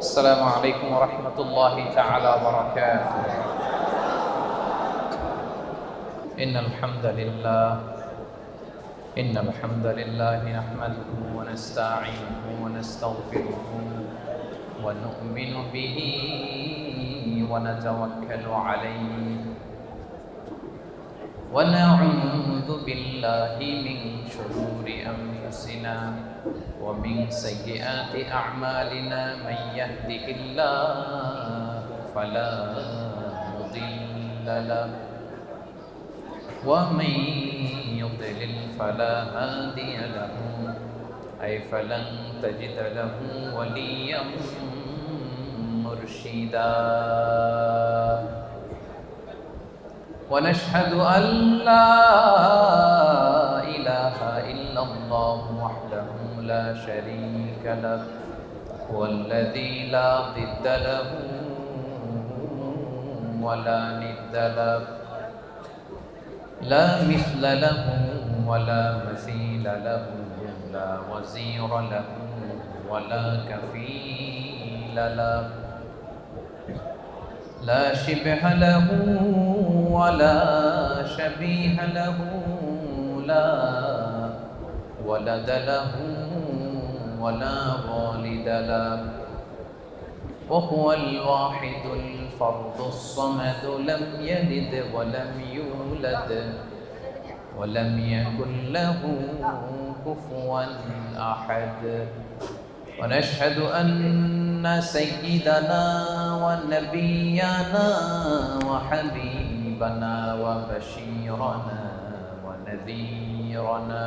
السلام عليكم ورحمة الله تعالى وبركاته. إن الحمد لله نحمده ونستعينه ونستغفره ونؤمن به ونتوكل عليه ونعوذ بالله من شرور أنفسنا ومن سيئات أعمالنا من يهده الله فلا مضل له ومن يضلل فلا هادي له فلن تجد له وليا مرشدا ونشهد أن لا إله إلا الله وحده لا شريك له هو الذي لا ضد له ولا ند له لا مثل له ولا مثيل له لا وزير له ولا كفيل له لا شبه له ولا شبيه له لا ولد له ولا والد له وهو الواحد الفرد الصمد لم يلد ولم يولد ولم يكن له كفوا أحد ونشهد أن سيدنا ونبينا وحبيبنا وبشيرنا ونذيرنا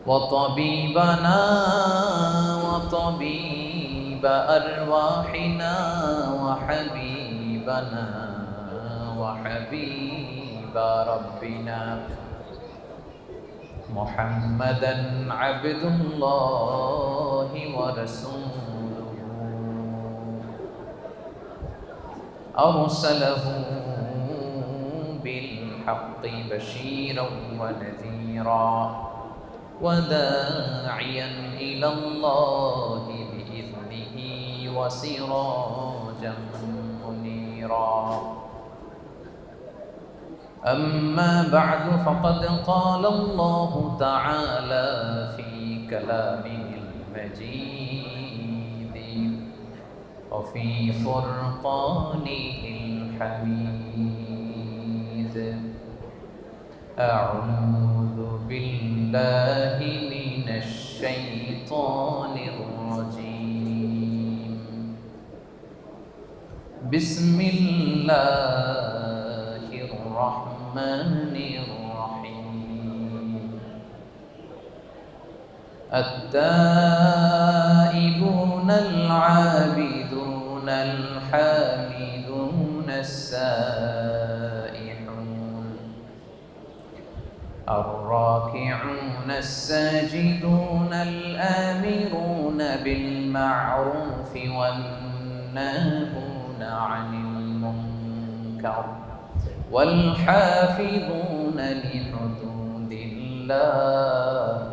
وطبيبنا وطبيب أرواحنا وحبيبنا وحبيب ربنا محمدا عبد الله ورسوله أرسله بالحق بشيرا ونذيرا وداعيا إلى الله بإذنه وسراجا منيرا أما بعد فقد قال الله تعالى في كلامه المجيد وفي فرقانه الحميد أعوذ بالله من الشيطان الرجيم بسم الله الرحمن الرحيم التائبون العابدون الحامدون السائحون الراكعون الساجدون الآمرون بالمعروف والناهون عن المنكر والحافظون لحدود الله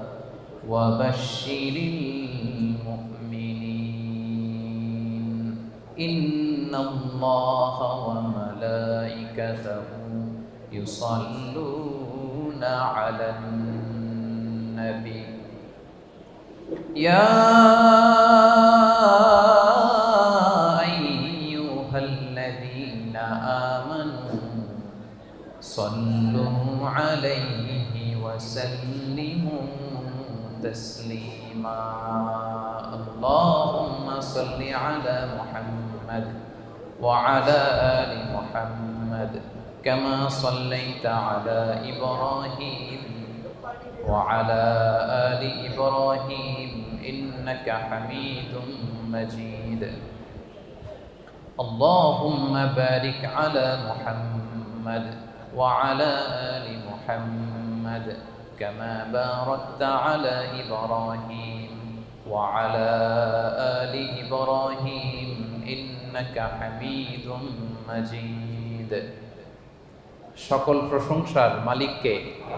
وبشر المؤمنين إن الله وملائكته يصلون على النبي يا أيها الذين آمنوا صلوا عليه وسلموا تسليما اللهم صل على محمد وعلى آل محمد كما صليت على إبراهيم وعلى آل إبراهيم إنك حميد مجيد اللهم بارك على محمد وعلى آل محمد كما باركت على إبراهيم وعلى آل إبراهيم إنك حميد مجيد সকল প্রশংসার মালিককে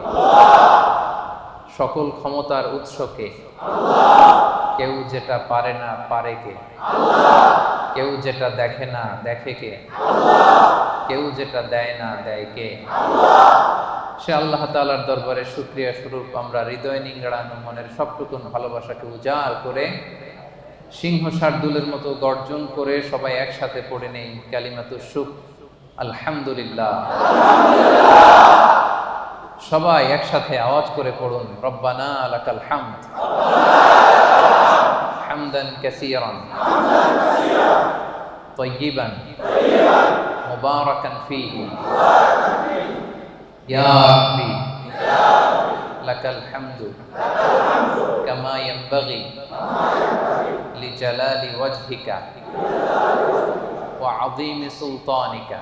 আল্লাহ সকল ক্ষমতার উৎসকে আল্লাহ কেউ যেটা পারে না পারে কে? কেউ যেটা দেখে না দেখে কে? কেউ যেটা দেয় না দেয় কে? সে আল্লাহ তাআলার দরবারে শুকরিয়া স্বরূপ আমরা হৃদয় নিংড়ানো মনের সবটুকুন ভালোবাসাকে উজাড় করে সিংহ শার্দুলের মতো গর্জন করে সবাই একসাথে পড়ে নেই কালিমাতুশ শুকর, আলহামদুলিল্লাহ। সবাই একসাথে আওয়াজ করে পড়ুন, রব্বানা লাকাল হামদ হামদান কাসীরান তাইয়িবান মুবারাকান ফীহি ইয়া রাব্বি লাকাল হামদু কামা ইয়ানবাগি লিজালালি ওয়াজহিকা ওয়া আযীমি সুলতানিকা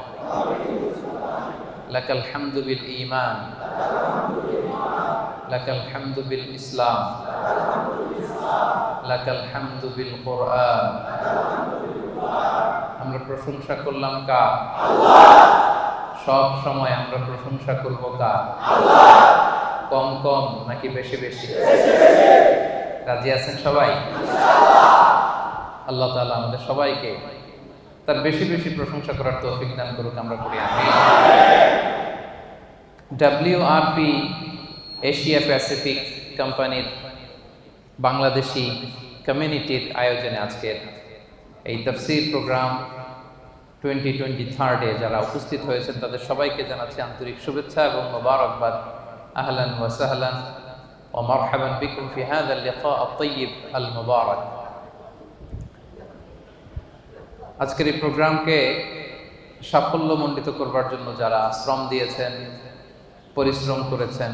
লাকাল হামদু বিল ঈমান লাকাল হামদু বিল ইসলাম লাকাল হামদু বিল কুরআন। আমরা প্রশংসা করলাম কার? সব সময় আমরা প্রশংসা করব কার? কম কম নাকি বেশি বেশি? রাজি আছেন সবাই? আল্লাহ তাআলা আমাদের সবাইকে তার বেশি বেশি প্রশংসা করার তৌফিক দান করুক, আমরা পড়ি আমিন। WRP এশিয়া প্যাসিফিক কোম্পানির বাংলাদেশি কমিউনিটির আয়োজনে আজকের এই তাফসীর প্রোগ্রাম 2023 যারা উপস্থিত হয়েছেন তাদের সবাইকে জানাচ্ছি আন্তরিক শুভেচ্ছা এবং মোবারকবাদ। আহলান ওয়া সাহলান ওয়া মারহাবান বিকুম ফি হাযা আল-লিকা আত-তাইয়িব আল-মুবারাক। আজকের এই প্রোগ্রামকে সাফল্যমণ্ডিত করবার জন্য যারা শ্রম দিয়েছেন, পরিশ্রম করেছেন,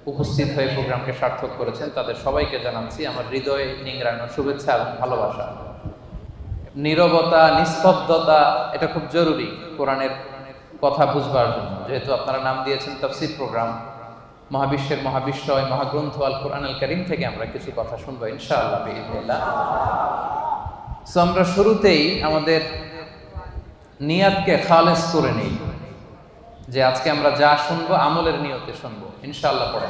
উপস্থিত হয়ে প্রোগ্রামকে সার্থক করেছেন, তাদের সবাইকে জানাচ্ছি আমার হৃদয় নিংড়ানো শুভেচ্ছা এবং ভালোবাসা। নীরবতা, নিস্তব্ধতা এটা খুব জরুরি কোরআনের কথা বুঝবার জন্য। যেহেতু আপনারা নাম দিয়েছেন তাফসীর প্রোগ্রাম, মহাবিশ্বের মহাবিশ্বয় মহাগ্রন্থ আল কোরআন আল কারীম থেকে আমরা কিছু কথা শুনবো ইনশাআল্লাহ বিইذنিল্লাহ। সো আমরা শুরুতেই আমাদের নিয়াতকে খালেস করে নেই যে আজকে আমরা যা শুনবো আমলের নিয়তে শুনবো ইনশাআল্লাহ। পড়ে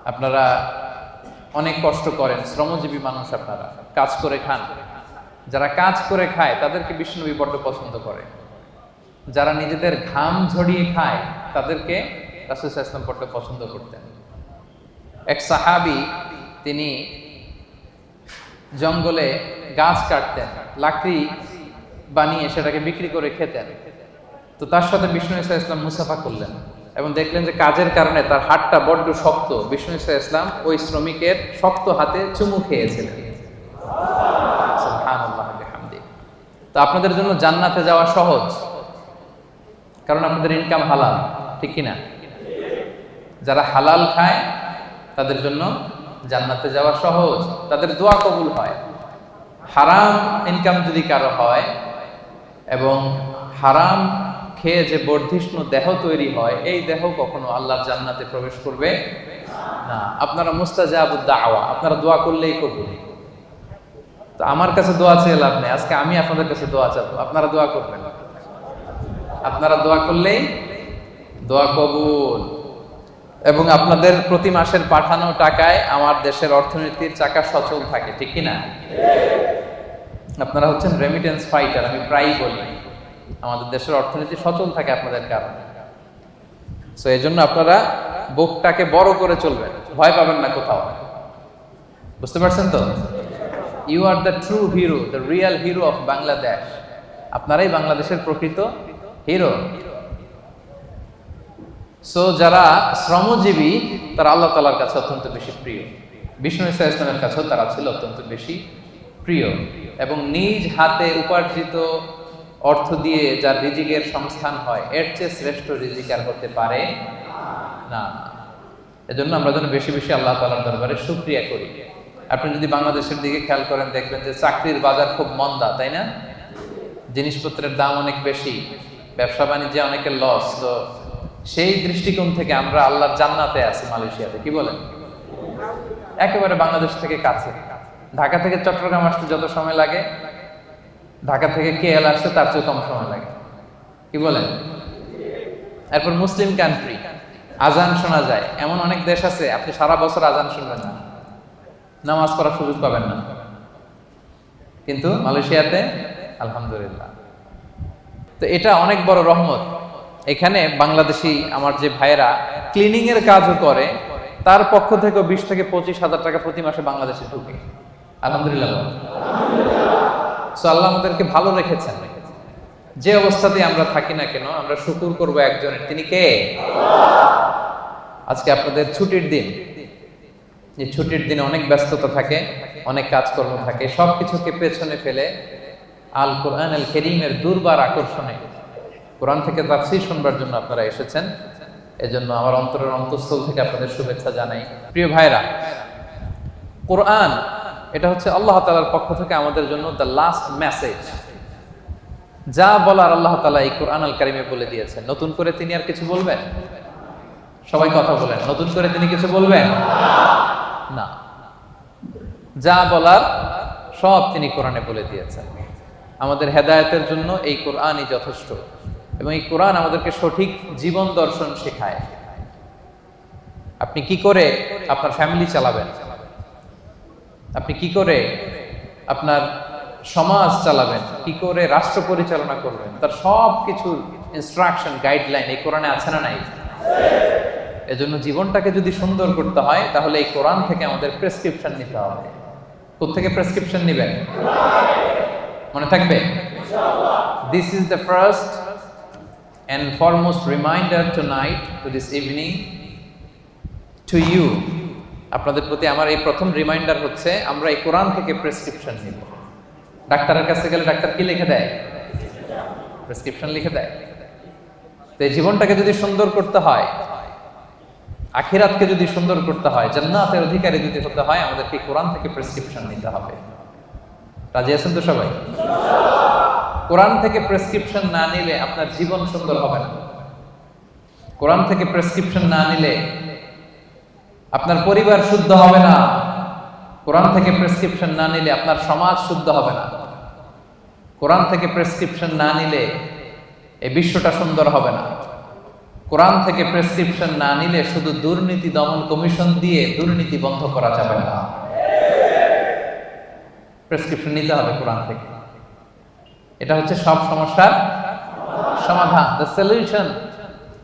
আপনারা অনেক কষ্ট করেন, শ্রমজীবী মানুষ, আপনারা কাজ করে খান। যারা কাজ করে খায় তাদেরকে বিষ্ণুনবী বড্ড পছন্দ করে। যারা নিজেদের ঘাম ঝরিয়ে খায় তাদেরকে রাসূল সাল্লাল্লাহু আলাইহি ওয়াসাল্লাম বড্ড পছন্দ করতেন। এক সাহাবী তিনি জঙ্গলে গাছ কাটতেন, লাকড়ি বানিয়ে সেটাকে বিক্রি করে খেতেন। তো তার সাথে বিষ্ণু ইসা ইসলাম মুসাফা করলেন এবং দেখলেন যে কাজের কারণে তার হাতটা বড্ড শক্ত। বিষ্ণু ইসা ইসলাম ওই শ্রমিকের শক্ত হাতে চুমু খেয়েছিলেন। সুবহানাল্লাহ বিহামদিহি। তো আপনাদের জন্য জান্নাতে যাওয়া সহজ, কারণ আপনাদের ইনকাম হালাল, ঠিক কিনা? যারা হালাল খায় তাদের জন্য জান্নাতে যাওয়া সহজ, তাদের দোয়া কবুল হয়। হারাম ইনকাম যদি কারো হয় এবং হারাম খেয়ে যে বর্ধিষ্ণু দেহ তৈরি হয়, এই দেহ কখনো আল্লাহর জান্নাতে প্রবেশ করবে না। আপনারা মুস্তাজাবুদ দাওয়া, আপনারা দোয়া করলেই কবুল। তো আমার কাছে দোয়া চেয়ে লাভ নেই, আজকে আমি আপনাদের কাছে দোয়া চাবো, আপনারা দোয়া করবেন। আপনারা দোয়া করলেই দোয়া কবুল। এবং আপনাদের প্রতি মাসের পাঠানো টাকায় আমার দেশের অর্থনীতির চাকা সচল থাকে, ঠিক কিনা? আপনারা হচ্ছেন রেমিটেন্স ফাইটার। আমি প্রায়ই বলি আমাদের দেশের অর্থনীতি সচল থাকে আপনাদের কারণে। সো এই জন্য আপনারা বুকটাকে বড় করে চলবেন, ভয় পাবেন না কোথাও। বুঝতে পারছেন তো? You are the true hero, the real hero of Bangladesh. আপনারাই বাংলাদেশের প্রকৃত হিরো। সো যারা শ্রমজীবী তারা আল্লাহ তাআলার কাছে অত্যন্ত বেশি প্রিয়। বিষ্ণু ইসা ইসলামের কাছেও তারা ছিল অত্যন্ত বেশি প্রিয়। এবং নিজ হাতে উপার্জিত অর্থ দিয়ে যার রিজিকের সংস্থান হয়, এর চেয়ে শ্রেষ্ঠ রিজিক আর হতে পারে না। এজন্য আমরা যেন বেশি বেশি আল্লাহ তাআলার দরবারে শুকরিয়া করি। আপনি যদি বাংলাদেশের দিকে খেয়াল করেন দেখবেন যে চাকরির বাজার খুব মন্দা, তাই না? জিনিসপত্রের দাম অনেক বেশি, ব্যবসা বাণিজ্যে অনেকের লস। তো সেই দৃষ্টিকোণ থেকে আমরা আল্লাহর জান্নাতে আছি মালয়েশিয়াতে, কি বলেন? একেবারে বাংলাদেশ থেকে কাছে। ঢাকা থেকে চট্টগ্রাম আসতে যত সময় লাগে, ঢাকা থেকে KL আসতে তার চেয়ে কম সময় লাগে, কি বলেন? এরপর মুসলিম কান্ট্রি, আজান শোনা যায়। এমন অনেক দেশ আছে আপনি সারা বছর আজান শুনবেন না, নামাজ পড়ার সুযোগ পাবেন না। কিন্তু মালয়েশিয়াতে আলহামদুলিল্লাহ। তো এটা অনেক বড় রহমত। এখানে বাংলাদেশি আমার যে ভাইয়েরা ক্লিনিং এর কাজও করে, তার পক্ষ থেকে 20 থেকে 25 হাজার টাকা প্রতি মাসে বাংলাদেশে ঢুকে। আলহামদুলিল্লাহ। সো আল্লাহ আমাদেরকে ভালো রেখেছেন। যে অবস্থাতে আমরা থাকি না কেন, আমরা শুকর করব একজনের, তিনি কে? আজকে আপনাদের ছুটির দিন। এই ছুটির দিনে অনেক ব্যস্ততা থাকে, অনেক কাজকর্ম থাকে, সবকিছুকে পেছনে ফেলে আল কোরআন আল কারীমের দুর্বার আকর্ষণে কোরআন থেকে তাফসীর শুনবার জন্য আপনারা এসেছেন। এজন্য আমার অন্তরের অন্তঃস্থল থেকে আপনাদের শুভেচ্ছা জানাই। প্রিয় ভাইরা, কোরআন এটা হচ্ছে আল্লাহ তাআলার পক্ষ থেকে আমাদের জন্য দ্য লাস্ট মেসেজ। যা বলার আল্লাহ তাআলা এই কোরআন আল কারীমে বলে দিয়েছেন। নতুন করে তিনি আর কিছু বলবেন? সবাই কথা বলেন, নতুন করে তিনি কিছু বলবেন না। যা বলার সব তিনি কোরআনে বলে দিয়েছেন। আমাদের হেদায়েতের জন্য এই কোরআনই যথেষ্ট, এবং এই কোরআন আমাদেরকে সঠিক জীবন দর্শন শেখায়। আপনি কি করে আপনার ফ্যামিলি চালাবেন, আপনি কি করে আপনার সমাজ চালাবেন, কি করে রাষ্ট্র পরিচালনা করবেন, তার সব কিছুর ইনস্ট্রাকশন, গাইডলাইন এই কোরআনে আছে না নাই? এজন্য জীবনটাকে যদি সুন্দর করতে হয়, তাহলে এই কোরআন থেকে আমাদের প্রেসক্রিপশন নিতে হবে। কোত্থেকে প্রেসক্রিপশন নিবেন? মনে থাকবে? This is the first and foremost reminder tonight, to this evening, to you. আপনাদের প্রতি আমার এই প্রথম রিমাইন্ডার হচ্ছে, আমরা এই কোরআন থেকে প্রেসক্রিপশন নিব। ডাক্তারের কাছে গেলে ডাক্তার কি লিখে দেয়? প্রেসক্রিপশন লিখে দেয়। তো এই জীবনটাকে যদি সুন্দর করতে হয়, আখিরাতকে যদি সুন্দর করতে হয়, জান্নাতের অধিকারী যদি হতে হয়, আমাদেরকে কোরআন থেকে প্রেসক্রিপশন নিতে হবে। রাজি আছেন তো সবাই? কোরআন থেকে প্রেসক্রিপশন না নিলে আপনার জীবন সুন্দর হবে না। কোরআন থেকে প্রেসক্রিপশন না নিলে আপনার পরিবার শুদ্ধ হবে না। কোরআন থেকে প্রেসক্রিপশন না নিলে আপনার সমাজ শুদ্ধ হবে না। কোরআন থেকে প্রেসক্রিপশন না নিলে এই বিশ্বটা সুন্দর হবে না। কোরআন থেকে প্রেসক্রিপশন না নিলে শুধু দুর্নীতি দমন কমিশন দিয়ে দুর্নীতি বন্ধ করা যাবে না। প্রেসক্রিপশন নিতে হবে কোরআন থেকে। এটা হচ্ছে সব সমস্যার সমাধান, the solution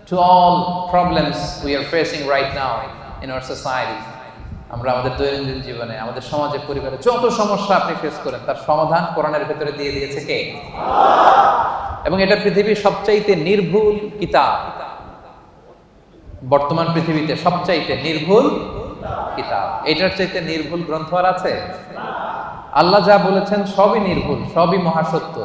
to all problems we are facing right now in our society. আমরা আমাদের দৈনন্দিন জীবনে, আমাদের সমাজে, পরিবারে যত সমস্যা আপনি ফেস করেন, তার সমাধান কোরআনের ভেতরে দিয়ে দিয়েছে কে? এবং এটা পৃথিবীর সবচাইতে নির্ভুল কিতাব। বর্তমান পৃথিবীতে সবচাইতে নির্ভুল কিতাব। এটার চাইতে নির্ভুল গ্রন্থ আর আছে? আল্লাহ যা বলেছেন সবই নির্ভুল, সবই মহাসত্য।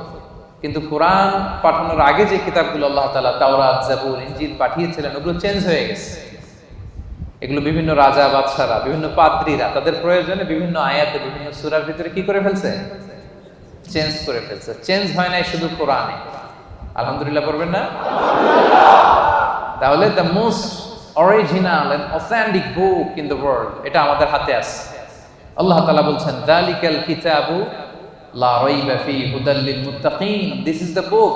কিন্তু কোরআন পাঠানোর আগে যে কিতাবগুলো আল্লাহ তাআলা তাওরাত, জাবুর, ইনজিল পাঠিয়েছিলেন, ওগুলো চেঞ্জ হয়ে গেছে। এগুলো বিভিন্ন রাজা বাদশারা, বিভিন্ন পাদ্রীরা তাদের প্রয়োজনে বিভিন্ন আয়াতে, বিভিন্ন সূরার ভিতরে কি করে ফেলছে? চেঞ্জ করে ফেলছে। চেঞ্জ হয় নাই শুধু কোরআনে। আলহামদুলিল্লাহ পড়বেন না? তাহলে the most original and authentic book in the world এটা আমাদের হাতে আছে। আল্লাহ তাআলা বলছেন, যালিকাল কিতাবু লা রাইবা ফীহি হুদাল লিল মুত্তাকিন। This is the book,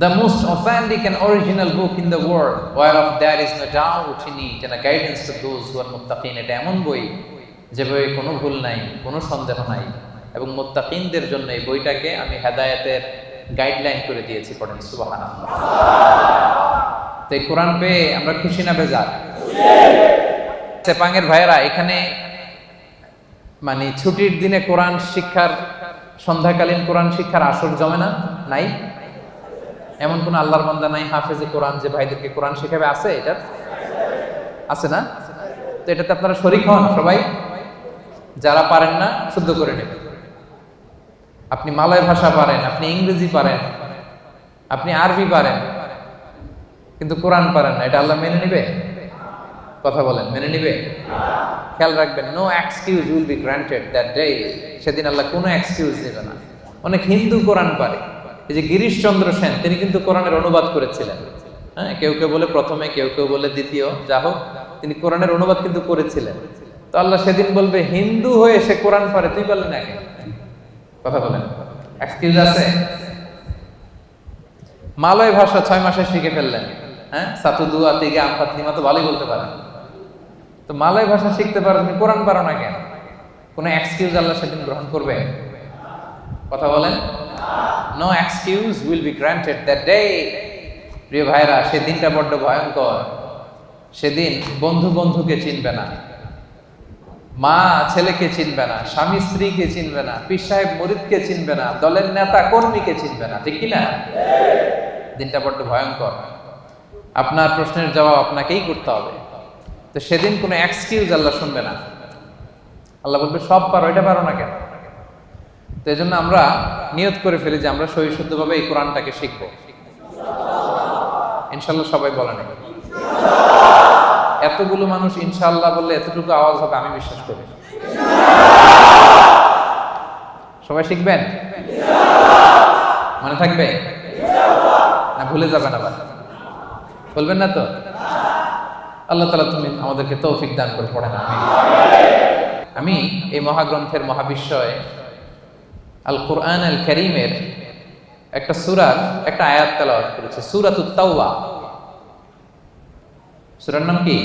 the most authentic and original book in the world, whereof there is no doubt in it, and a guidance to those who are muttaqin. এটা এমন বই যে বইয়ে কোনো ভুল নাই, কোনো সন্দেহ নাই, এবং মুত্তাকিনদের জন্য এই বইটাকে আমি হেদায়েতের গাইডলাইন করে দিয়েছি। পড়েন সুবহানাল্লাহ। তো এই কোরআন পেয়ে আমরা খুশি না বেজার? চেপাঙের ভাইয়েরা, এখানে মানে ছুটির দিনে কোরআন শিক্ষার, সন্ধ্যাকালীন কোরআন শিক্ষার আসর জমে না? নাই? এমন কোন আল্লাহর বান্দা নাই হাফেজে কোরআন যে ভাইদেরকে কোরআন শেখাবে? আছে? এটা আছে না? তো এটাতে আপনারা শরীক হন সবাই। যারা পারেন না শুদ্ধ করে নেবেন। আপনি মালয় ভাষা পারেন, আপনি ইংরেজি পারেন, আপনি আরবি পারেন, কিন্তু কোরআন পারেন না, এটা আল্লাহ মেনে নিবে? কথা বলেন, মেনে নিবে? খেয়াল রাখবেন, no excuse will be granted that day. সেদিন আল্লাহ কোনো এক্সকিউজ দেবে না। অনেক হিন্দু কোরআন পারে। এই যে গিরিশচন্দ্র সেন, তিনি কিন্তু কোরআনের অনুবাদ করেছিলেন। হ্যাঁ, কেউ কেউ বলে প্রথমে, কেউ কেউ বলে দ্বিতীয়, যা হোক তিনি কোরআনের অনুবাদ কিন্তু করেছিলেন। তো আল্লাহ সেদিন বলবে, হিন্দু হয়ে সে কোরআন পারে, তুই পারলি না কেন? কথা বলেন, এক্সকিউজ আছে? মালয় ভাষা 6 মাসে শিখে ফেললেন। হ্যাঁ, সাতু দুয়া তিগা আমফাতনিমা তো ভালোই বলতে পারেন। তো মালয় ভাষা শিখতে পারো, তুমি কোরআন পারো না কেন? কোনো এক্সকিউজ আল্লাহ সেদিন গ্রহণ করবে? কথা বলেন। No excuse will be granted that day. প্রিয় ভাইরা, সেদিনটা বড্ড ভয়ঙ্কর। সেদিন বন্ধু বন্ধুকে চিনবে না, মা ছেলেকে চিনবে না, স্বামী স্ত্রীকে চিনবে না, পীর সাহেব মুরিদকে চিনবে না, দলের নেতা কর্মীকে চিনবে না, ঠিক কিনা? দিনটা বড্ড ভয়ঙ্কর। আপনার প্রশ্নের জবাব আপনাকেই করতে হবে। তো সেদিন কোনো এক্সকিউজ আল্লাহ শুনবে না। আল্লাহ বলবে সব পারো, এটা পারো না কেন? তো এই জন্য আমরা নিয়ত করে ফেলি যে আমরা সহি শুদ্ধভাবে এই কোরআনটাকে শিখবো। ইনশাল্লাহ সবাই বলে নেই। এতগুলো মানুষ ইনশাআল্লাহ বললে এতটুকু আওয়াজ হবে, আমি বিশ্বাস করি। সবাই শিখবেন? মনে থাকবে না ভুলে যাবেন? আবার বলবেন না তো? আল্লাহ তাআলা তুমি আমাদেরকে তৌফিক দান করে পড়েন। আমি এই মহাগ্রন্থের মহাবিশ্বয় আল কোরআন আল কারীমের একটা সূরার একটা আয়াত তেলাওয়াত করেছি, সূরাতুত তাওবা। সূরার নাম কি?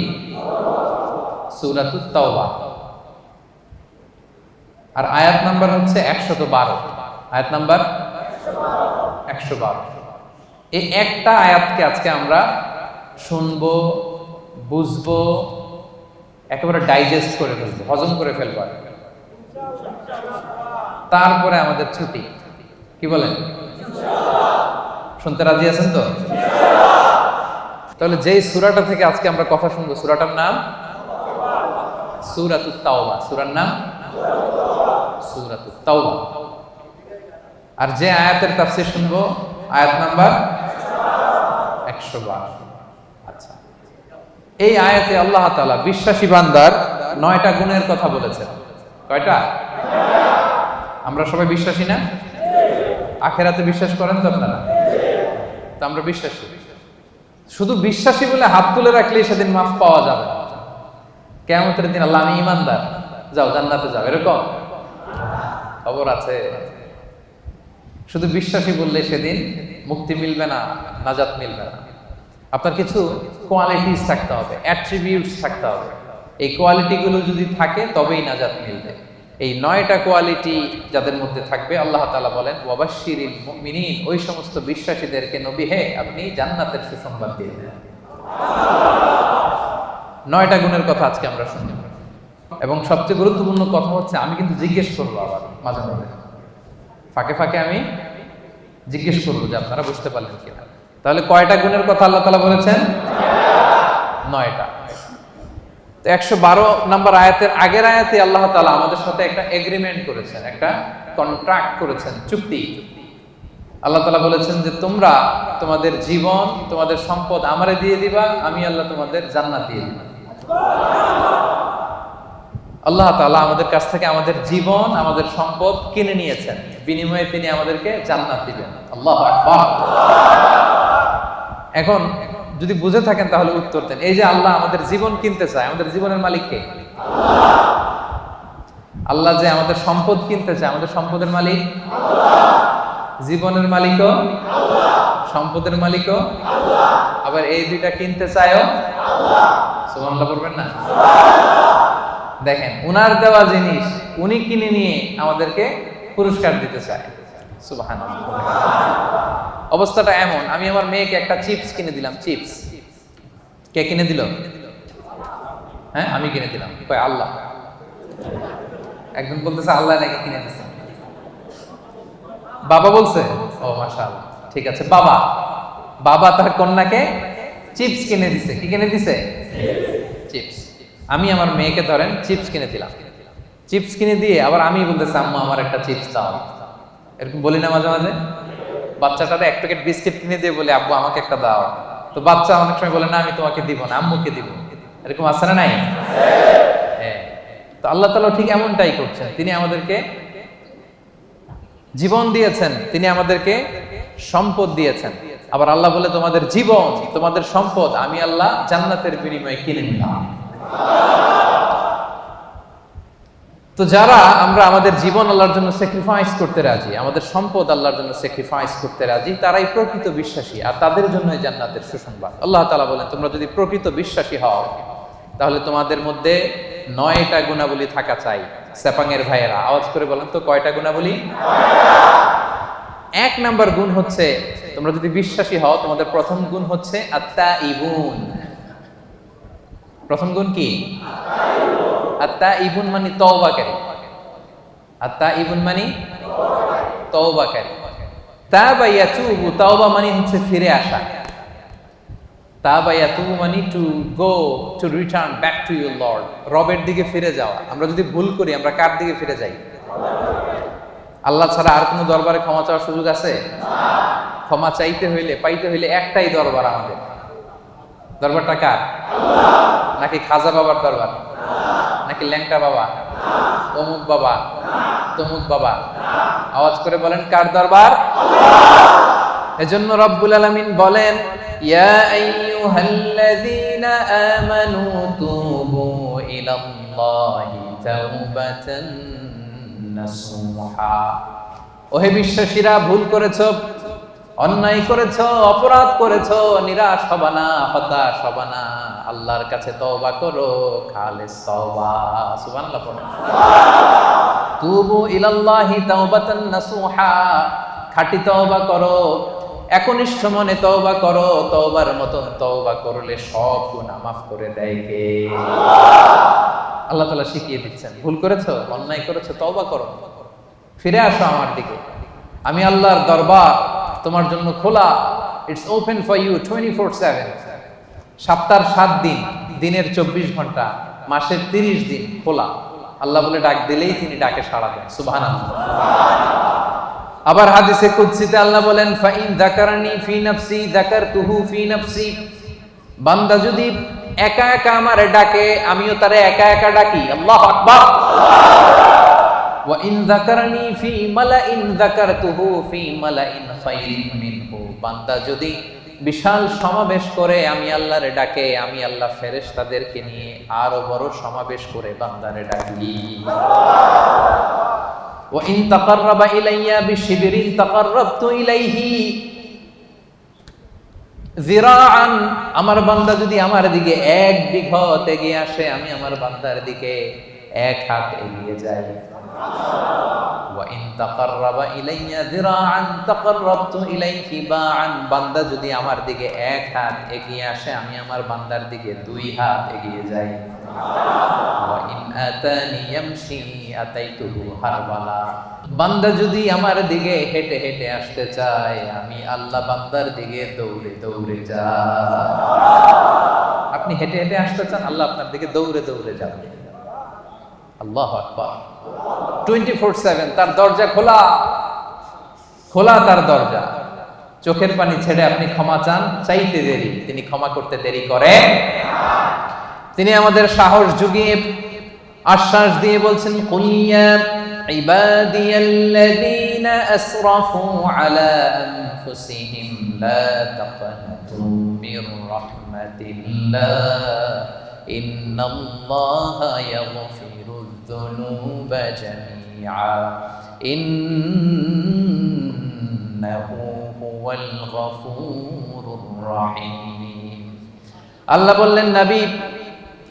সূরাতুত তাওবা। আর আয়াত নাম্বার হচ্ছে 112। আয়াত নাম্বার 112। এই একটা আয়াতকে আজকে আমরা শুনবো, বুঝবো, একেবারে ডাইজেস্ট করে ফেলবো, হজম করে ফেলবো। তারপরে আমাদের ছুটি। কি বলেন? শুনতে রাজি আছেন তো? তাহলে যেই সূরাটা থেকে আজকে আমরা কথা শুনবো, সূরাটার নাম সূরাতুত তাওবা। সূরার নাম সূরাতুত তাওবা। আর যে আয়াতের তাফসীর শুনবো, আয়াত নাম্বার 112। আচ্ছা, এই আয়াতে আল্লাহ তাআলা বিশ্বাসী বান্দার 9টা গুণের কথা বলেছেন। কয়টা? আমরা সবাই বিশ্বাসী না? আখিরাতে বিশ্বাস করেন তো আপনারা? তো আমরা বিশ্বাসী। শুধু বিশ্বাসী বলে হাত তুলে রাখলেই সেদিন মাফ পাওয়া যাবে না। কিয়ামতের দিন আল্লাহ আমি ঈমানদার, যাও জান্নাতে যাও, এরকম খবর আছে? শুধু বিশ্বাসী বললে সেদিন মুক্তি মিলবে না, নাজাত মিলবে না। আপনার কিছু কোয়ালিটিস থাকতে হবে, অ্যাট্রিবিউটস থাকতে হবে। এই কোয়ালিটিগুলো যদি থাকে তবেই নাজাত মিলবে। এই 9টা কোয়ালিটি যাদের মধ্যে থাকবে, আল্লাহ তাআলা বলেন ওয়াবাশশিরিল মুমিনিন, ওই সমস্ত বিশ্বাসীদেরকে নবী হে আপনি জান্নাতের সুসংবাদ দিয়ে দেন। 9টা গুণের কথা আজকে আমরা শুনব। এবং সবচেয়ে গুরুত্বপূর্ণ কথা হচ্ছে, আমি কিন্তু জিজ্ঞেস করবো আবার মাঝে মাঝে, ফাঁকে ফাঁকে আমি জিজ্ঞেস করবো যে আপনারা বুঝতে পারলেন কিনা। তাহলে কয়টা গুণের কথা আল্লাহ তাআলা বলেছেন? 9টা। তো 112 নম্বর আয়াতের আগের আয়াতে আল্লাহ তাআলা আমাদের সাথে একটা এগ্রিমেন্ট করেছেন, একটা কন্ট্রাক্ট করেছেন, চুক্তি। আল্লাহ তাআলা বলেছেন যে তোমরা তোমাদের জীবন, তোমাদের সম্পদ আমারে দিয়ে দিবা, আমি আল্লাহ তোমাদের জান্নাত দিয়ে দিব। আল্লাহ তাআলা আমাদের কাছ থেকে আমাদের জীবন, আমাদের সম্পদ কিনে নিয়েছেন, বিনিময়ে তিনি আমাদেরকে জান্নাত দিবেন। আল্লাহু আকবার। এখন যদি বুঝে থাকেন তাহলে উত্তর দেন। এই যে আল্লাহ আমাদের জীবন কিনতে চায়, আমাদের জীবনের মালিক কে? আল্লাহ যে আমাদের সম্পদ কিনতে চায়, আমাদের সম্পদের মালিক জীবনের মালিকও, সম্পদের মালিকও, আবার এই দুইটা কিনতে চায়ও। সুবহানাল্লাহ বলবেন না? দেখেন, উনার দেওয়া জিনিস উনি কিনে নিয়ে আমাদেরকে পুরস্কার দিতে চায়। সুবহানাল্লাহ। অবস্থাটা এমন, আমি আমার মেয়েকে একটা চিপস কিনে দিলাম। চিপস কে কিনে দিল? হ্যাঁ, আমি কিনে দিলাম। কয় আল্লাহ। একজন বলতেছে আল্লাহ নাকি কিনে দিছে। বাবা বলছে, ও মাশাআল্লাহ, ঠিক আছে। বাবা বাবা তার কন্যাকে চিপস কিনে দিছে। কি কিনে দিছে? চিপস। আমি আমার মেয়েকে ধরেন চিপস কিনে দিলাম। চিপস কিনে দিয়ে আবার আমি বলতেছি আম্মু আমার একটা চিপস দাও। এরকম বলি না মাঝে মাঝে? বাচ্চাটারে এক প্যাকেট বিস্কিট কিনে দিয়ে বলে আব্বু আমাকে একটা দাও। তো বাচ্চা অনেক সময় বলে না আমি তোমাকে দিব না, আম্মুকে দিব। এরকম আছে না নাই? হ্যাঁ। তো আল্লাহ তাআলা ঠিক এমনটাই করছেন। তিনি আমাদেরকে জীবন দিয়েছেন, তিনি আমাদেরকে সম্পদ দিয়েছেন। আবার আল্লাহ বলে তোমাদের জীবন, তোমাদের সম্পদ আমি আল্লাহ জান্নাতের বিনিময়ে কিনে নিলাম। তো যারা আমরা আমাদের জীবন আল্লাহর জন্য স্যাক্রিফাইস করতে রাজি, আমাদের সম্পদ আল্লাহর জন্য স্যাক্রিফাইস করতে রাজি, তারাই প্রকৃত বিশ্বাসী, আর তাদের জন্যই জান্নাতের সুসংবাদ। আল্লাহ তাআলা বলেন তোমরা যদি প্রকৃত বিশ্বাসী হও তাহলে তোমাদের মধ্যে 9টা গুণাবলী থাকা চাই। সেপাঙের ভাইয়েরা আওয়াজ করে বলেন তো কয়টা গুণাবলী? 1 নাম্বার গুণ হচ্ছে, তোমরা যদি বিশ্বাসী হও তোমাদের প্রথম গুণ হচ্ছে আত্তাইবুন। প্রথম গুণ কি? আত্তাইবুন মানে তওবাকারী। আত্তাইবুন মানে তওবাকারী। তাবা ইয়াতুবু, তাওবা মানে হচ্ছে ফিরে আসা। তাবা ইয়াতুবু মানে to go, to return back to your Lord, রবের দিকে ফিরে যাওয়া। আমরা যদি ভুল করি আমরা কার দিকে ফিরে যাই? আল্লাহ ছাড়া আর কোনো দরবারে ক্ষমা চাওয়ার সুযোগ আছে? ক্ষমা চাইতে হইলে পাইতে হইলে একটাই দরবার আমাদের। দরবারটা কার? নাকি খাজা বাবার দরবার? নাকি ল্যাংটা বাবা, অমুক বাবা, তমুক বাবা? আওয়াজ করে বলেন কার দরবার? এজন্য রব্বুল আলামিন বলেন, ইয়া আইয়ুহাল্লাযীনা আমানু তুবু ইলাল্লাহি তাওবাতান নাসুহা। ওহে বিশ্বাসীরা, ভুল করেছো, অন্যায় করেছো, অপরাধ করেছো, নিরাশ হবা না, হতাশ হবা না, আল্লাহর কাছে তওবা করো, খালিস তওবা। সুবহানাল্লাহ পড়েন। তুবু ইলাল্লাহি তাওবাতান নাসুহা, খাঁটি তওবা করো, একনিষ্ঠ মনে তওবা করো। তওবার মতন তওবা করলে সব গুনাহ মাফ করে দেয় কে? আল্লাহ তাআলা শিখিয়ে দিচ্ছেন, ভুল করেছো, অন্যায় করেছো, তওবা করো, ফিরে আসো আমার দিকে। আমি আল্লাহর দরবার তোমার জন্য খোলা। It's open for you 24/7। সপ্তাহের 7 দিন, দিনের 24 ঘন্টা, মাসের 30 দিন খোলা। আল্লাহ বলে ডাক দিলেই তিনি ডাকে সাড়া দেন। সুবহানাল্লাহ। আবার হাদিসে কুদসিতে আল্লাহ বলেন, ফাইন যাকারানি ফি নাফসি যাকারতুহু ফি নাফসি। বান্দা যদি একা একা আমারে ডাকে, আমিও তারে একা একা ডাকি। আল্লাহু আকবার। ওয়া ইন যাকারানি ফি মালাইন যাকারতুহু ফি মালাইন খায়রিন মিনহু। বান্দা যদি বিশাল সমাবেশ করে আমি আল্লাহরে ডাকে, আমি আল্লাহ ফেরেশতাদেরকে নিয়ে আরো বড় সমাবেশ করে বান্দারে ডাকি। ওয়া ইন তাকাররাবা ইলাইয়া বিশিবরিন তাকাররাবতু ইলাইহি যিরাআন। আমার বান্দা যদি আমার দিকে 1 বিঘত এগিয়ে আসে, আমি আমার বান্দার দিকে 1 হাত এগিয়ে যাই। ওয়া ইন তাকাররাবা ইলাইয়া যিরাআন তাকাররাবতু ইলাইহি বাআন। বান্দা যদি আমার দিকে 1 হাত এগিয়ে আসে, আমি আমার বান্দার দিকে 2 হাত এগিয়ে যাই। ওয়া ইন আতানি ইয়ামশি আতাইতুহু হারবালা। বান্দা যদি আমার দিকে হেঁটে হেঁটে আসতে চায়, আমি আল্লাহ বান্দার দিকে দৌড়ে দৌড়ে যাই। আপনি হেঁটে হেঁটে আসতে চান, আল্লাহ আপনার দিকে দৌড়ে দৌড়ে যাবে। আল্লাহু আকবার। 24/7 তার দরজা খোলা, খোলা তার দরজা। চোখের পানি ছেড়ে আপনি ক্ষমা চান, চাইতে দেরি, তিনি ক্ষমা করতে দেরি করে। তিনি আমাদের সাহস জুগিয়ে আশ্বাস দিয়ে বলছেন, কুল ইয়া ইবাদিয়াল্লাযীনা আসরাফু আলা আনফুসিহিম লা তাকনাতু মির রাহমাতিল্লাহ ইন্নাল্লাহা ইয়াগফিরুয যুনুবা জামিআ ইন্নাহু হুয়াল গফুরুর রহিম। আল্লাহ বললেন, নবী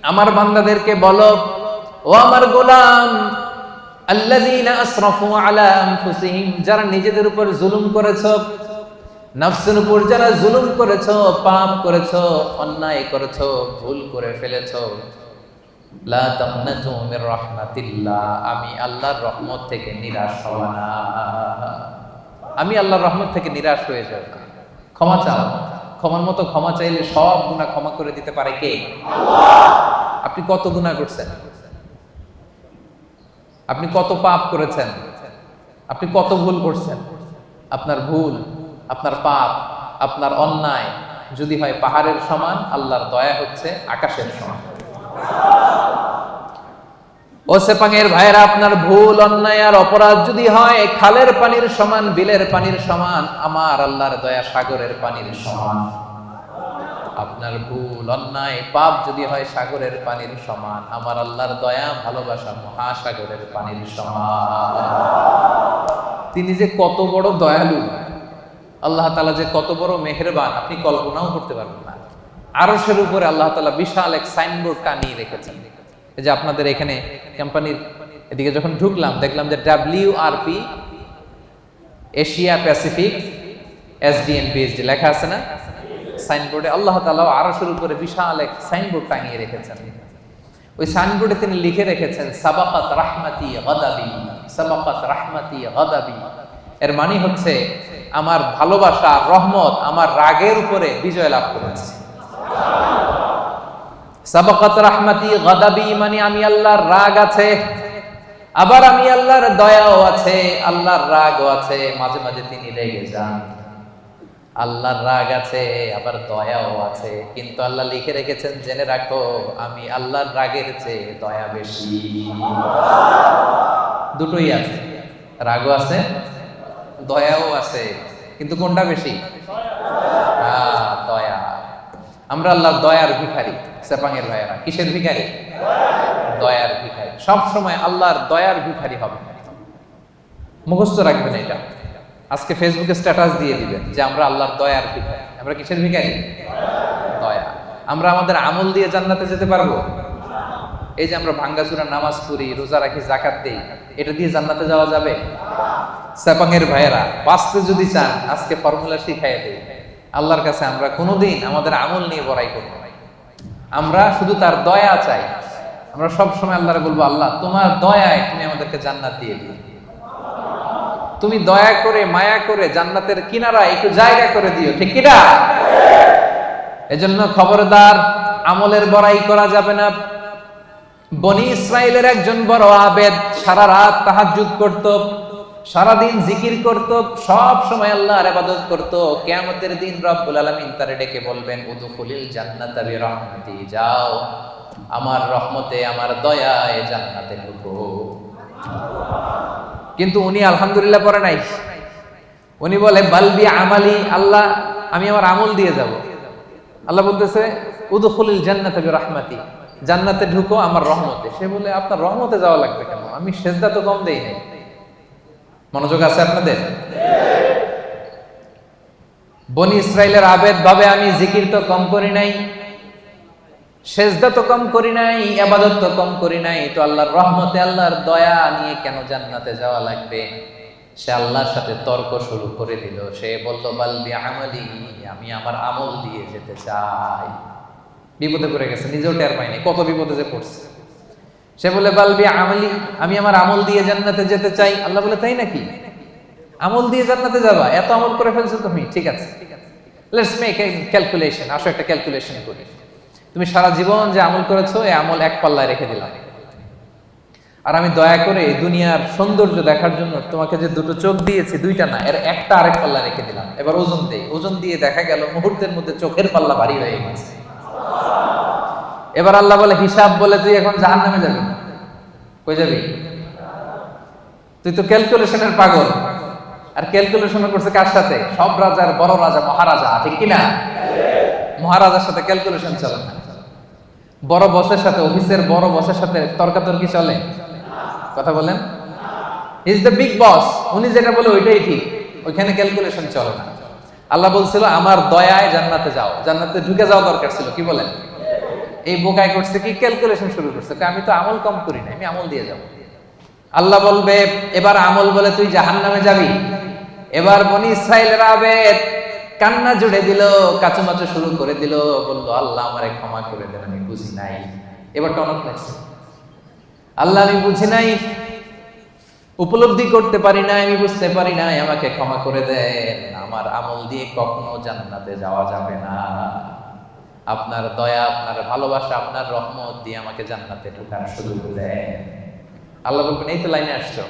আমার বান্দাদেরকে বলো, ও আমার গোলাম, আল্লাযীনা আসরাফু আলা আনফুসিহিম, যারা নিজেদের উপর জুলুম করেছো, নফসের উপর যারা জুলুম করেছো, পাপ করেছো, অন্যায় করেছো, ভুল করে ফেলেছো, লা তাকনাতু মির রাহমাতিল্লাহ, আমি আল্লাহর রহমত থেকে নিরাশ হব না। আমি আল্লাহর রহমত থেকে নিরাশ হয়ে যাব না। ক্ষমা চাও, ক্ষমার মতো ক্ষমা চাইলে সব গুনাহ ক্ষমা করে দিতে পারে কে? আল্লাহ। আপনি কত গুনাহ করছেন? আপনি কত পাপ করেছেন? আপনি কত ভুল করছেন? আপনার ভুল, আপনার পাপ, আপনার অন্যায় যদি হয় পাহাড়ের সমান, আল্লাহর দয়া হচ্ছে আকাশের সমান। ও সেপাঙের ভাইরা, আপনার ভুল, অন্যায় আর অপরাধ যদি হয় খালের পানির সমান, বিলের পানির সমান, আমার আল্লাহর দয়া সাগরের পানির সমান। আপনার ভুল, অন্যায়, পাপ যদি হয় সাগরের পানির সমান, আমার আল্লাহর দয়া, ভালোবাসা মহাসাগরের পানির সমান। তিনি যে কত বড় দয়ালু, আল্লাহ তাআলা যে কত বড় মেহেরবান, আপনি কল্পনাও করতে পারবেন না। আরশের উপরে আল্লাহ তাআলা বিশাল এক সাইনবোর্ড টানিয়ে রেখেছেন। এই যে আপনাদের এখানে কোম্পানির এদিকে যখন ঢুকলাম দেখলাম যে WRP Asia Pacific SDN PhD লেখা আছে না সাইনবোর্ডে। আল্লাহ তাআলা আরশের উপরে বিশাল এক সাইনবোর্ড টানিয়ে রেখেছেন। ওই সাইনবোর্ডে তিনি লিখে রেখেছেন সাবাকাত রাহমাতি গাদাবি, সাবাকাত রাহমাতি গাদাবি। এর মানে হচ্ছে আমার ভালোবাসা রহমত আমার রাগের উপরে বিজয় লাভ করেছে। সাবাকাত রাহমাতি গাদাবি মানে আমি আল্লাহর রাগ আছে, আবার আমি আল্লাহর দয়াও আছে, আল্লাহর রাগও আছে, মাঝে মাঝে তিনি রেগে যান। আল্লাহর রাগ আছে আবার দয়াও আছে, কিন্তু আল্লাহ লিখে রেখেছেন জেনে রাখো আমি আল্লাহর রাগের চেয়ে দয়া বেশি। দুটোই আছে, রাগও আছে দয়াও আছে, কিন্তু কোনটা বেশি? দয়া। আমরা আল্লাহর দয়ার ভিখারি। সেপাঙের ভাইয়েরা কিসের ভিখারি? দয়ার ভিখারি। সব সময় আল্লাহর দয়ার ভিখারি হবে, মুখস্থ রাখবেন এটা। আজকে ফেসবুকে স্ট্যাটাস দিয়ে দিবেন যে আমরা আল্লাহর দয়ার ভিখারি। আমরা কিসের ভিখারি? দয়া। আমরা আমাদের আমল দিয়ে জান্নাতে যেতে পারবো? এই যে আমরা ভাঙ্গাচুরা নামাজ পড়ি, রোজা রাখি, যাকাত দেই, এটা দিয়ে জান্নাতে যাওয়া যাবে? সেপাঙের ভাইয়েরা বাঁচতে যদি চান আজকে ফর্মুলা শিখাই দেই। আল্লাহর কাছে আমরা কোনোদিন আমাদের আমল নিয়ে বড়াই করবো না, আমরা শুধু তার দয়া চাই। আমরা সব সময় আল্লাহরে বলবো আল্লাহ তোমার দয়ায় তুমি আমাদেরকে জান্নাত দিয়ে দিও, তুমি দয়া করে মায়া করে জান্নাতের কিনারা একটু জায়গা করে দিও, ঠিক কিনা? এজন্য খবরদার আমলের বড়াই করা যাবে না। বনি ইসরাইলের একজন বড় আবেদ সারা রাত তাহাজ্জুদ করত, সারাদিন জিকির করত, সব সময় আল্লাহর ইবাদত করত। কিয়ামতের দিন রব্বুল আলামিন তারে ডেকে বলবেন উদখুলিল জান্নাতা বিরহমাতি, যাও আমার রহমতে আমার দয়ায় জান্নাতে ঢুকো। কিন্তু উনি আলহামদুলিল্লাহ পড়ে নাই, উনি বলে বালবি আমালি, আল্লাহ আমি আমার আমল দিয়ে যাব। আল্লাহ বলতেছে উদখুলিল জান্নাতা বিরহমাতি, জান্নাতে ঢুকো আমার রহমতে। সে বলে আপনার রহমতে যাওয়া লাগবে কেন? আমি সেজদা তো কম দেই নাই। মনোযোগ আছে আপনাদের? বনি ইসরাইলের আবেদ ভাবে আমি জিকির তো কম করি নাই, সেজদা তো কম করি নাই, ইবাদত তো কম করি নাই, তো আল্লাহর রহমতে আল্লাহর দয়া নিয়ে কেন জান্নাতে যাওয়া লাগবে? সে আল্লাহর সাথে তর্ক শুরু করে দিল। সে বলল বালবি আমালি, আমি আমার আমল দিয়ে যেতে চাই। বিপদে পড়ে গেছে, নিজেও টের পায়নি কত বিপদে যে পড়ছে। সে বলে বালবি আমালি, আমি আমার আমল দিয়ে জান্নাতে যেতে চাই। আল্লাহ বলে তাই নাকি? আমল দিয়ে জান্নাতে যাবা? এত আমল করে ফেলছো তুমি, ঠিক আছে লেটস মেক এ ক্যালকুলেশন। আসো একটা ক্যালকুলেশন করি। তুমি সারা জীবন যে আমল করেছো এই আমল এক পাল্লায় রেখে দিলাম, আর আমি দয়া করে দুনিয়ার সৌন্দর্য দেখার জন্য তোমাকে যে দুটো চোখ দিয়েছি, দুইটা না, এর একটা আরেক পাল্লা রেখে দিলাম। এবার ওজন দেই, ওজন দিয়ে দেখা গেল মুহূর্তের মধ্যে চোখের পাল্লা ভারী হয়ে গেছে। এবার আল্লাহ বলে হিসাব, বলে তুই এখন জাহান্নামে যাবি। কই যাবি? তুই তো ক্যালকুলেশনের পাগল। আর ক্যালকুলেশন করছে কার সাথে? সব রাজার বড় রাজা, মহারাজা, ঠিক কিনা? মহারাজার সাথে ক্যালকুলেশন চলে না। বড় বসের সাথে, অফিসের বড় বসের সাথে তর্কাতর্কি চলে? কথা বলেন। ইজ দ্য বিগ বস, উনি যেটা বলে ওইটাই ঠিক, ওইখানে ক্যালকুলেশন চলে না। আল্লাহ বলছিল আমার দয়ায় জান্নাতে যাও, জান্নাতে ঢুকে যাওয়া দরকার ছিল। কি বলেন? এই বোকায় করছে কি? ক্যালকুলেশন শুরু করছে, আমি তো আমল কম করি না, আমি আমল দিয়ে যাব। আল্লাহ বলবে এবার আমল বলে তুই জাহান্নামে যাবি। এবার বনি ইসরাইলের আবেদ কান্না জুড়ে দিল, কাচুমাচু শুরু করে দিল, বলল আল্লাহ আমারে ক্ষমা করে দেন, আমি বুঝি নাই। এবার টনক লাগছে, আল্লাহ আমি বুঝি নাই, উপলব্ধি করতে পারি নাই, আমি বুঝতে পারি নাই, আমাকে ক্ষমা করে দেন। আমার আমল দিয়ে কখনো জান্নাতে যাওয়া যাবে না, আপনার দয়া, আপনার ভালোবাসা, আপনার রহমত দিয়ে আমাকে জান্নাতে ঢোকার সুযোগ দেন। আল্লাহ বলবেন এই তো লাইনে আসছো,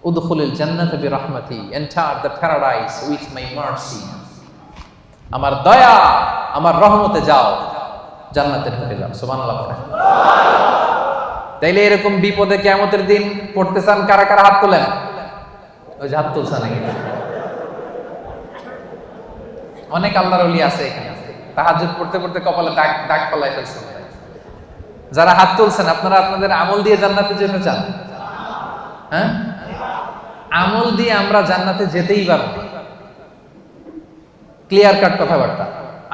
উদখুলিল জান্নাতা বিরহমাতি, enter the paradise with my mercy. আমার দয়া, আমার রহমতে যাও, জান্নাতে ঢুকে যাও। সুবহানাল্লাহ পড়েন। তাইলে এরকম বিপদে কিয়ামতের দিন পড়তে চান কারা কারা? হাত তোলেন। ওই যে হাত তুলছে নাকি? অনেক আল্লাহর ওলি আছে এখানে, তাহাজ্জুদ পড়তে পড়তে কপালে দাগ দাগ ফলাই ফেলছে। যারা হাত তুলছেন আপনারা আপনাদের আমল দিয়ে জান্নাতে যেতে চান? হ্যাঁ, আমল দিয়ে আমরা জান্নাতে যেতেই পারবো। ক্লিয়ার কাট কথাবার্তা।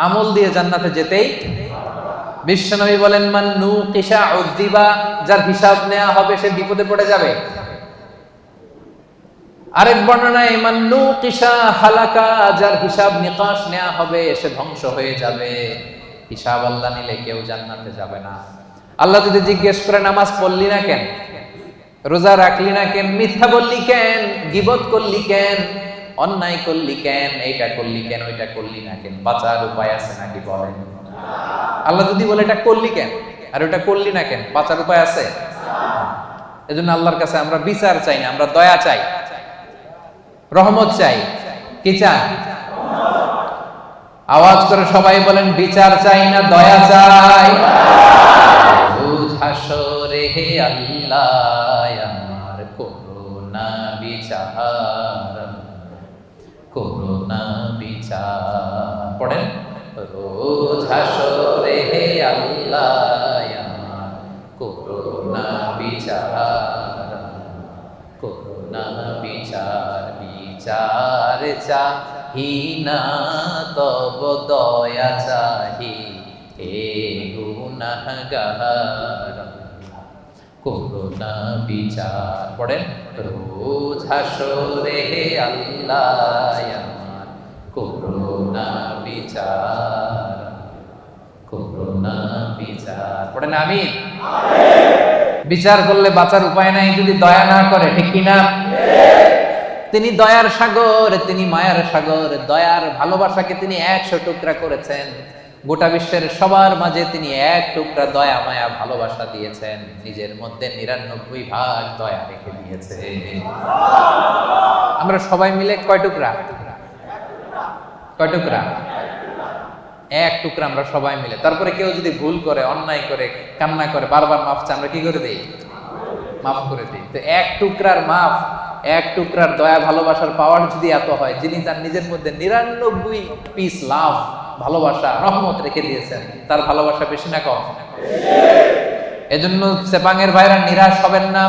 আমল দিয়ে জান্নাতে যেতেই। বিশ্বনবী বলেন, মান নুকিশা উযিবা, যার হিসাব নেওয়া হবে সে বিপদে পড়ে যাবে। আরেক বর্ণনায় মান নুকিশা হালাকা, যার হিসাব নিকাশ নেওয়া হবে সে ধ্বংস হয়ে যাবে। হিসাব আল্লাহ নিলে কেউ জান্নাতে যাবে না। আল্লাহ যদি জিজ্ঞেস করে নামাজ পড়লি না কেন, রোজা রাখলি না কেন, মিথ্যা বললি কেন, গীবত করলি কেন, অন্যায় করলি কেন, এইটা করলি কেন, ওইটা করলি না কেন, বাঁচার উপায় আছে নাকি বলেন? আল্লাহ যদি বলে এটা করলি কেন আর ওটা করলি না কেন, বাঁচার উপায় আছে? এজন্য আল্লাহর কাছে আমরা বিচার চাই না, আমরা দয়া চাই, রহমত চাই। কি চাই? আওয়াজ করে সবাই বলেন, বিচার চাই না দয়া চাই। হাসরে হে আল্লাহ আমার করুণা বিচার, করুণা বিচার। পড়েন, রোজ হাসরে হে আল্লাহ আমার করুণা বিচার, করুণা বিচার। বিচার চাহি না তব দয়া চাহি, হে গুনাহগার করুণা বিচার। পড়েন, রোজ হাসরে হে আল্লাহ আমার করুণা বিচার, করুণা বিচার। পড়েন আমিন। বিচার করলে বাঁচার উপায় নাই যদি দয়া না করে, ঠিক কিনা? তিনি দয়ার সাগর, তিনি মায়ার সাগর। দয়ার ভালোবাসাকে তিনি 100 টুকরা করেছেন। গোটা বিশ্বের সবার মাঝে তিনি 1 টুকরা দয়া মায়া ভালোবাসা দিয়েছেন, নিজের মধ্যে 99 ভাগ দয়া রেখে দিয়েছে। আমরা সবাই মিলে কয় টুকরা? কয় টুকরা? 1 টুকরা আমরা সবাই মিলে। তারপরে কেউ যদি ভুল করে, অন্যায় করে, কান্না করে, বারবার মাফ চায়, আমরা কি করে দেই? মাফ করে দিই। তো 1 টুকরার মাফ, 1 টুকরার দয়া ভালোবাসার পাওয়ার যদি এত হয়, যিনি তার নিজের মধ্যে 99 পিস লাভ, ভালোবাসা, রহমত রেখে দিয়েছেন, তার ভালোবাসা বেশি না কম? এজন্য সেপাঙের ভাইরা নিরাশ হবেন না।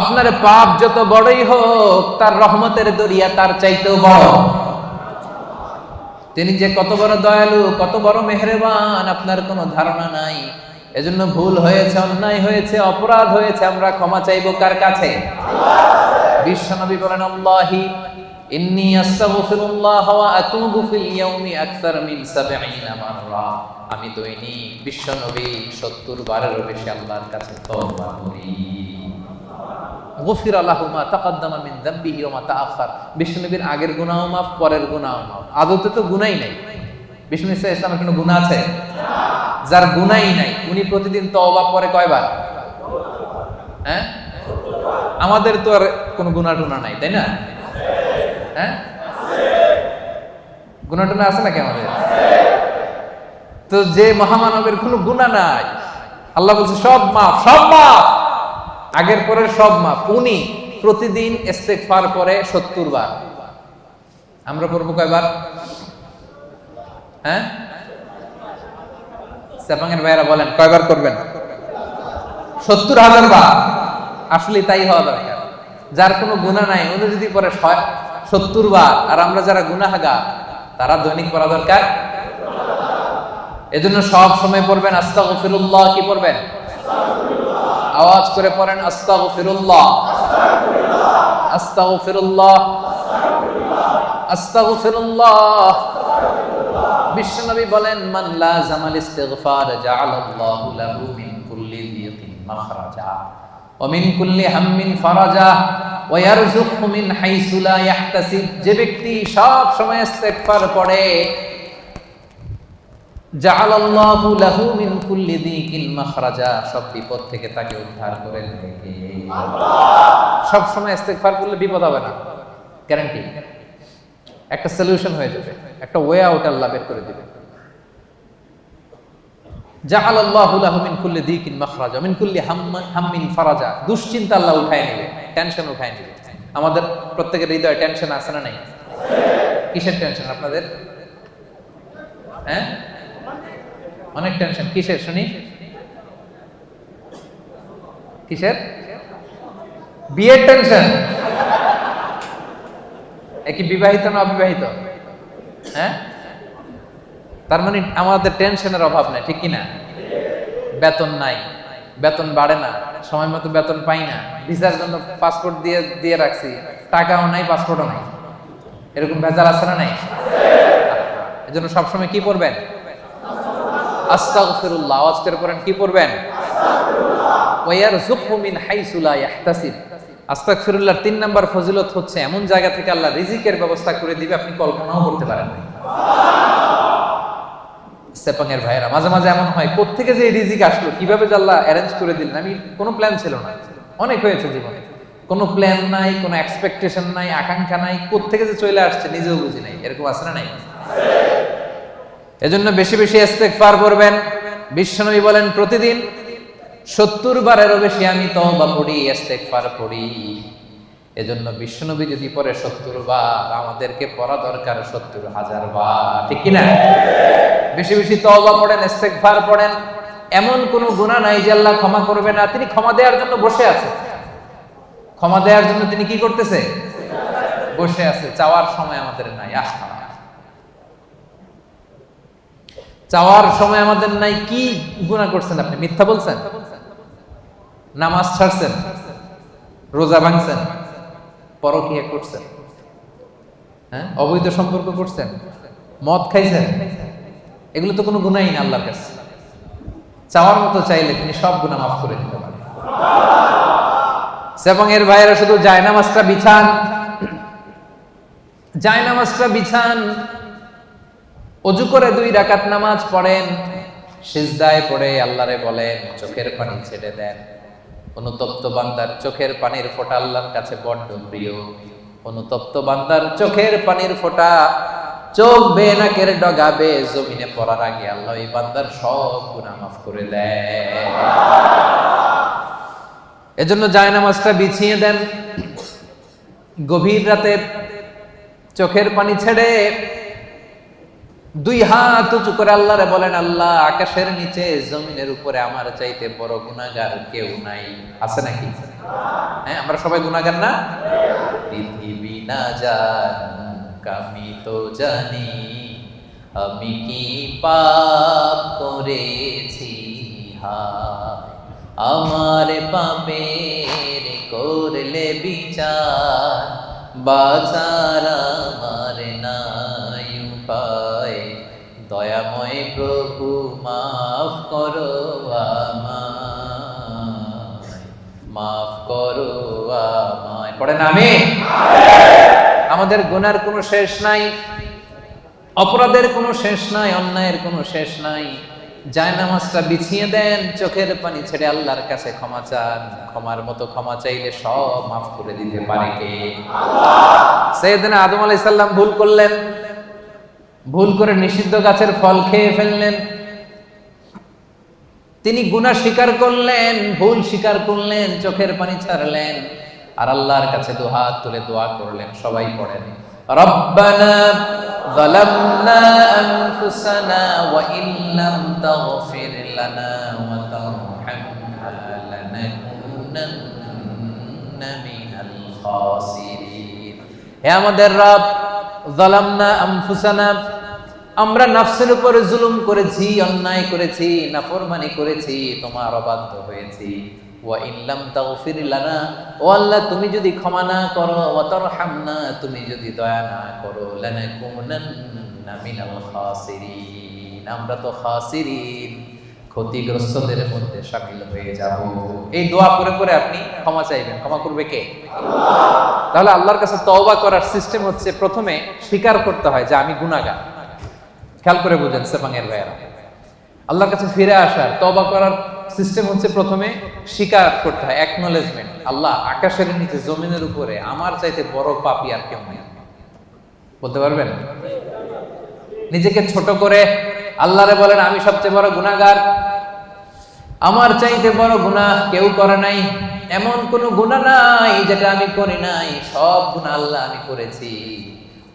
আপনার পাপ যত বড়ই হোক, তার রহমতের দরিয়া তার চাইতেও বড়। তিনি যে কত বড় দয়ালু, কত বড় মেহেরবান, আপনার কোনো ধারণা নাই। এজন্য ভুল হয়েছে, অন্যায় হয়েছে, অপরাধ হয়েছে, আমরা ক্ষমা চাইবো কার কাছে? বিশ্বনবী বলেন, আল্লাহি ইন্নী আস্তাগফিরুল্লাহ ওয়া আতুবু ফিল ইয়াউমি আকসার মিন 70 মাররা। আমি দৈনিক বিশ্বনবী 70 বারেরও বেশি আল্লাহর কাছে তওবা করি। গফিরা লাহু মা তাকাদ্দামা মিন যামবিহি ওয়া মা তাআখার। বিশ্বনবীর আগের গুনাহ মাফ, পরের গুনাহ মাফ। আদতে তো গুনাহই নাই। বিশ্বনবী সাল্লাল্লাহু আলাইহি ওয়াসাল্লামের কোনো গুনাহ আছে? যার গুনাহই নাই উনি প্রতিদিন তওবা করে কয়বার? হ্যাঁ, আমাদের তো আর কোনো গুনাহ টুনা নাই, তাই না? হ্যাঁ, গুনাহ টুনা আছে নাকি আমাদের? তো যে মহামানবের কোনো গুনাহ নাই, আল্লাহ বলছে সব মাফ, সব মাফ, আগের পরের সব মাফ। উনি প্রতিদিন ইস্তেগফার করে 70 বার। আমরা পড়বো কয়বার? হ্যাঁ, সেপাঙের ভাইরা বলেন কয়বার করবেন? 70,000 বার। আসলে তাই হওয়া দরকার। যার কোনো গুনাহ নাই উনি যদি পরে 70 বার, আর আমরা যারা গুনাহগার তারা দৈনিক পড়া দরকার। এজন্য সব সময় পড়বেন আস্তাগফিরুল্লাহ। কি পড়বেন? আওয়াজ করে পড়েন, আস্তাগফিরুল্লাহ, আস্তাগফিরুল্লাহ, আস্তাগফিরুল্লাহ। বিশ্বনবী বলেন, মান লাযামাল ইস্তিগফার জাআলাল্লাহু লাহু মিন কুল্লি যিকিন মাখরাজা ওয়া মিন কুল্লি হাম্মিন ফারাজা ওয়া ইয়ারযুকহু মিন হাইসু লা ইয়াহতাসিব। যে ব্যক্তি সব সময় ইস্তিগফার পড়ে, জাআলাল্লাহু লাহু মিন কুল্লি যিকিন মাখরাজা, সব বিপদ থেকে তাকে উদ্ধার করে নেবে। সব সময় ইস্তিগফার করলে বিপদ হবে না, গ্যারান্টি। একটা সলিউশন হয়ে যাবে, একটা ওয়ে আউট আল্লাহ বের করে দিবে। জাআলাল্লাহু লাহু মিন কুল্লি যিকিন মাখরাজা মিন কুল্লি হাম্মিন ফারাজা। দুশ্চিন্তা আল্লাহ উঠায় নেবে, টেনশন উঠায় নেবে। আমাদের প্রত্যেকের হৃদয়ে টেনশন আছে না নাই? কিসের টেনশন আপনাদের? হ্যাঁ, অনেক টেনশন। কিসের শুনি? কিসের? বিয়ের টেনশন। কি বিবাহিত না অবিবাহিত? হ্যাঁ, তার মানে আমাদের টেনশনের অভাব নাই, ঠিক কিনা? বেতন নাই, বেতন বাড়ে না, সময় মতো বেতন পাই না, ভিসার জন্য পাসপোর্ট দিয়ে রাখছি, টাকাও নাই, পাসপোর্টও নাই, এরকম ভেজাল আছে না নাই? এজন্য সবসময় কি পড়বেন? আস্তাগফিরুল্লাহ। আওয়াজ করে পড়েন, কি পড়বেন? ওয়া ইয়ারযুকহু মিন হাইসু লা ইয়াহতাসিব। আস্তাগফিরুল্লাহর 3 নাম্বার ফজিলত হচ্ছে এমন জায়গা থেকে আল্লাহ রিজিকের ব্যবস্থা করে দিবে আপনি কল্পনাও করতে পারেন না। সেপাঙের ভাইয়েরা, মাঝে মাঝে এমন হয় কোত্থেকে যে রিজিক আসলো, কিভাবে যে আল্লাহ অ্যারেঞ্জ করে দিলেন, আমি কোনো প্ল্যান ছিল না। অনেক হয়েছে জীবনে, কোনো প্ল্যান নাই, কোনো এক্সপেকটেশন নাই, আকাঙ্ক্ষা নাই, কোত্থেকে যে চলে আসছে নিজেও বুঝি নাই। এরকম আছে না নাই? এজন্য বেশি বেশি ইস্তেগফার করবেন। বিশ্বনবী বলেন প্রতিদিন 70 বারেরও বেশি আমি তওবা পড়ি, ইস্তেগফার পড়ি। এজন্য বিশ্বনবী যদি পড়ে 70 বার, আমাদেরকে পড়া দরকার 70,000 বার, ঠিক কি না? বেশি বেশি তওবা পড়েন, ইস্তেগফার পড়েন। এমন কোন গুনাহ নাই যে আল্লাহ ক্ষমা করবে না। তিনি ক্ষমা দেওয়ার জন্য বসে আছে। ক্ষমা দেওয়ার জন্য তিনি কি করতেছে? বসে আছে। চাওয়ার সময় আমাদের নাই। চাওয়ার সময় আমাদের নাই। কি গুনাহ করছেন আপনি? মিথ্যা বলছেন, নামাজ ছাড়ছেন, রোজা ভাঙছেন, পরকীয়া করছেন, হ্যাঁ, অবৈধ সম্পর্ক করছেন, মদ খাইছেন, এগুলো তো কোনো গুনাহই না আল্লাহর কাছে। চাওয়ার মতো চাইলে তিনি সব গুনাহ মাফ করে দিতে পারেন। এবং এর ভাইয়েরা শুধু জায়নামাজটা বিছান, জায়নামাজটা বিছান, ওযু করে 2 রাকাত নামাজ পড়েন, সিজদায় পড়ে আল্লাহরে বলেন, চোখের পানি ছেড়ে দেন। অনুতপ্ত বান্দার চোখের পানির ফোঁটা আল্লাহর কাছে বড্ড প্রিয়। অনুতপ্ত বান্দার চোখের পানির ফোঁটা চোখ বেয়ে নাকের ডগাবে জমিনে পড়ার আগে আল্লাহ এই বান্দার সব গুনাহ মাফ করে দেয়। এজন্য জায়নামাজটা বিছিয়ে দেন। গভীর রাতে চোখের পানি ছেড়ে 2 হাত উঁচু করে আল্লাহরে বলেন, আল্লাহ আকাশের নিচে জমিনের উপরে আমার চাইতে বড় গুনাহগার কেউ নাই। আছে নাকি? হ্যাঁ, আমরা সবাই গুনাহগার না? পৃথিবী না জানুক আমি তো জানি, আমি কি পাপ করেছি, হায় আমার পাপের করলে বিচার, বাঁচার আমার নাই উপায়, দয়াময় প্রভু মাফ করো আমায়, মাফ করো আমায়। পড়েন আমিন। আমাদের গুনার কোনো শেষ নাই, অপরাধের কোনো শেষ নাই, অন্যায়ের কোনো শেষ নাই। জায়নামাজটা বিছিয়ে দেন, চোখের পানি ছেড়ে আল্লাহর কাছে ক্ষমা চান। ক্ষমার মতো ক্ষমা চাইলে সব মাফ করে দিতে পারে কে? আল্লাহ। সাইয়েদনা আদম আলাইহিস সালাম ভুল করলেন, ভুল করে নিষিদ্ধ গাছের ফল খেয়ে ফেললেন। তিনি গুনাহ স্বীকার করলেন, ভুল স্বীকার করলেন, চোখের পানি ছাড়লেন, আর আল্লাহর কাছে 2 হাত তুলে দোয়া করলেন। সবাই পড়েন, রব্বানা যালামনা আনফুসানা ওয়া ইল্লাম তাগফির লানা ওয়া তারহামনা লানাকুনান্না মিনাল খাসিরিন। হে আমাদের রব, যালামনা আনফুসানা, আমরা নফসের উপর জুলুম করেছি, অন্যায় করেছি, নাফরমানি করেছি, তোমার অবাধ্য হয়েছি। ওয়া ইল্লাম তাগফির লানা, ও আল্লাহ তুমি যদি ক্ষমা না করো, ওয়া তারহামনা তুমি যদি দয়া না করো, লানাকুনান্না মিনাল খাসিরিন, আমরা তো খাসিরিন, ক্ষতিগ্রস্তদের মধ্যে শামিল হয়ে যাব। এই দোয়া করে করে আপনি ক্ষমা চাইবেন। ক্ষমা করবে কে? আল্লাহ। তাহলে আল্লাহর কাছে তওবা করার সিস্টেম হচ্ছে প্রথমে স্বীকার করতে হয় যে আমি গুনাহগার। খেয়াল করে বুঝেন সেপাঙের ভাইয়েরা, আল্লাহর কাছে ফিরে আসার তওবা করার সিস্টেম হচ্ছে প্রথমে স্বীকার করতে হয়, অ্যাকনলেজমেন্ট। আল্লাহ আকাশের নিচে জমিনের উপরে আমার চাইতে বড় পাপী আর কেউ নেই। বলতে পারবেন? নিজেকে ছোট করে আল্লাহরে বলেন, আমি সবচেয়ে বড় গুনাহগার, আমার চাইতে বড় গুনাহ কেউ করে নাই, এমন কোন গুনাহ নাই যেটা আমি করি নাই, সব গুনাহ আল্লাহ আমি করেছি,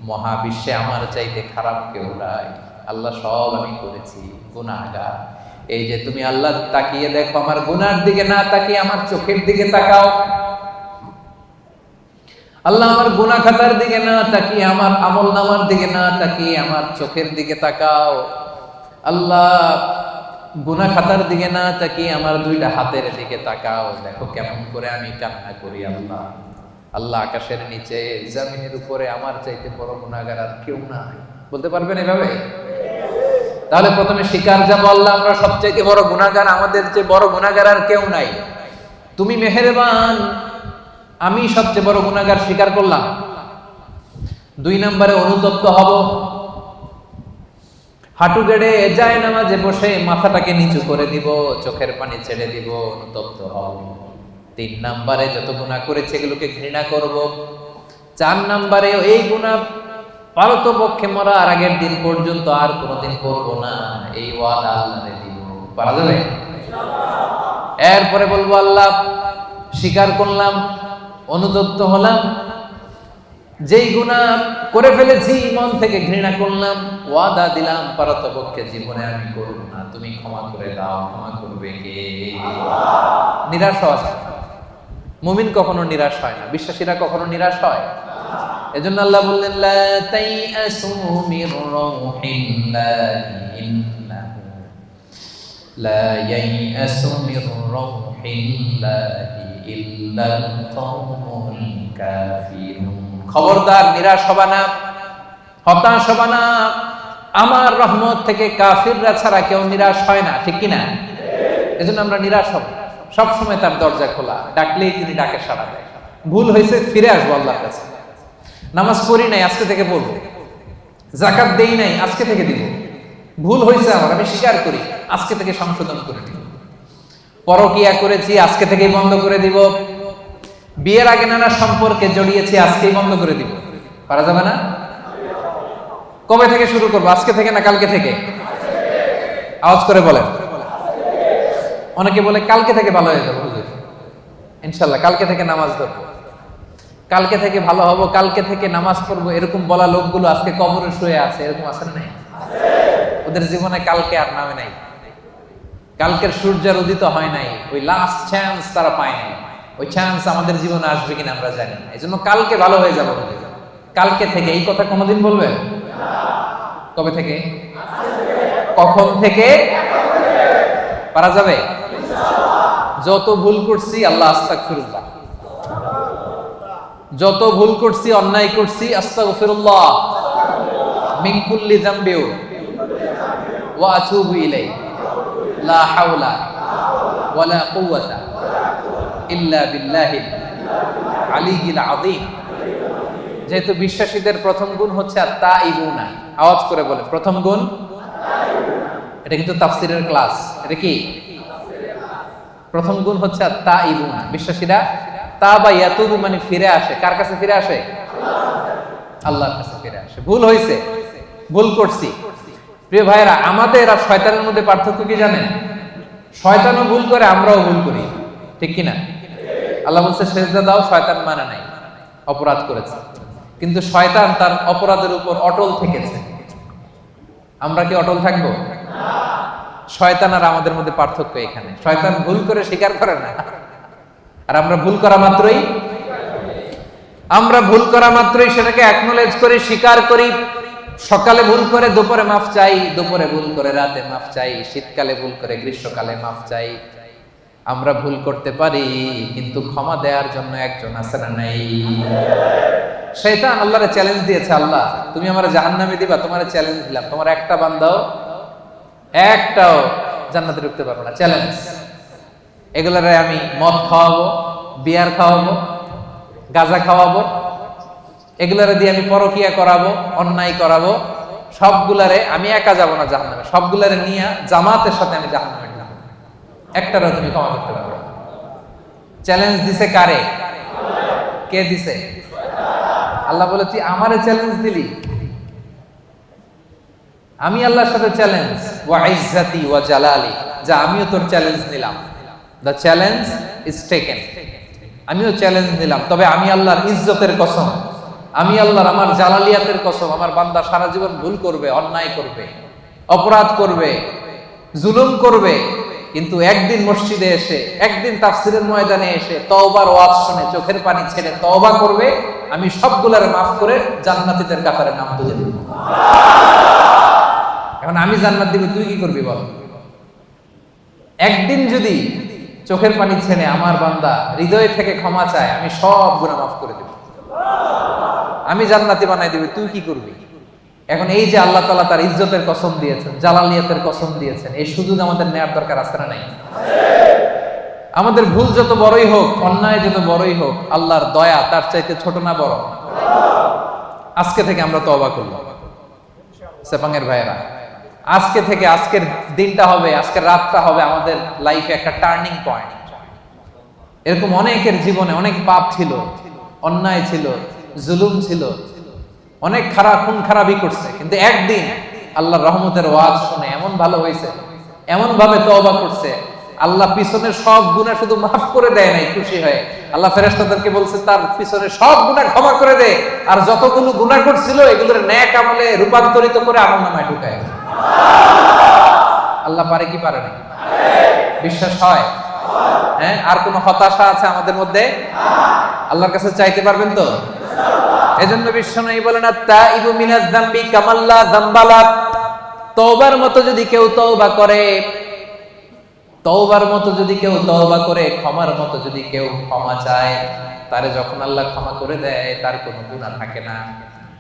মহাবিশ্বে আমার চাইতে খারাপ কেউ নাই, আল্লাহ সব আমি করেছি, গুনাহগার। এই যে তুমি আল্লাহ তাকিয়ে দেখো, আমার গুনার দিকে না তাকিয়ে আমার চোখের দিকে তাকাও। আল্লাহ আমার গুনাহ খাতার দিকে না তাকিয়ে, আমার আমল নামার দিকে না তাকিয়ে আমার চোখের দিকে তাকাও। আল্লাহ গুনাহ খাতার দিকে না তাকিয়ে আমার দুইটা হাতের দিকে তাকাও, দেখো কেমন করে আমি কান্না করি। আল্লাহ আল্লাহ আকাশের নিচে জমিনের উপরে আমার চাইতে বড় গুনাহগার আর কেউ নাই। বলতে পারবেন এভাবে? তাহলে প্রথমে স্বীকার যা বললাম, আমরা সবচেয়ে বড় গুনাহগার, আমাদের যে বড় গুনাহগার আর কেউ নাই। তুমি মেহেরবান, আমি সবচেয়ে বড় গুনাহগার স্বীকার করলাম। 2 নম্বরে অনুতপ্ত হব, হাঁটু গেড়ে যায় নামাজে বসে মাথাটাকে নিচু করে দিব, চোখের পানি ছেড়ে দিব, অনুতপ্ত হব। 3 নম্বরে যত গুনাহ করেছে এগুলোকে ঘৃণা করব। 4 নম্বরে এই গুনাহ পারতপক্ষে মরার আগের দিন পর্যন্ত আর কোনোদিন করব না, এই ওয়াদা আল্লাহকে দিব। পারা যাবে? এরপরে বলবো আল্লাহ স্বীকার করলাম, অনুতপ্ত হলাম, যেই গুনাহ করে ফেলেছি মন থেকে ঘৃণা করলাম, ওয়াদা দিলাম পারতপক্ষে জীবনে আমি করব না, তুমি ক্ষমা করে দাও। ক্ষমা করবে কে? নিরাশ হওয়া যায় না। মুমিন কখনো নিরাশ হয় না, বিশ্বাসীরা কখনো নিরাশ হয়। এজন্য আল্লাহ বললেন লা তাইআসু মির রাউহিল্লাহি ইন্নাহু লা ইয়াইআসু মির রাউহিল্লাহি ইল্লাল কওমুল কাফিরুন। খবরদার নিরাশ হবা না, হতাশ হবা না। আমার রহমত থেকে কাফিররা ছাড়া কেউ নিরাশ হয় না, ঠিক কি না? এজন্য আমরা নিরাশ হব, সব সময় তার দরজা খোলা, ডাকলেই তিনি ডাকে সাড়া দেয়। ভুল হয়েছে, ফিরে আসবো আল্লাহর কাছে। নামাজ পড়ি নাই, আজকে থেকে পড়বো। যাকাত দেই নাই, আজকে থেকে দিব। ভুল হয়েছে আমার, আমি স্বীকার করি, আজকে থেকে সংশোধন করে দিব। পরকিয়া করেছি, আজকে থেকেই বন্ধ করে দিব। বিয়ের আগে নানা সম্পর্কে জড়িয়েছি, আজকেই বন্ধ করে দিব। পারা যাবে না? কবে থেকে শুরু করবো? আজকে থেকে না কালকে থেকে? আওয়াজ করে বলেন। অনেকে বলে কালকে থেকে ভালো হয়ে যাবে হুজুর। ইনশাআল্লাহ কালকে থেকে নামাজ ধরবো, কালকে থেকে ভালো হবো, কালকে থেকে নামাজ পড়বো, এরকম বলা লোকগুলো আজকে কবরে শুয়ে আছে। এরকম আছে না নাই? ওদের জীবনে কালকে আর নামে নাই, কালকের সূর্যের উদিত হয় নাই, ওই লাস্ট চান্স তারা পায় নাই। ওই চান্স আমাদের জীবনে আসবে কিনা আমরা জানি না। এই জন্য কালকে ভালো হয়ে যাবো, কালকে থেকে। এই কথা কোনোদিন বলবেন? কবে থেকে? কখন থেকে? পারা যাবে? যত ভুল করছি আল্লাহ আস্তাগফিরুল্লাহ, যত ভুল করছি, অন্যায় করছি, আস্তাগফিরুল্লাহ মিন কুল্লি যামবি ওয়া আতুবু ইলাইহি লা হাওলা ওয়ালা কুওয়াতা ইল্লা বিল্লাহিল আলিয়্যিল আযীম। যেহেতু বিশ্বাসীদের প্রথম গুণ হচ্ছে আত-তাইবুনা, আওয়াজ করে বলে প্রথম গুণ। এটা কিন্তু তাফসীরের ক্লাস। এটা কি? প্রথম গুণ হচ্ছে আত-তাইবুনা। বিশ্বাসীরা তাবা ইয়াতুবু মানে ফিরে আসে। কার কাছে ফিরে আসে? আল্লাহর কাছে ফিরে আসে। ভুল হয়েছে, ভুল করছি। প্রিয় ভাইরা, আমাদের আর শয়তানের মধ্যে পার্থক্য কি জানেন? শয়তানও ভুল করে, আমরাও ভুল করি, ঠিক কি না? আল্লাহ বলছে সেজদা দাও, শয়তান মানে নাই, অপরাধ করেছে। কিন্তু শয়তান তার অপরাধের উপর অটল থেকেছে। আমরা কি অটল থাকবো? শয়তান আর আমাদের মধ্যে পার্থক্য এখানে। শয়তান ভুল করে স্বীকার করে না, আর আমরা ভুল করা মাত্রই সেটাকে অ্যাকনোলেজ করি, স্বীকার করি। সকালে ভুল করে দুপুরে মাফ চাই, দুপুরে ভুল করে রাতে মাফ চাই, শীতকালে ভুল করে গ্রীষ্মকালে মাফ চাই। আমরা ভুল করতে পারি, কিন্তু ক্ষমা দেওয়ার জন্য একজন আছে না নাই? শয়তান আল্লাহরে চ্যালেঞ্জ দিয়েছে, আল্লাহ তুমি আমারে জাহান্নামে দিবা, তোমারে চ্যালেঞ্জ দিলাম, তোমার একটা বান্দাও একটাও জান্নাতে ঢুকতে পারবে না, চ্যালেঞ্জ। এগুলারে আমি মদ খাওয়াবো, বিয়ার খাওয়াবো, গাঁজা খাওয়াবো, এগুলারে দিয়ে আমি পরকিয়া করাবো, অন্যায় করাবো, সবগুলারে আমি একা যাব না জাহান্নামে, সবগুলারে নিয়ে জামাতের সাথে আমি জাহান্নামে যাব, একটারও তুমি ক্ষমা করতে পারবে না। চ্যালেঞ্জ দিছে কারে? কে দিছে? আল্লাহ বলে তুই আমারে চ্যালেঞ্জ দিলি, আমি আল্লাহর সাথে চ্যালেঞ্জ। ওয়া ইজ্জাতি ওয়া জালালি, যা আমিও তোর চ্যালেঞ্জ নিলাম। দ্য চ্যালেঞ্জ ইজ টেকেন, আমিও চ্যালেঞ্জ নিলাম। তবে আমি আল্লাহর ইজ্জতের কসম, আমি আল্লাহর আমার জালালিয়াতের কসম, আমার বান্দা সারা জীবন ভুল করবে, অন্যায় করবে, অপরাধ করবে, জুলুম করবে, কিন্তু একদিন মসজিদে এসে, একদিন তাফসীরের ময়দানে এসে তওবার ওয়াজ শুনে চোখের পানি ছেড়ে তওবা করবে, আমি সবগুলারে মাফ করে জান্নাতীদের কাতারে নাম তুলে দেব। এখন আমি জান্নাত দিব, তুই কি করবি বল? একদিন যদি চোখের পানি ছেড়ে আমার বান্দা হৃদয় থেকে ক্ষমা চায়, আমি সব গুনাহ মাফ করে দেব, আমি জান্নাতি বানাই দেব, তুই কি করবি? এখন এই যে আল্লাহ তাআলা তার ইজ্জতের কসম দিয়েছেন, জালালিয়াতের কসম দিয়েছেন, এই সুযোগ আমাদের নেয়ার দরকার আছে না নাই? আমাদের ভুল যত বড়ই হোক, অন্যায় যত বড়ই হোক, আল্লাহর দয়া তার চাইতে ছোট না বড়? আজকে থেকে আমরা তওবা করব সেপাঙের ভাইয়েরা, আজকে থেকে, আজকের দিনটা হবে, আজকের রাতটা হবে আমাদের লাইফে একটা টার্নিং পয়েন্ট। এরকম অনেকের জীবনে অনেক পাপ ছিল, অন্যায় ছিল, জুলুম ছিল, অনেক খারাপ খুন খারাপই করছে, কিন্তু একদিন আল্লাহর রহমতের ওয়াজ শুনে এমন ভালো হয়েছে, এমন ভাবে তওবা করছে, আল্লাহ পিছনের সব গুনাহ শুধু মাফ করে দেয় নাই, খুশি হয়ে আল্লাহ ফেরেশতাদেরকে বলছে তার পিছনের সব গুনাহ ক্ষমা করে দে, আর যতগুলো গুনাহ করছিল এগুলোর নেক আমলে রূপান্তরিত করে আমলনামায় ঢুকায়। আল্লাহ পারে কি পারে না? বিশ্বাস হয়? হ্যাঁ, আর কোন হতাশা আছে আমাদের মধ্যে? আল্লাহর কাছে চাইতে পারবেন তো? এজন্য বিশ্বনবী বলেন, আত-তাইবু মিনাজ যামবি কামাল্লা যামবালা, তওবার মতো যদি কেউ তওবা করে, তওবার মতো যদি কেউ তওবা করে, ক্ষমার মতো যদি কেউ ক্ষমা চায়, তারে যখন আল্লাহ ক্ষমা করে দেয় তার কোনো গুনাহ থাকে না।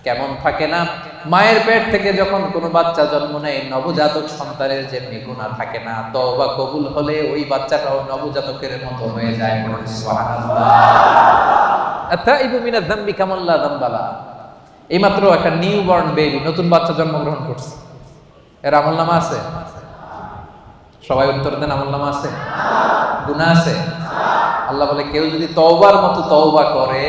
কেমন থাকে না? মায়ের পেট থেকে যখন কোনো বাচ্চা জন্ম নেয়, নবজাতক সন্তানের যেমনি গুনাহ থাকে না, তওবা কবুল হলে ওই বাচ্চাটাও নবজাতকের মতো হয়ে যায়। সুবহানাল্লাহ। আত-তাইবু মিনাজ যামবি কামাল্লা যামবালা। এইমাত্র একটা নিউবর্ন বেবি, নতুন বাচ্চা জন্মগ্রহণ করছে, এর আমলনামা আছে? সবাই উত্তর দেন, আমলনামা আছে? গুনাহ আছে? আল্লাহ বলে কেউ যদি তওবার মতো তওবা করে,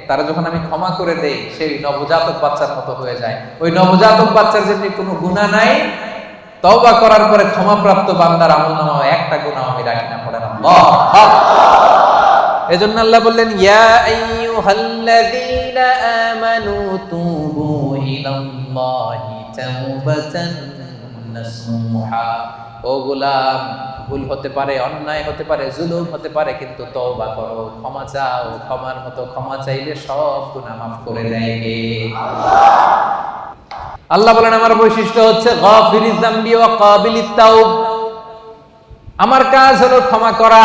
তারা যখন আমি ক্ষমা করে দেই, সেই নবজাতক বাচ্চার মতো হয়ে যায়। ওই নবজাতক বাচ্চার যেমনি কোনো গুনাহ নাই, তওবা করার পরে ক্ষমাপ্রাপ্ত বান্দার আমলনামা একটা গুনাহ আমি রাখি না। পড়েন আল্লাহ। এজন্য আল্লাহ বললেন, ইয়া আইয়ুহাল্লাযীনা আমানু তুবু ইলাল্লাহি তাওবাতান নাসুহা। ও গোলাম, ভুল হতে পারে, অন্যায় হতে পারে, জুলুম হতে পারে, কিন্তু তওবা করো, ক্ষমা চাও, ক্ষমার মতো ক্ষমা চাইলে সব গুনাহ মাফ করে দেয় কে? আল্লাহ বলেন আমার বৈশিষ্ট্য হচ্ছে গাফিরিয যামবি ওয়া কাবিলিত তাওব। আমার কাজ হলো ক্ষমা করা,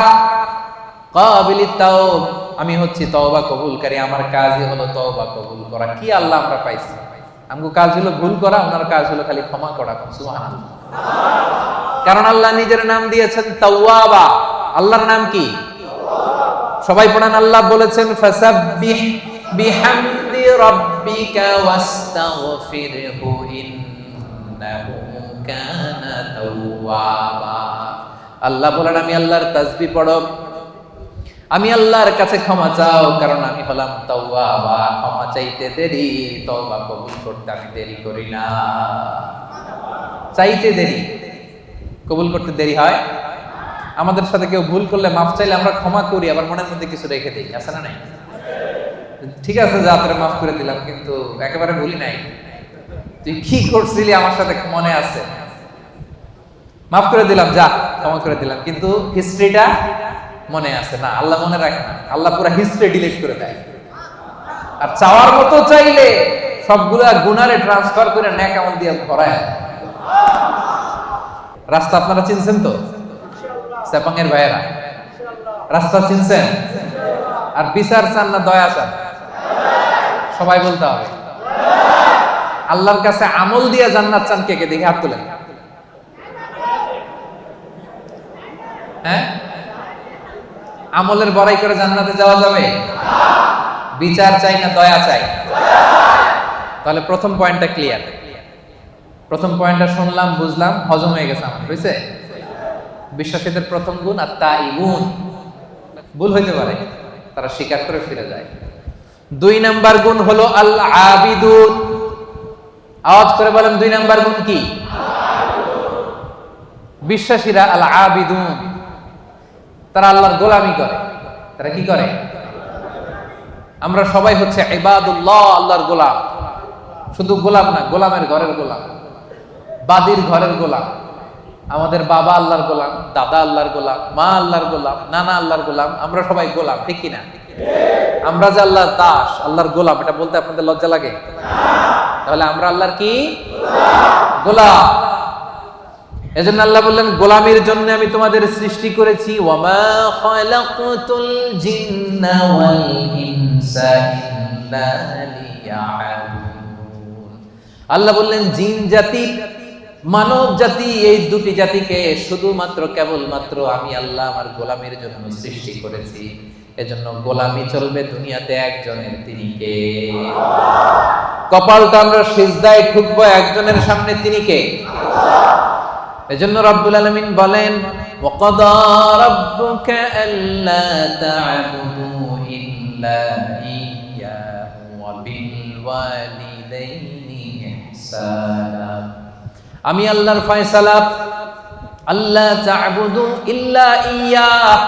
কাবিলিত তাওব, আমি হচ্ছি তওবা কবুলকারী, আমার কাজই হলো তওবা কবুল করা। কি আল্লাহ আমরা পাইছি? আমগো কাজ হলো ভুল করা, ওনার কাজ হলো খালি ক্ষমা করা। সুবহানাল্লাহ। কারণ আল্লাহ নিজের নাম দিয়েছেন তাওয়াবা। আল্লাহর নাম কি? সবাই পড়েন, আল্লাহ বলেছেন ফাসাব্বিহ বিহামদি রাব্বিকা ওয়াস্তাগফিরহু ইন্নাহু কানা তাওয়াবা। আল্লাহ বলেন আমি আল্লাহর তাসবিহ পড়ো, আমি আল্লাহর কাছে ক্ষমা চাও, কারণ আমি হলাম তাওয়াবা। ক্ষমা চাইতে দেরি, তওবা কবুল করতে আমি দেরি করি না। চাইতে দেরি, কবুল করতে দেরি হয়। আমাদের সাথে কেউ ভুল করলে মাফ চাইলে আমরা ক্ষমা করি, আবার মনের মধ্যে কিছু রেখে দিই, আছে না নাই? ঠিক আছে, যা তোরে মাফ করে দিলাম, কিন্তু একেবারে ভুলি নাই, তুই কি করছিলি আমার সাথে মনে আছে, মাফ করে দিলাম, যা ক্ষমা করে দিলাম, কিন্তু হিস্ট্রিটা মনে আছে না। আল্লাহ মনে রাখে না, আল্লাহ পুরো হিস্ট্রি ডিলিট করে দেয়। আর চাওয়ার মতো চাইলে সবগুলা গুনারে ট্রান্সফার করে নেক আমল দিয়ে ভরায়। রাস্তা আপনারা চিনছেন তো? সেপাঙের ভাইয়েরা, রাস্তা চিনছেন? আর বিচার চান না দয়া চান? সবাই বলতে হবে। আল্লাহর কাছে আমল দিয়ে জান্নাত চান কে কে? দেখে হাত তুলেন। হ্যাঁ, আমলের বড়াই করে জান্নাতে যাওয়া যাবে? বিচার চাই না দয়া চাই? তাহলে প্রথম পয়েন্টটা ক্লিয়ার। প্রথম পয়েন্টটা শুনলাম, বুঝলাম, হজম হয়ে গেছে আমার, বুঝছে? বিশ্বাসীদের প্রথম গুণ আত-তাইবুন। ভুল হইতে পারে, তারা স্বীকার করে ফিরে যায়। 2 নাম্বার গুণ হলো আল-আবিদুন। আওয়াজ করে বলেন 2 নাম্বার গুণ কি? বিশ্বাসীরা আল-আবিদুন, তারা আল্লাহর গোলামি করে। তারা কি করে? আমরা সবাই হচ্ছে ইবাদুল্লাহ, আল্লাহর গোলাম। শুধু গোলাম না, গোলামের ঘরের গোলাম, বাদীর ঘরের গোলাম। আমাদের বাবা আল্লাহর গোলাম, দাদা আল্লাহর গোলাম, মা আল্লাহর গোলাম, নানা আল্লাহর গোলাম। আমরা সবাই গোলাম, ঠিক কিনা? আমরা যে আল্লাহর দাস, আল্লাহর গোলাম, এটা বলতে আপনাদের লজ্জা লাগে? তাহলে আমরা আল্লাহর কি? গোলাম। এজন্য আল্লাহ বললেন গোলামির জন্য আমি তোমাদের সৃষ্টি করেছি, ওয়ামা খালাকতুল জিন্না ওয়াল ইনসা ইল্লা লিয়াবুদুন। আল্লাহ বললেন জিন জাতি মানব জাতি এই দুটি জাতিকে শুধুমাত্র কেবলমাত্র আমি আল্লাহ আমার গোলামির জন্য সৃষ্টি করেছি। এজন্য গোলামি চলবে দুনিয়াতে একজনের, তিনি কে? কপালটা আমরা সিজদায় ঠুকবো একজনের সামনে, তিনি কে? এজন্য রব্বুল আলামিন বলেন ওয়াকাদা রাব্বুকা আল্লা তা'বুদু ইল্লা ইয়্যাহু ওয়া বিল ওয়ালিদাইনি ইহসানা। আমি আল্লাহর ফয়সালা আল্লা তা'বুদু ইল্লা ইয়্যাহ,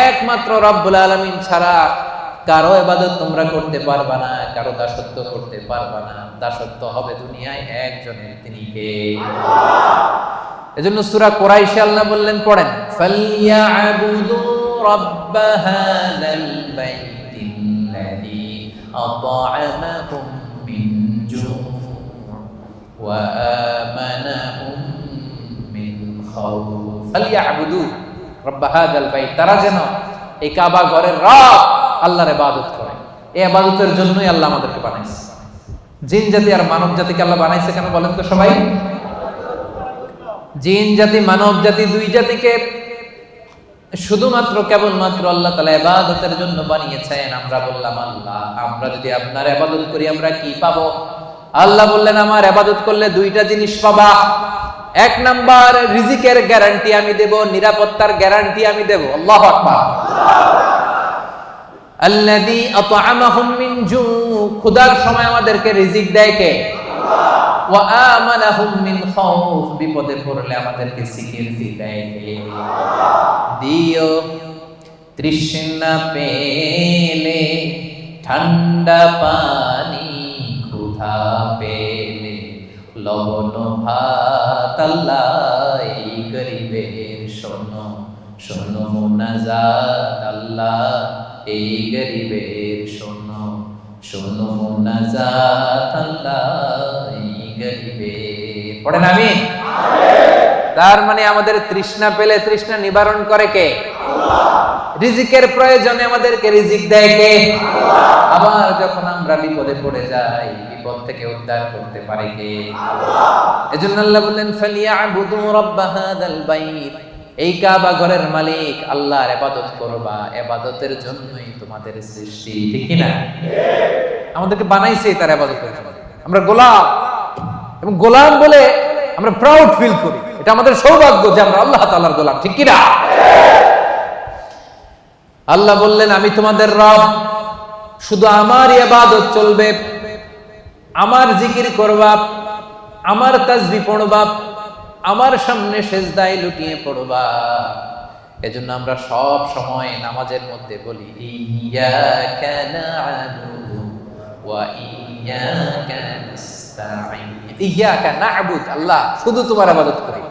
একমাত্র রব্বুল আলামিন ছাড়া কারো ইবাদত তোমরা করতে পারবা না, কারো দাসত্ব করতে পারবা না। দাসত্ব হবে দুনিয়ায় একজনের, তিনি কে? এজন্য সূরা কুরাইশে আল্লাহ বললেন, পড়েন ফালইয়াবুদু রাব্ব হাযাল বাইতিল্লাযী আত'আমাহুম মিন জু' ওয়া আমানাহুম মিন খাউফ। ফালইয়াবুদু রাব্ব হাযাল বাইত, তারা যেন এই কাবা ঘরের রব আল্লাহর ইবাদত করে। এই ইবাদতের জন্যই আল্লাহ আমাদেরকে বানাইছে। জিন জাতি আর মানব জাতিকে আল্লাহ বানাইছে কেন বলেন তো সবাই? জিন জাতি মানব জাতি দুই জাতিকে শুধুমাত্র কেবলমাত্র আল্লাহ তাআলা ইবাদতের জন্য বানিয়েছেন। আমরা বললাম আল্লাহ আমরা যদি আপনার ইবাদত করি আমরা কি পাবো? আল্লাহ বললেন আমার ইবাদত করলে দুইটা জিনিস পাবা। এক নাম্বার, রিজিকের গ্যারান্টি আমি দেব, নিরাপত্তার গ্যারান্টি আমি দেব। আল্লাহু আকবার। আল্লাযী আত'আমাহুম মিন জু', ক্ষুধার সময় আমাদেরকে রিজিক দেয় কে? আল্লাহ। ওয়া আমানাহুম মিন খাউফ, বিপদে পড়লে আমাদেরকে সিকিউরিটি দেয় কে? আল্লাহ। দিও তৃষ্ণা পেলে ঠান্ডা পানি, ক্ষুধা পেলে লবণ ভাত, আল্লাহ এই গরিবের শোনো শোনো মুনাজাত, আল্লাহ এই গরিবের শোনো শোনো মুনাজাত, আল্লাহ এই গরিবের। পড়েন আমিন। তার মানে আমাদের তৃষ্ণা পেলে তৃষ্ণা নিবারণ করে কে? আল্লাহ। রিজিকের প্রয়োজনে আমাদেরকে রিজিক দেয় কে? আল্লাহ। আবার যখন আমরা বিপদে পড়ে যাই বিপদ থেকে উদ্ধার করতে পারে কে? আল্লাহ। এজন্য আল্লাহ বললেন ফালিয়াবুদু রাব্ব হাযাল বাইত, এই কাবা ঘরের মালিক আল্লাহর ইবাদত করবা, ইবাদতের জন্যই তোমাদের সৃষ্টি, ঠিক কি না? আমাদেরকে বানাইছে তার ইবাদতের জন্য। আমরা গোলাম, এবং গোলাম বলে আমরা প্রাউড ফিল করি। এটা আমাদের সৌভাগ্য যে আমরা আল্লাহ তাআলার গোলাম, ঠিক কি না? আল্লাহ বললেন আমি তোমাদের রব, শুধু আমার ইবাদত চলবে, আমার জিকির করবা, আমার তাসবিহ পড়বা, আমার সামনে সেজদায় লুটিয়ে পড়বা। এজন্য আমরা সব সময় নামাজের মধ্যে বলি ইয়্যাকা না'বুদু ওয়া ইয়্যাকা নাস্তাঈন। ইয়্যাকা না'বুদ, আল্লাহ শুধু তোমার ইবাদত করি।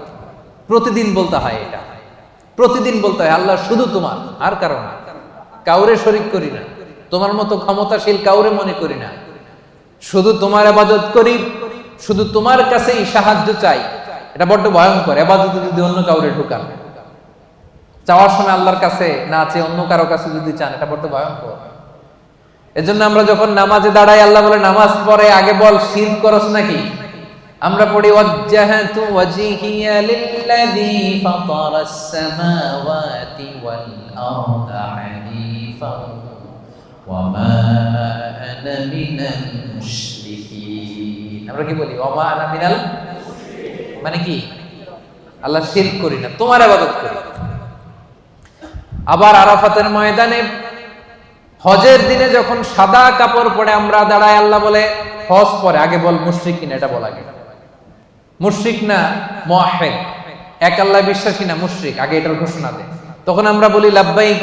প্রতিদিন বলতে হয়, এটা প্রতিদিন বলতে হয় আল্লাহ শুধু তোমার, আর কারো না, কাউরে শরীক করি না, তোমার মতো ক্ষমতাশীল কাউরে মনে করি না, শুধু তোমার ইবাদত করি, শুধু তোমার কাছেই সাহায্য চাই। এটা বড্ড ভয়ঙ্কর। ইবাদতে যদি অন্য কাউরে ঢুকান, চাওয়ার সময় আল্লাহর কাছে না চেয়ে অন্য কারো কাছে যদি চান, এটা বড্ড ভয়ঙ্কর। এজন্য আমরা যখন নামাজে দাঁড়াই আল্লাহ বলে নামাজ পড়ে আগে বল শিরক করছ নাকি? আমরা পড়ি ওয়াজ্জাহাতু ওয়াজহিয়া লিল্লাযী ফাতারাস সামাওয়াতি ওয়াল আরদা হানিফান ওয়া মা আনা মিনাল মুশরিকিন। আমরা কি বলি? ওয়া মা আনা মিনাল, মানে কি? আল্লাহ শিরক করি না, তোমার ইবাদত করি। আবার আরাফাতের ময়দানে হজের দিনে যখন সাদা কাপড় পরে আমরা দাঁড়াই, আল্লাহ বলে হজ পরে আগে বল মুশরিক কিনা, এটা বল আগে। মুশরিক না মুওয়াহহিদ, এক আল্লাহ বিশ্বাসী না, মুশরিক, আগে এটার ঘোষণা দেয়। তখন আমরা বলি লাব্বাইক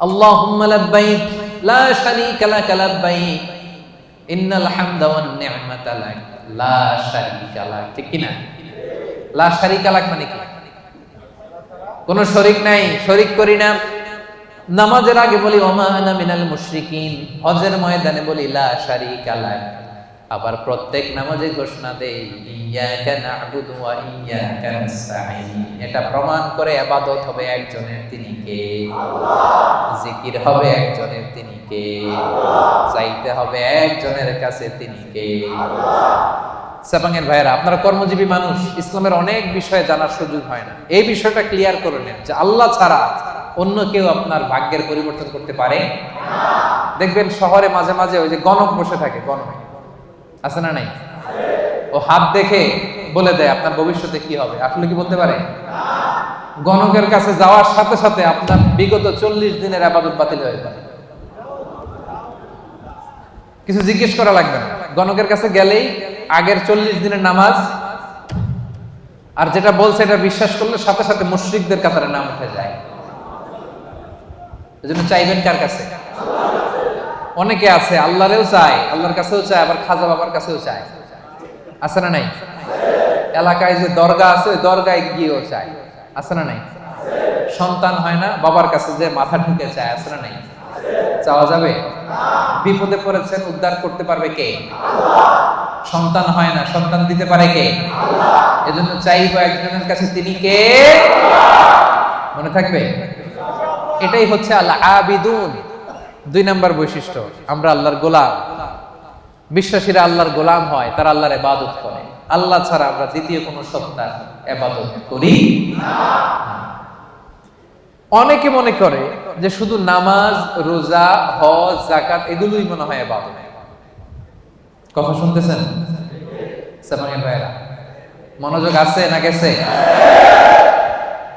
আল্লাহুম্মা লাব্বাইক লা শারীকা লাক লাব্বাইক ইন্নাল হামদা ওয়ান নি'মাতা লাক লা শারীকা লাক, ঠিক কি না? লা শারীকা লাক মানে কি? কোন শরীক নাই, শরীক করি না। নামাজের আগে বলি ওয়া মা আনা মিনাল মুশরিকিন, হজের ময়দানে বলি লা শারীকা লাক আবার প্রত্যেক নামাজে ঘোষণা দেই ইয়্যাকা না'বুদু ওয়া ইয়্যাকা নাস্তাঈন। এটা প্রমাণ করে ইবাদত হবে একজনের, তিনি কে? আল্লাহ। জিকির হবে একজনের, তিনি কে? আল্লাহ। চাইতে হবে একজনের কাছে, তিনি কে? আল্লাহ। সাপাঙ্গের ভাইয়েরা, আপনারা কর্মজীবী মানুষ, ইসলামের অনেক বিষয়ে জানার সুযোগ হয় না। এই বিষয়টা ক্লিয়ার করে নেন যে আল্লাহ ছাড়া অন্য কেউ আপনার ভাগ্যের পরিবর্তন করতে পারে না। দেখবেন শহরে মাঝে মাঝে ওই যে গণক বসে থাকে, গণক আছে না নাই? ও হাত দেখে বলে দেয় আপনার ভবিষ্যতে কি হবে। আসলে কি বলতে পারে? গণকের কাছে যাওয়ার সাথে সাথে আপনার বিগত 40 দিনের ইবাদত বাতিল হয়ে যাবে। কিছু জিজ্ঞেস করা লাগবে না, গণকের কাছে গেলেই আগের 40 দিনের নামাজ আর যেটা বলছে এটা বিশ্বাস করলে সাথে সাথে মুশরিকদের কাতারে নাম উঠে যায়। এজন্য চাইবেন কার কাছে? অনেকে আছে আল্লাহরেও চায়, আল্লাহর কাছেও চায়, আবার খাজা বাবার কাছেও চায়, আছে না নাই? এলাকায় যে দরগা আছে ওই দরগায় গিয়েও চায়, আছে না নাই? সন্তান হয় না, বাবার কাছে যে মাথা ঢুকে চায়, আছে না নাই? চাওয়া যাবে? বিপদে পড়েছেন, উদ্ধার করতে পারবে কে? সন্তান হয় না, সন্তান দিতে পারে কে? এজন্য চাইবো একজনের কাছে, তিনি কে? মনে থাকবে? এটাই হচ্ছে আল আবিদুন। 2 নাম্বার বৈশিষ্ট্য, আমরা আল্লাহর গোলাম। বিশ্বাসীরা আল্লাহর গোলাম হয়, তারা আল্লাহর ইবাদত করে। আল্লাহ ছাড়া আমরা দ্বিতীয় কোনো সত্তার ইবাদত করি না। অনেকে মনে করে যে শুধু নামাজ, রোজা, হজ, যাকাত এগুলোই মনে হয় ইবাদত। কথা শুনতেছেন সামানের ভাইরা? মনোযোগ আছে না গেছে?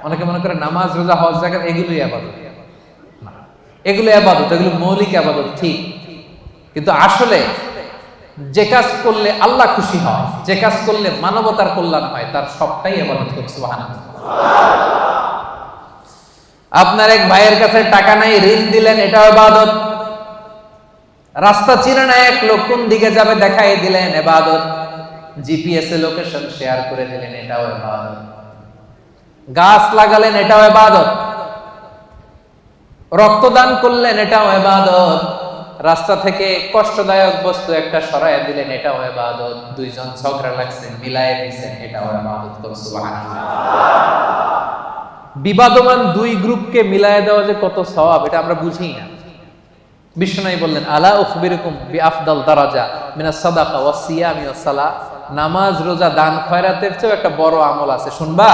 অনেকে মনে করে নামাজ, রোজা, হজ, যাকাত এগুলোই ইবাদত। না, এগুলো ইবাদত, এগুলো মৌলিক ইবাদত, ঠিক। কিন্তু আসলে যে কাজ করলে আল্লাহ খুশি হয়, যে কাজ করলে মানবতার কল্যাণ হয়, তার সবটাই ইবাদত করতে। সুবহানাল্লাহ। আপনার এক ভাইয়ের কাছে টাকা নাই, ঋণ দিলেন, এটাও ইবাদত। রাস্তা চিনে না এক লোক, কোন দিকে যাবে দেখাই দিলেন, ইবাদত। জিপিএস এ লোকেশন শেয়ার করে দিলেন, এটাও ইবাদত। গাছ লাগালেন, এটাও ইবাদত। রক্তদান করলেন, এটাও ইবাদত। রাস্তা থেকে কষ্টদায়ক বস্তু একটা সরায় দিলেন, এটাও ইবাদত। 2 জন ঝগড়া লাগছেন, মিলায়ে দিয়েছেন, এটাও ইবাদত। সুবহানাল্লাহ। বিবাদমান 2 গ্রুপকে মিলায়ে দেওয়া যে কত সওয়াব, এটা আমরা বুঝি না। বিশ্বনবী বললেন, আলা উখবিরুকুম বিআফদাল দারাজা মিনাস সাদাকা ওয়াস সিয়ামি ওয়াস সালাহ। নামাজ, রোজা, দান, খয়রাতের চেয়ে একটা বড় আমল আছে, শুনবা?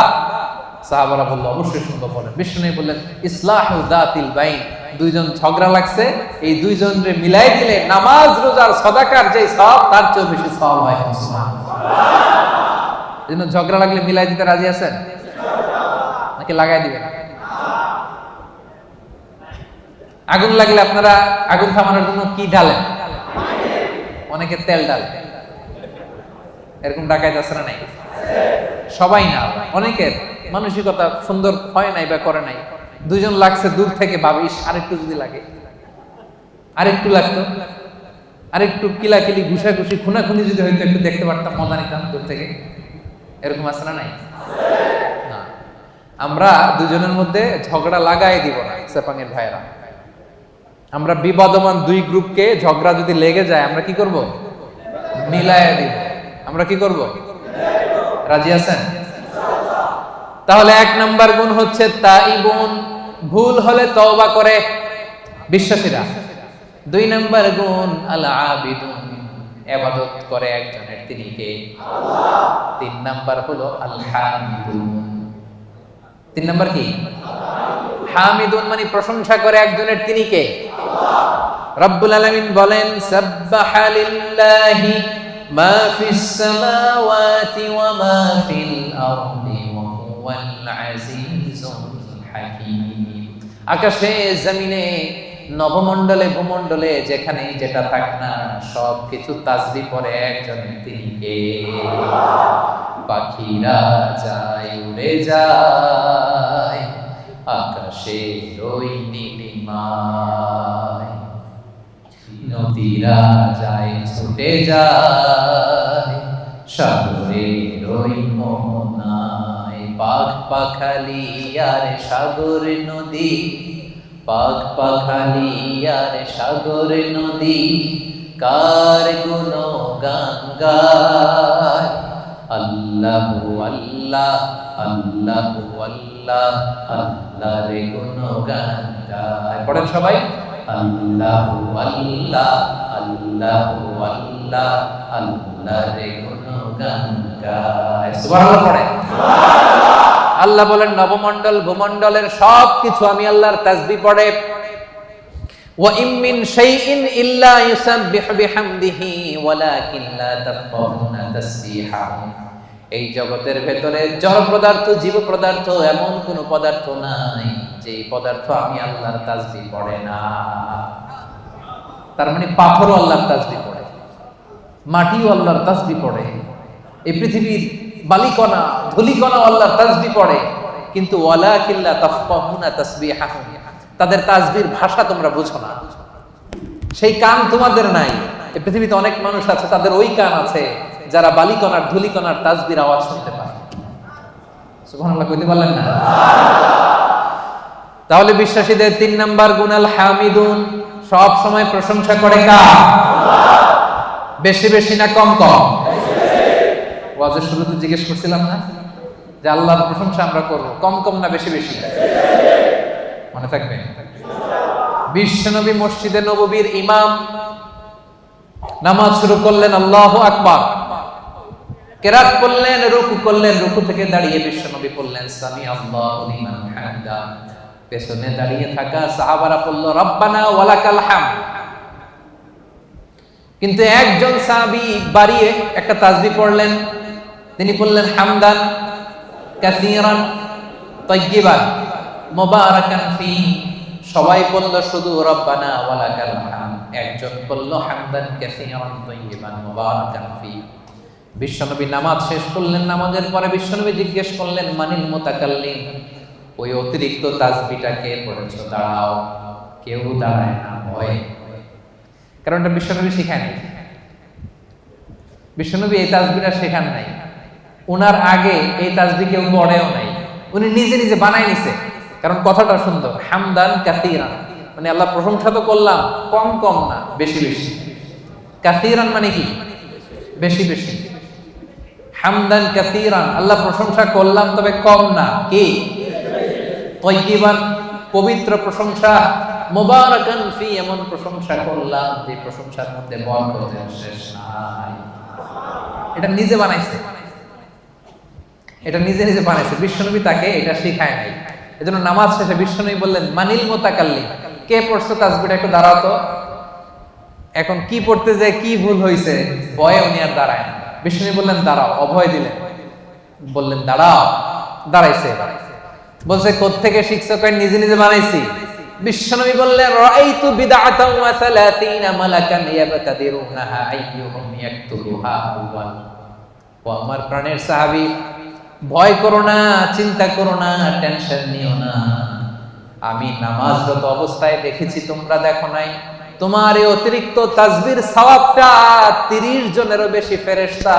সাহাবারা বলল, অবশ্যই শুনবো। বলেন। বিশ্বনবী বললেন, ইসলাহু যাতিল বাইন। 2 জন ঝগড়া লাগছে, এই 2 জনরে মিলাই দিলে নামাজ, রোজার, সাদাকার যে সওয়াব তার চেয়ে বেশি সওয়াব হয়। সুবহানাল্লাহ। এজন্য ঝগড়া লাগলে মিলাই দিতে রাজি আছেন নাকি লাগাই দিবেন? আগুন লাগলে আপনারা আগুন থামানোর জন্য কি ঢালেন? অনেকে তেল ঢালে। এরকম ডাকাইতে আছে না নাই? সবাই না, অনেকের মানসিকতা সুন্দর হয় নাই বা করে নাই। 2 জন লাগছে, দূর থেকে ভাবিস আরেকটু যদি লাগে, আরেকটু লাগতো, আরেকটু কিলাকিলি, ঘুষাঘুষি, খুনাখুনি যদি হয়তো একটু দেখতে পারতাম, মজা নিতাম দূর থেকে। এরকম আছে না নাই? না, আমরা 2 জনের মধ্যে ঝগড়া লাগাই দিব না সেপাঙের ভাইরা। আমরা বিবাদমান 2 গ্রুপকে ঝগড়া যদি লেগে যায়, আমরা কি করব? মিলায়া দিব। আমরা কি করব? রাজি আছেন? তাহলে 1 নাম্বার গুণ হচ্ছে তাইবুন, ভুল হলে তওবা করে বিশ্বাসীরা। 2 নাম্বার গুণ আল আবিদুন, ইবাদত করে একজনের, তিনি কে? আল্লাহ। 3 নাম্বার হলো আল হামিদুন। 3 নাম্বার কি? হামিদুন মানে প্রশংসা করে একজনের, তিনি কে? আল্লাহ। রব্বুল আলামিন বলেন, সাব্বাহা লিল্লাহি মা ফিস সামাওয়াতি ওয়া মা ফিল আরদি ওয়া হুয়াল আজিজুল হাকীম। আকাশে, জমিনে, নবমণ্ডলে, ভূমণ্ডলে, যেখানে যেটা থাক না, সবকিছু তাসবিহ করে একজনের, তিনি কে? পাখিরা যায়, উড়ে যায় আকাশে ওই নীলিমায়, নদীরা যায়, ছুটে যায় সাগরের ওই মোহনায়। পাখ পাখালি আর সাগর নদী, পাখ পাখালি আর সাগর নদী, কার গুণগান গায়। আল্লাহু আল্লাহ আল্লাহু আল্লাহ আল্লাহ রে গুণগান গায়। পড়েন সবাই, আল্লাহু আল্লাহ আল্লাহু আল্লাহ আল্লাহ রে গুণগান গায়। সুবহানাল্লাহ পড়েন। আল্লাহ বলেন নবমণ্ডল ভূমণ্ডলের সব কিছু আমি আল্লাহর তাসবিহ পড়ে। ওয়া ইম মিন শাইইন ইল্লা ইউসাব্বিহু বিহামদিহি ওয়ালাকিন লা তাফকাহুনা তাসবিহাহুম। এই জগতের ভেতরে জড় পদার্থ জীব পদার্থ এমন কোন পদার্থ নাই যে পদার্থ আমি আল্লাহর তাসবিহ পড়ে না। তার মানে পাথরও আল্লাহর তাসবিহ পড়ে, মাটিও আল্লাহর তাসবিহ পড়ে, এই পৃথিবীর বালিকণা ধুলিকণা আল্লাহর তাসবিহ পড়ে, কিন্তু ওয়ালাকিন লা তাফকাহুনা তাসবিহাহুম, তাদের তাসবিহর ভাষা তোমরা বুঝো না, সেই কান তোমাদের নাই। এই পৃথিবীতে অনেক মানুষ আছে তাদের ওই কান আছে যারা বালিকণার ধুলিকণার তাসবিহর আওয়াজ শুনতে পায়। সুবহানাল্লাহ কইতে পারলেন না? তাহলে বিশ্বাসীদের 3 নাম্বার গুণ আল হামিদুন, সব সময় প্রশংসা করে কার? আল্লাহ। বেশি বেশি না কম কম? ওয়াজের শুরুতে জিজ্ঞেস করছিলাম না যে আল্লাহর প্রশংসা আমরা করব, কম কম না বেশি বেশি? মনে থাকবে? বিশ্বনবী মসজিদে নববীর ইমাম, নামাজ শুরু করলেন, আল্লাহু আকবার, কেরাত করলেন, রুকু করলেন, রুকু থেকে দাঁড়িয়ে বিশ্বনবী বললেন সামি আল্লাহু লিমান হামদা। পেছনে দাঁড়িয়ে থাকা সাহাবারা বলল রব্বানা ওয়ালাকাল হামদ। কিন্তু একজন সাহাবী বাড়িয়ে একটা তাসবিহ পড়লেন, তিনি বললেন হামদান কাসীরান তাইয়্যিবান মুবারাকান ফি। সবাই বলল শুধু রব্বানা ওয়ালাকাল হামদ, একজন বলল হামদান কাসীরান তাইয়্যিবান মুবারাকান ফি। বিশ্বনবী নামাজ শেষ করলেন, নামাজের পরে বিশ্বনবী জিজ্ঞেস করলেন মানিল মুতাকাল্লিম, ওই অতিরিক্ত তাসবিহটা কে পড়েছো? দাঁড়াও। কেউ দাঁড়ায় না, ভয়। কারণ এটা বিশ্বনবী শেখায় নাই, বিশ্বনবী এই তাসবিহটা শেখান নাই, ওনার আগে এই তাসবিহ কেউ পড়েও নাই, উনি নিজে নিজে বানাই নিছে। কারণ কথাটা সুন্দর, হামদান কাসীরান মানে আল্লাহ প্রশংসা তো করলাম, কম কম না বেশি বেশি। কাসীরান মানে কি? বেশি বেশি। হামদান কাসীরান আল্লাহ প্রশংসা করলাম তবে কম না, কি? তাইয়্যিবান পবিত্র প্রশংসা, মুবারাকান ফি এমন প্রশংসা করলাম যে প্রশংসার মধ্যে বরকতের শেষ নাই। এটা নিজে বানাইছে, এটা নিজে নিজে বানাইছে, বিশ্বনবী তাকে এটা শেখায় নাই। এজন্য নামাজ শেষে বিশ্বনবী বললেন মানিল মুতাকাল্লিম, কে পড়ছো তাসবিহটা একটু দাঁড়াও তো। এখন কি পড়তে যায় কি ভুল হইছে, ভয়ে উনি আর দাঁড়ায় না। বিশ্বনবী বললেন দাঁড়াও, অভয় দিলেন, বললেন দাঁড়াও, দাঁড়াইছে। বলছে কোত্থেকে শিখছো? কয় নিজে নিজে বানাইছি। বিশ্বনবী বললেন রাআইতু বিদআতান ওয়া 30 মালাকান ইয়াবতাদিরুনাহা আইয়ুহুম ইয়াকতুবুহা আউয়াল। ও আমার প্রাণের সাহাবী, ভয় করো না, চিন্তা করো না, টেনশন নিও না। আমি নামাজরত অবস্থায় দেখেছি, তোমরা দেখো নাই। তোমার এই অতিরিক্ত তাসবিহর সওয়াবটা 30 জনেরও বেশি ফেরেশতা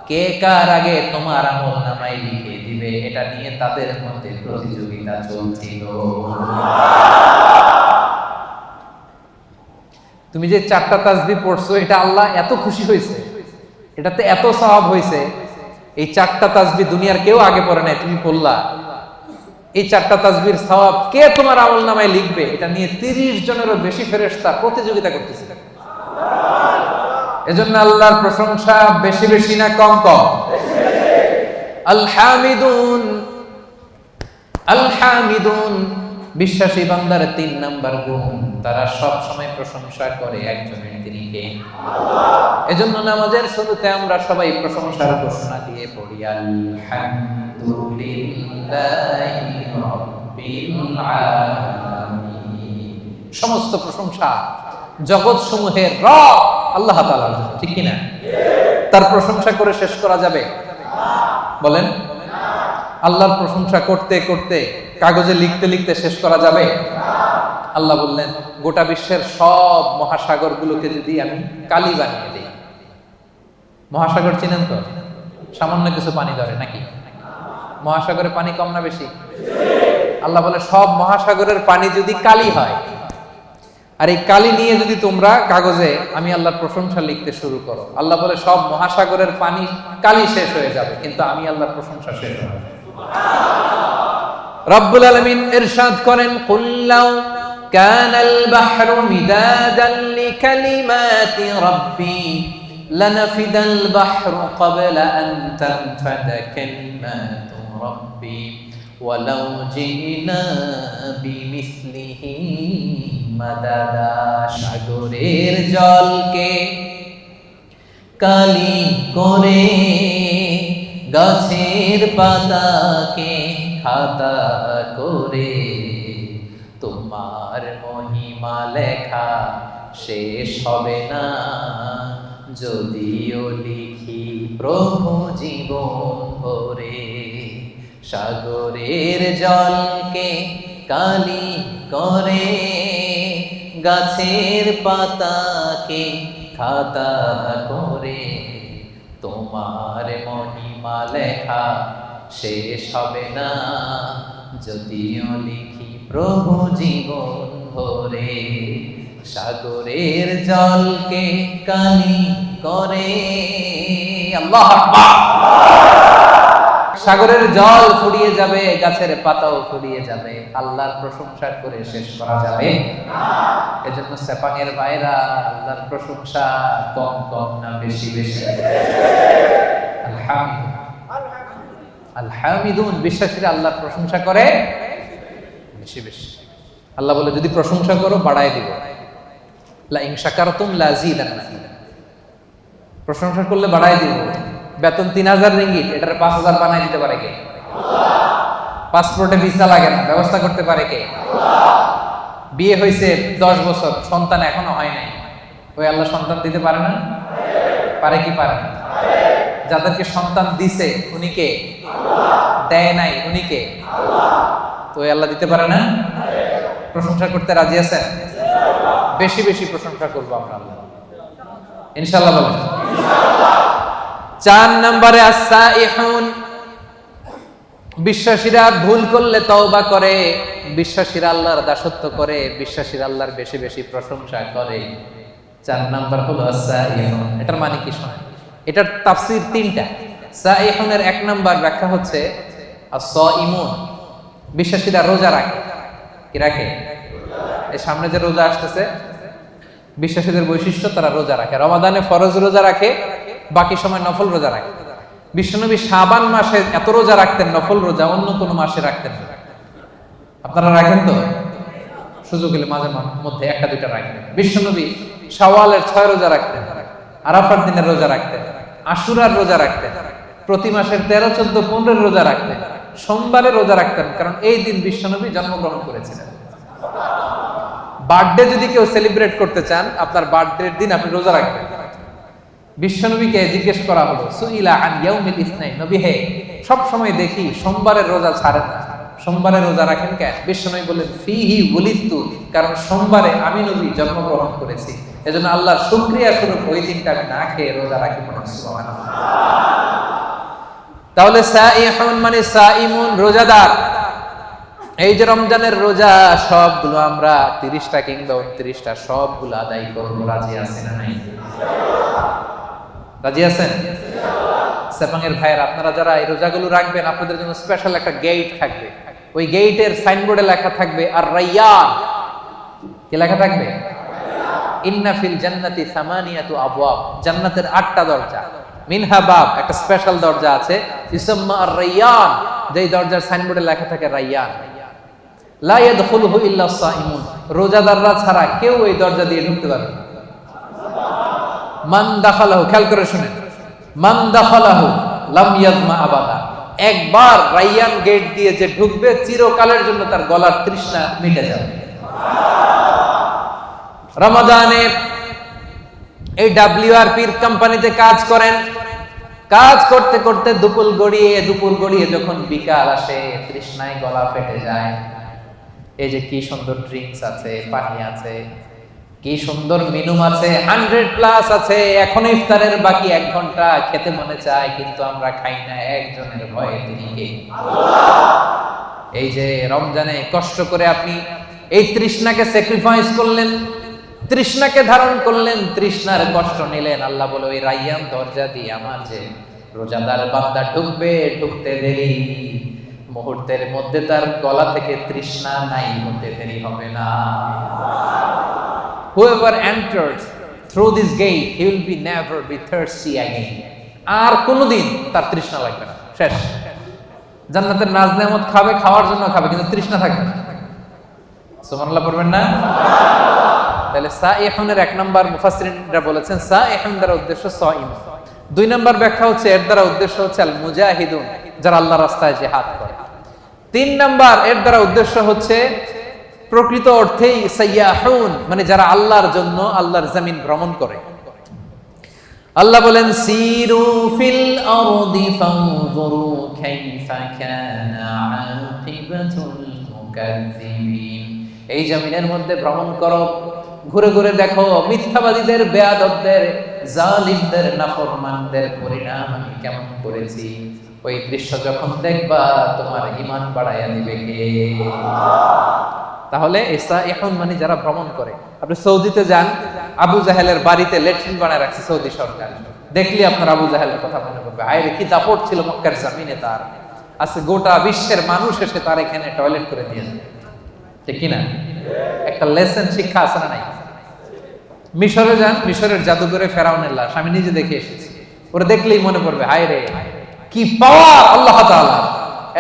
কে কার আগে তোমার আমলনামায় লিখে দিবে, এটা নিয়ে তাদের মধ্যে প্রতিযোগিতা চলছিল। তুমি যে 4টা তাসবিহ পড়ছো, এটা আল্লাহ এত খুশি হয়েছে, এটাতে এত সওয়াব হয়েছে। এই 4টা তাসবিহ দুনিয়ার কেউ আগে পড়ে নাই, তুমি পড়লা। এই 4টা তাসবিহর সওয়াব কে তোমার আমলনামায় লিখবে, এটা নিয়ে 30 জনেরও বেশি ফেরেশতা প্রতিযোগিতা করতেছে। এজন্য আল্লাহর প্রশংসা বেশি বেশি না কম কম? আল হামিদুন, আল হামিদুন বিশ্বাসী বান্দার 3 নাম্বার গুণ, তারা সব সময় প্রশংসা করে একজনের, তিনি কে? আল্লাহ। এজন্য নামাজের শুরুতে আমরা সবাই প্রশংসার ঘোষণা দিয়ে পড়ি আলহামদুলিল্লাহি রাব্বিল আলামিন। সমস্ত প্রশংসা জগৎ সমূহের রব আল্লাহ তাআলার জন্য, ঠিক কি না? তার প্রশংসা করে শেষ করা যাবে? বলেন। আল্লাহর প্রশংসা করতে করতে কাগজে লিখতে লিখতে শেষ করা যাবে? আল্লাহ বললেন গোটা বিশ্বের সব মহাসাগরগুলোকে যদি আমি কালি বানিয়ে দিই। মহাসাগর চিনেন তো? সামান্য কিছু পানি ধরে নাকি? মহাসাগরে পানি কম না বেশি? আল্লাহ বলে সব মহাসাগরের পানি যদি কালি হয়, আর এই কালি নিয়ে যদি তোমরা কাগজে আমি আল্লাহর প্রশংসা লিখতে শুরু করো, আল্লাহ বলে সব মহাসাগরের পানি কালি শেষ হয়ে যাবে, কিন্তু আমি আল্লাহর প্রশংসা শেষ হবে না। রব্বুল আলামিন ইরশাদ করেন, কুল্লাউ কানাল বাহরু মিদাদান লিকালিমাতি রাব্বি লানাফিদাল বাহরু ক্বাবলা আন তানফাদা কালিমাতু রাব্বি ওয়ালাউ জিনা বিমিসলিহি মাদাদা। সাগরের জলকে কালি করে, গাছের পাতাকে খাতা করে, তোমার মহিমা লেখা শেষ হবে না, যদিও লিখি প্রভু জীবন ভরে। সাগরের জলকে কালি করে, গাছের পাতাকে খাতা করে, তোমার মহিমা লেখা শেষ হবে না, যদিও লিখি প্রভু জীবন ভরে। সাগরের জলকে কালি করে, আল্লাহু আকবার। সাগরের জল ফুরিয়ে যাবে, গাছের পাতাও ফুরিয়ে যাবে, আল্লাহর প্রশংসা করে শেষ করা যাবে না। এজন্য সেপাঙের ভাইরা, আল্লাহর প্রশংসা কম কম না বেশি বেশি? আলহামিদুন, বিশ্বাসীরা আল্লাহর প্রশংসা করে বেশি বেশি। আল্লাহ বলে যদি প্রশংসা করো বাড়ায় দিব, লা ইন শাকারতুম লাযীদান্নাকুম, প্রশংসা করলে বাড়ায় দিব। বেতন 3000 রিঙ্গিট, এটার 5000 বানাই দিতে পারে কে? পাসপোর্টে ভিসা লাগে না, ব্যবস্থা করতে পারে কে? বিয়ে হয়েছে 10 বছর, সন্তান এখনো হয় নাই, ওই আল্লাহ সন্তান দিতে পারে না? পারে কি পারে না? যাদেরকে সন্তান দিছে উনি কে? দেয় নাই উনি কে? তো ওই আল্লাহ দিতে পারে না? প্রশংসা করতে রাজি আছেন? বেশি বেশি প্রশংসা করবো আমরা আল্লাহ, ইনশাআল্লাহ বলেন। 4 নম্বরে আস-সাইহুন, বিশ্বাসীরা ভুল করলে তওবা করে, বিশ্বাসীরা আল্লাহর দাসত্ব করে, বিশ্বাসীরা আল্লাহর বেশি বেশি প্রশংসা করে। 4 নাম্বার হলো আস-সাইহুন। এটার মানে কি শোনেন, এটার তাফসীর 3টা। সাইহুনের 1 নাম্বার ব্যাখ্যা হচ্ছে আস-সাইমুন, বিশ্বাসীরা রোজা রাখে। কি রাখে? এই সামনে যে রোজা আসতেছে, বিশ্বাসীদের বৈশিষ্ট্য, তারা রোজা রাখে। রমাদানে ফরজ রোজা রাখে, বাকি সময় নফল রোজা রাখে। বিশ্বনবী শাবান মাসে এত রোজা রাখতেন, নফল রোজা অন্য কোনো মাসে রাখতেন না। আপনারা রাখেন তো? সুযোগ হলে মাঝে মধ্যে 1-2টা রাখেন। বিশ্বনবী শাওয়ালের 6 রোজা রাখতেন, আরাফার দিনের রোজা রাখতেন, আশুরার রোজা রাখতেন, প্রতি মাসের 13, 14, 15 রোজা রাখতেন, সোমবারে রোজা রাখতেন, কারণ এই দিন বিশ্বনবী জন্মগ্রহণ করেছিলেন। বার্থডে যদি কেউ সেলিব্রেট করতে চান, আপনার বার্থডের দিন আপনি রোজা রাখবেন। বিশ্বনবীকে জিজ্ঞেস করা হলো, সুইলা আন ইয়াউমিল ইসনাইন, নবী হে, সব সময় দেখি সোমবারের রোজা ছাড়েন না, সোমবারে রোজা রাখেন কেন? বিশ্বনবী বললেন, ফিহি উলিদতু, কারণ সোমবারে আমি নবী জন্মগ্রহণ করেছি, এজন্য আল্লাহর শুকরিয়া স্বরূপ ওই দিনটা আমি না খেয়ে রোজা রাখি। সুবহানাল্লাহ। তাহলে সাইহুন মানে সাইমুন, রোজাদার। এই যে রমজানের রোজা, সবগুলো আমরা 30টা কিংবা 29টা সবগুলো আদায় করবো। রাজি আছেন না নাই? রাজি আছেন? সেপাঙের ভাইয়ের, আপনারা যারা এই রোজাগুলো রাখবেন, আপনাদের জন্য স্পেশাল একটা গেট থাকবে। ওই গেটের সাইনবোর্ডে লেখা থাকবে আর রাইয়ান। কি লেখা থাকবে? ইন্না ফিল জান্নাতি সামানিয়াতু আবওয়াব, জান্নাতের 8টা দরজা। মিনহা বাব, একটা স্পেশাল দরজা আছে, ইসমা আর রাইয়ান, যেই দরজার সাইনবোর্ডে লেখা থাকে রাইয়ান। লা ইয়াদখুলুহু ইল্লা সাইমুন, রোজাদাররা ছাড়া কেউ এই দরজা দিয়ে ঢুকতে পারবে না। মান দাখালাহু, খেয়াল করে শুনেন, মান দাখালাহু লাম ইয়াজমা আবাদা, একবার রাইয়ান গেট দিয়ে যে ঢুকবে, চিরকালের জন্য তার গলার তৃষ্ণা মিটে যাবে। রমাদানে এই WRPর কোম্পানিতে কাজ করেন, কাজ করতে করতে দুপুর গড়িয়ে যখন বিকাল আসে, তৃষ্ণায় গলা ফেটে যায়। এই যে কি সুন্দর ড্রিঙ্কস আছে, পানি আছে, কি সুন্দর মেনু আছে, 100+ আছে, এখন ইফতারের বাকি 1 ঘন্টা, খেতে মনে চায় কিন্তু আমরা খাই না, একজনের ভয়ে, তিনি কে? আল্লাহ। এই যে রমজানে কষ্ট করে আপনি এই তৃষ্ণাকে স্যাক্রিফাইস করলেন, তৃষ্ণাকে ধারণ করলেন, তৃষ্ণার কষ্ট নিলেন। আল্লাহ বলে ওই রাইয়ান দরজা দিয়ে আমার যে রোজাদার বান্দা ঢুকবে, ঢুকতে দেরি, মুহূর্তের মধ্যে তার গলা থেকে তৃষ্ণা নাই হতে দেরি হবে না। Whoever enters through this gate, he will be never be thirsty again. আর কোনোদিন তার তৃষ্ণা লাগবে না, শেষ। জান্নাতের নাজ নেয়ামত খাবে, খাওয়ার জন্য খাবে, কিন্তু তৃষ্ণা থাকবে না। সুবহানাল্লাহ পড়বেন না? তাহলে সাইহুনের এক নাম্বার মুফাসসিরিনরা বলেছেন সাইহুন দ্বারা উদ্দেশ্য সাইম। দুই নাম্বার ব্যাখ্যা হচ্ছে এর দ্বারা উদ্দেশ্য হচ্ছে আল মুজাহিদুন, যারা আল্লাহর রাস্তায় জিহাদ করে। তিন নাম্বার এর দ্বারা উদ্দেশ্য হচ্ছে প্রকৃত অর্থেই সাইয়াহুন, মানে যারা আল্লাহর জন্য আল্লাহর জমিন ভ্রমণ করে। আল্লাহ বলেন সিরু ফিল আরদি ফানজুরু কাইফা কানা আকিবাতুল মুকাজ্জিবিন। এই জমিনের মধ্যে ভ্রমণ করো, ঘুরে ঘুরে দেখো মিথ্যাবাদীদের, বেয়াদবদের, জালিমদের, নাফরমানদের পরিণাম আমি কেমন করেছি। ওই দৃশ্য যখন দেখবা তোমার ঈমান বাড়াইয়া দিবে কে? তাহলে এখন মানে যারা ভ্রমণ করে। আপনি সৌদিতে যান, আবু জাহেলের বাড়িতে ল্যাট্রিন বানায় রাখছে সৌদি সরকার, দেখলি আপনার আবু জাহেলের কথা মনে পড়বে। আরে কি দাপট ছিল মক্কার জমিনে তার। আজকে গোটা বিশ্বের মানুষ এসে তার এখানে টয়লেট করে দিয়েছে, ঠিক কিনা? একটা লেসন শিক্ষা আছে না নাই? মিশরে যান, মিশরের জাদুঘরে ফেরাউনের লাশ আমি নিজে দেখে এসেছি। ওরা দেখলেই মনে পড়বে হায় রে কি পাওয়ার আল্লাহ তাআলা,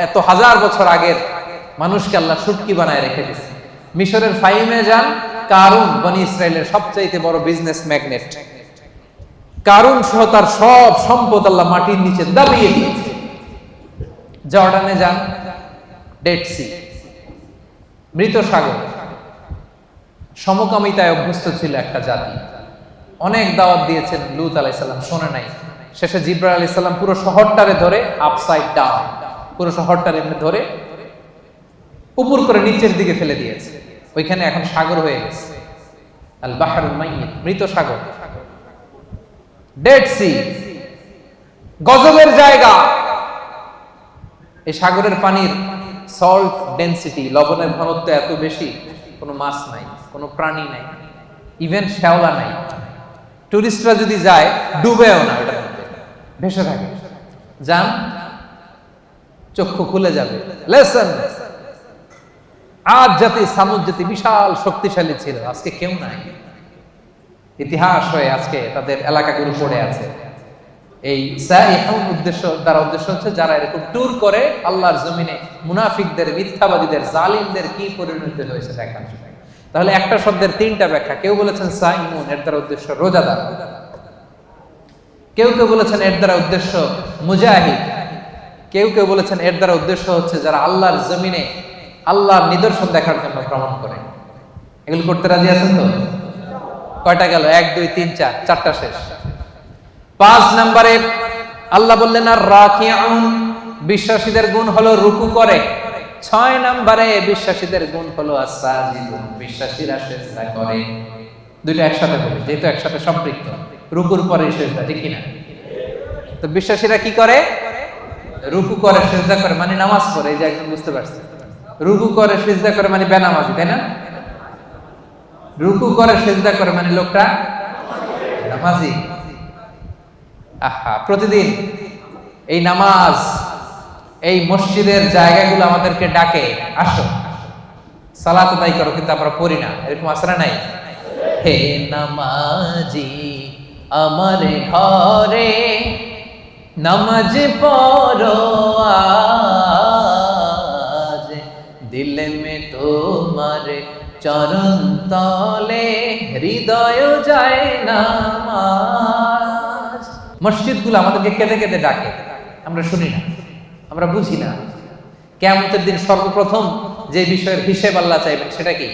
এত হাজার বছর আগের মানুষকে আল্লাহ শুটকি বানায় রেখে দিয়েছে। মিশরের ফাইমে যান, কারুন বনি ইসরায়েলের সবচাইতে বড় বিজনেস ম্যাগনেট, কারুন সহ তার সব সম্পদ আল্লাহ মাটির নিচে দাবিয়ে দিয়েছে। জর্ডানে যান, ডেড সি, মৃত সাগর, সমকামিতায় অভ্যস্ত ছিল একটা জাতি। অনেক দাওয়াত দিয়েছেন লূত আলাইহিস সালাম, শোনে নাই। শেষে জিবরাইল আলাইহিস সালাম পুরো শহরটারে ধরে আপসাইড ডাউন, পুরো শহরটারে ধরে উপর করে নিচের দিকে ফেলে দিয়েছে। ওইখানে এখন সাগর হয়ে গেছে, আল বাহরুল মাইয়িত, মৃত সাগর, ডেড সি, গজবের জায়গা। এই সাগরের পানির সল্ট ডেনসিটি, লবণের ঘনত্ব এত বেশি, কোনো মাছ নাই, কোনো প্রাণী নাই, ইভেন শ্যাওলা নাই। টুরিস্টরা যদি যায় ডুবেও না, ওটার মধ্যে ভেসে থাকে। যান, চক্ষু খুলে যাবে। লেসন, আজ জাতি সামুদ জাতি বিশাল শক্তিশালী ছিল, আজকে কেউ নাই। ইতিহাস হয়ে আজকে তাদের এলাকাগুলো পড়ে আছে। এই সাইহুন উদ্দেশ্য দ্বারা উদ্দেশ্য হচ্ছে যারা এরকম ট্যুর করে আল্লাহর জমিনে মুনাফিকদের, মিথ্যাবাদীদের, জালিমদের কি পরিণতি হয়েছে দেখার জন্য। তাহলে একটা শব্দের তিনটা ব্যাখ্যা। কেউ বলেছেন সাইমুন, এর দ্বারা উদ্দেশ্য রোজাদার। কেউ কেউ বলেছেন এর দ্বারা উদ্দেশ্য মুজাহিদ। কেউ কেউ বলেছেন এর দ্বারা উদ্দেশ্য হচ্ছে যারা আল্লাহর জমিনে আল্লাহর নিদর্শন দেখার জন্য ভ্রমণ করে। এগুলো করতে রাজি আছেন তো? কয়টা গেল? 1 2 3 4, চারটা শেষ। 5 নম্বরে আল্লাহ বললেন আর রাকিউন, বিশ্বাসীদের গুণ হলো রুকু করে। 6 নম্বরে বিশ্বাসীদের গুণ হলো আস-সাজিদুন, বিশ্বাসীরা সিজদা করে। দুইটা একসাথে বলি যেহেতু একসাথে সম্পৃক্ত। রুকুর পরে সিজদা, ঠিক কিনা? তো বিশ্বাসীরা কি করে? রুকু করে, সিজদা করে, মানে নামাজ পড়ে। এই যে একজন বুঝতে পারছে, রুকু করে সিজদা করে মানে বেনামাজি, তাই না? রুকু করে সিজদা করে মানে লোকটা নামাজি। আহা, প্রতিদিন এই নামাজ, এই মসজিদের জায়গাগুলো আমাদেরকে ডাকে, আসো সালাত আদায় করো, কিন্তু আমরা পড়ি না। এরকম আসরা নাই? হে নামাজি আমার ঘরে নামাজ পড়ো আজ, দিল মে তোমার চরণ তলে হৃদয় যায় নামাজ। মসজিদগুলো আমাদেরকে কেঁদে কেঁদে ডাকে, আমরা শুনি না, আমরা বুঝি না। কিয়ামতের দিন সর্বপ্রথম যে বিষয়ের হিসেব আল্লাহ চাইবেন সেটা কি?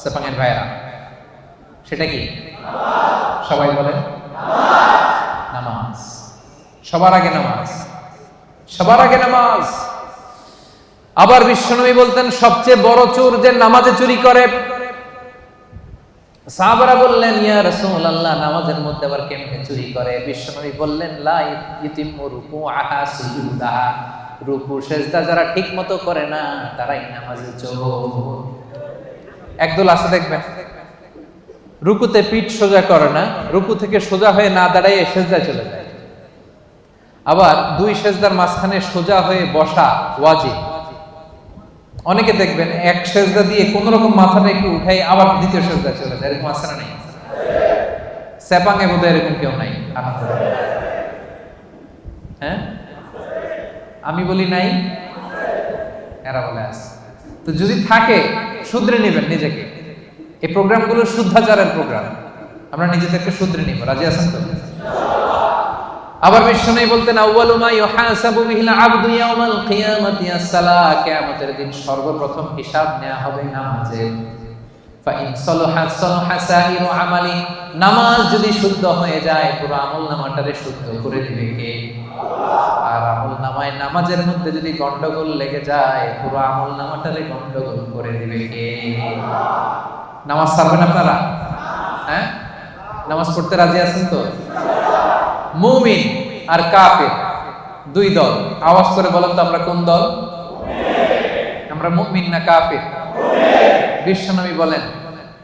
সাপাঙ্গের ভাইরা, সেটা কি? সবাই বলেন নামাজ। সবার আগে নামাজ, সবার আগে নামাজ। আবার বিশ্বনবী বলতেন সবচেয়ে বড় চোর যে নামাজে চুরি করে। সাহাবারা বললেন ইয়া রাসূলুল্লাহ, নামাজের মধ্যে আবার কেমনে চুরি করে? বিশ্বনবী বললেন লা ইতিমু রুকুআহা সুজুদাহা, রুকু সিজদা যারা ঠিকমতো করে না তারাই নামাজে চোর। একদল আছে দেখবেন রুকুতে পিঠ সোজা করে না, রুকু থেকে সোজা হয়ে না দাঁড়ায় সেজদায় চলে যায়। আবার দুই সেজদার মাঝখানে সোজা হয়ে বসা ওয়াজিব। অনেকে দেখবেন এক সেজদা দিয়ে কোন রকম মাথাটা একটু উঠাই আবার দ্বিতীয় সেজদায় চলে যায়, এরকম আছে না নাই? সেপাঙে বোধহয় এরকম কেউ নাই, হ্যাঁ? আমি বলি নাই, এরা বলে আছে। তো যদি থাকে শুধরে নেবেন নিজেকে। এই প্রোগ্রামগুলো শুদ্ধাচারের প্রোগ্রাম, আমরা নিজেদেরকে শুধরে নিব। রাজি আছেন তো? আবার বিশ্বনবী বলতেন, আউয়ালু মা ইউহাসাবু বিহিল আবদু ইয়াউমাল কিয়ামাতি as-সালাহ, কিয়ামতের দিন সর্বপ্রথম হিসাব নেওয়া হবে নামাজের। ফা ইন সালাহাত সালাহা সাইরু আমালি, নামাজ যদি শুদ্ধ হয়ে যায় পুরো আমলনামাটারে শুদ্ধ করে দিবে কে? আর আমলনামায় নামাজের মধ্যে যদি গন্ডগোল লেগে যায় পুরো আমলনামাটারে গন্ডগোল করে দিবে কে? নামাজ ছাড়বেন আপনারা? হ্যাঁ, নামাজ পড়তে রাজি আছেন তো? মুমিন আর কাফির দুই দল। আওয়াজ করে বলেন তো আমরা কোন দল? আমরা মুমিন না কাফির? বিশ্বনবী বলেন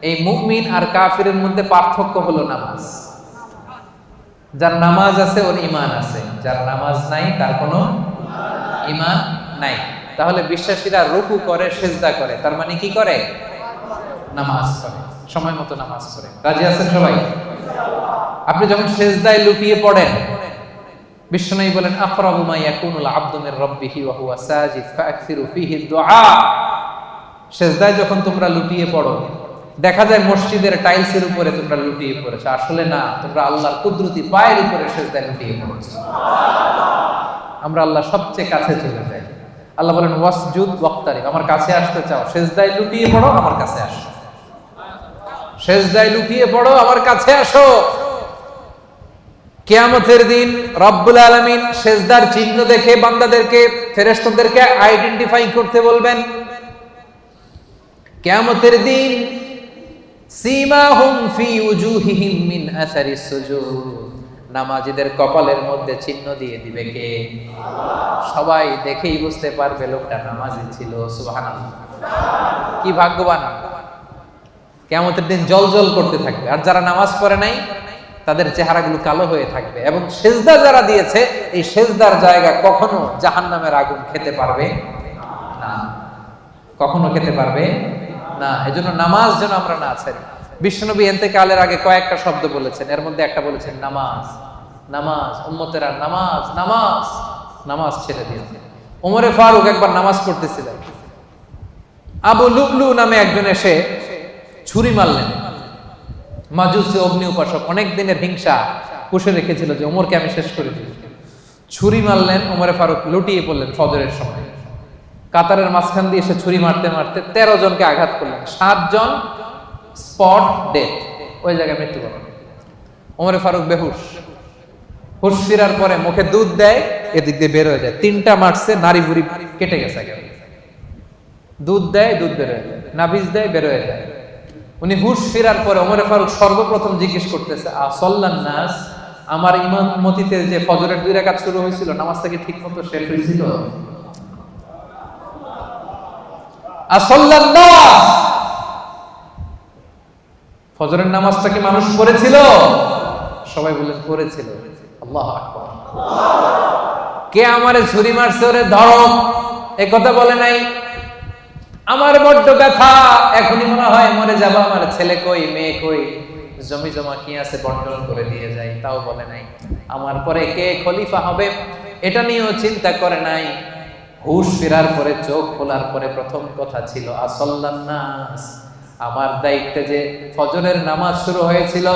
এই মুমিন আর কাফিরের মধ্যে পার্থক্য হলো নামাজ। যার নামাজ আছে ওর ঈমান আছে, যার নামাজ নাই তার কোনো ঈমান নাই। তাহলে বিশ্বাসীরা রুকু করে, সিজদা করে, তার মানে কি করে? নামাজ পড়ে, সময় মতো নামাজ পড়ে। রাজি আছেন সবাই? আপনি যখন সিজদায় লুটিয়ে পড়েন, বিশ্বনবী বলেন আকরাবু মা ইয়াকুনুল আবদু মির রাব্বিহি ওয়া হুয়া সাজিদ ফাআকসিরু ফীহি দুআ। সিজদায় যখন তোমরা লুটিয়ে পড়ো, দেখা যায় মসজিদের টাইলসের উপরে তোমরা লুটিয়ে পড়েছো, আসলে না, তোমরা আল্লাহর কুদরতি পায়ের উপরে সিজদায় লুটিয়ে পড়েছো। আমরা আল্লাহর সবচেয়ে কাছে চলে যাই। আল্লাহ বলেন ওয়াসজুদ ওয়াক্তারিব, আমার কাছে আসতে চাও, সিজদায় লুটিয়ে পড়ো, আমার কাছে আসো। সিজদায় লুটিয়ে পড়ো, আমার কাছে আসো। কিয়ামতের দিন রব্বুল আলামিন সিজদার চিহ্ন দেখে বান্দাদেরকে, ফেরেশতাদেরকে আইডেন্টিফাই করতে বলবেন। কিয়ামতের দিন সীমাহুম ফি উজুহিহিম মিন আসারিস সুজুদ, নামাজীদের কপালের মধ্যে চিহ্ন দিয়ে দিবে কে? সবাই দেখেই বুঝতে পারবে লোকটা নামাজি ছিল। সুবহানাল্লাহ, কি ভাগ্যবান! কিয়ামতের দিন জ্বলজ্বল করতে থাকবে, আর যারা নামাজ পড়ে নাই তাদের চেহারাগুলো কালো হয়ে থাকবে। এবং সিজদা যারা দিয়েছে, এই সিজদার জায়গা কখনো জাহান্নামের আগুন খেতে পারবে না, কখনো খেতে পারবে না। এজন্য নামাজ যেন আমরা না ছাড়ি। বিশ্বনবী ইন্তেকালের আগে কয়েকটা শব্দ বলেছেন, এর মধ্যে একটা বলেছেন নামাজ। নামাজ, উম্মতেরা নামাজ, নামাজ, নামাজ ছেড়ে দিয়েছে। ওমরে ফারুক একবার নামাজ পড়তেছিলেন, আবু লুবলু নামে একজন এসে ছুরি মারলেন। মাজুসি অগ্নি উপাসক, অনেক দিনের হিংসা পুষে রেখেছিল যে ওমরকে আমি শেষ করে দিই। ছুরি মারলেন, ওমরে ফারুক লুটিয়ে পড়লেন ফজরের সময়। কাতারের মাঝখান দিয়ে এসে ছুরি মারতে মারতে 13 জনকে আঘাত করলেন, 7 জন স্পট ডেথ, ওই জায়গায় মৃত্যুবরণ। ওমরে ফারুক বেহুশ, হুশ ফিরার পরে মুখে দুধ দেয়, এদিক দিয়ে বের হয়ে যায়। 3টা মারছে, নারী বুড়ি কেটে গেছে। দুধ দেয়, দুধ বের হয়ে যায়, নাভিজ দেয়, বের হয়ে যায়। উনি হুশ ফিরার পরে ওমরে ফারুক সর্বপ্রথম জিজ্ঞেস করতেছে, আসল্লান নাস, আমার ইমামতিতে যে ফজরের 2 রাকাত শুরু হয়েছিল, নামাজটা কি ঠিক মতো শেষ হয়েছিল? আসল্লান নাস, ফজরের নামাজটা কি মানুষ পড়েছিল? সবাই বললেন পড়েছিল। আল্লাহু আকবার। কে আমারে ছুরি মারছে, ওরে ধরো, এই কথা বলে নাই। আমার বড্ড ব্যথা, এখনই মনে হয় মরে যাবো, আমার ছেলে কই, মেয়ে কই, জমি জমা কি আছে বন্টন করে দিয়ে যাই, তাও বলে নাই। আমার পরে কে খলিফা হবে এটা নিয়েও চিন্তা করে নাই। হুশ ফেরার পরে, চোখ খোলার পরে প্রথম কথা ছিল আসল্লান নাস, আমার দায়িত্বে যে ফজরের নামাজ শুরু হয়েছিল,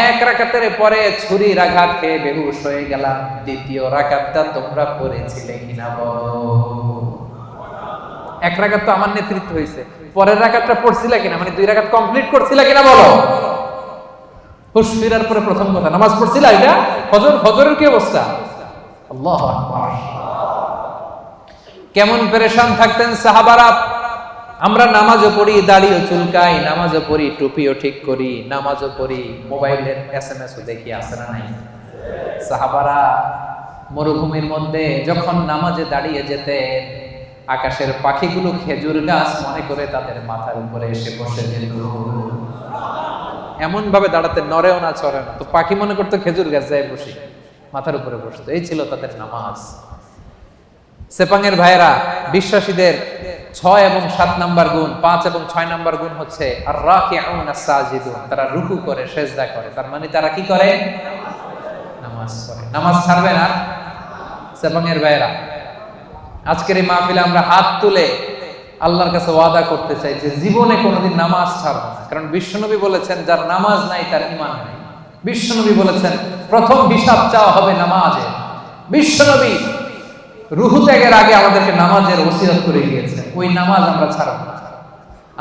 1 রাকাতের পরে ছুরির আঘাত খেয়ে বেহুশ হয়ে গেলাম, 2য় রাকাতটা তোমরা পড়েছিলে কিনা বলো? 1 রাকাত তো আমার নেতৃত্ব হয়েছে, পরের রাকাতটা পড়ছিলা কিনা, মানে 2 রাকাত কমপ্লিট করছিলা কিনা বলো? হুশ ফিরার পরে প্রথম কথা, নামাজ পড়ছিলা? এটা ফজরের কি অবস্থা? আল্লাহু আকবার। কেমন পেরেশান থাকতেন সাহাবারা। আমরা নামাজও পড়ি, দাড়িও চুলকাই, নামাজও পড়ি, টুপিও ঠিক করি, নামাজও পড়ি, মোবাইলের SMS-ও দেখি, আছে না নাই? সাহাবারা মরুভূমির মধ্যে যখন নামাজে দাঁড়িয়ে যেতেন, আকাশের পাখিগুলো খেজুর গাছ মনে করে তাদের মাথার উপরে এসে বসে যেত। এমন ভাবে দাঁড়াতে, নড়েও না চড়ে না। তো পাখি মনে করতো খেজুর গাছ, যায় বসে মাথার উপরে বসতো। এই ছিল তাদের নামাজ। সেপাঙের ভাইরা, বিশ্বাসীদের 6 এবং 7 নাম্বার গুণ, 5 এবং 6 নাম্বার গুণ হচ্ছে আর রাকিউন আস-সাজিদুন, তারা রুকু করে, সেজদা করে। তার মানে তারা কি করে? নামাজ পড়ে। নামাজ ছাড়বে না সেপাঙের ভাইরা। আজকের এই মাহফিলে আমরা হাত তুলে আল্লাহর কাছে ওয়াদা করতে চাই যে জীবনে কোনোদিন নামাজ ছাড়বো না। কারণ বিশ্বনবী বলেছেন, যার নামাজ নাই তার ঈমান নাই। বিশ্বনবী বলেছেন প্রথম হিসাব চাওয়া হবে নামাজে। বিশ্বনবী রুহু ত্যাগের আগে আমাদেরকে নামাজের ওসিয়ত করে গিয়েছে। ওই নামাজ আমরা ছাড়ব না।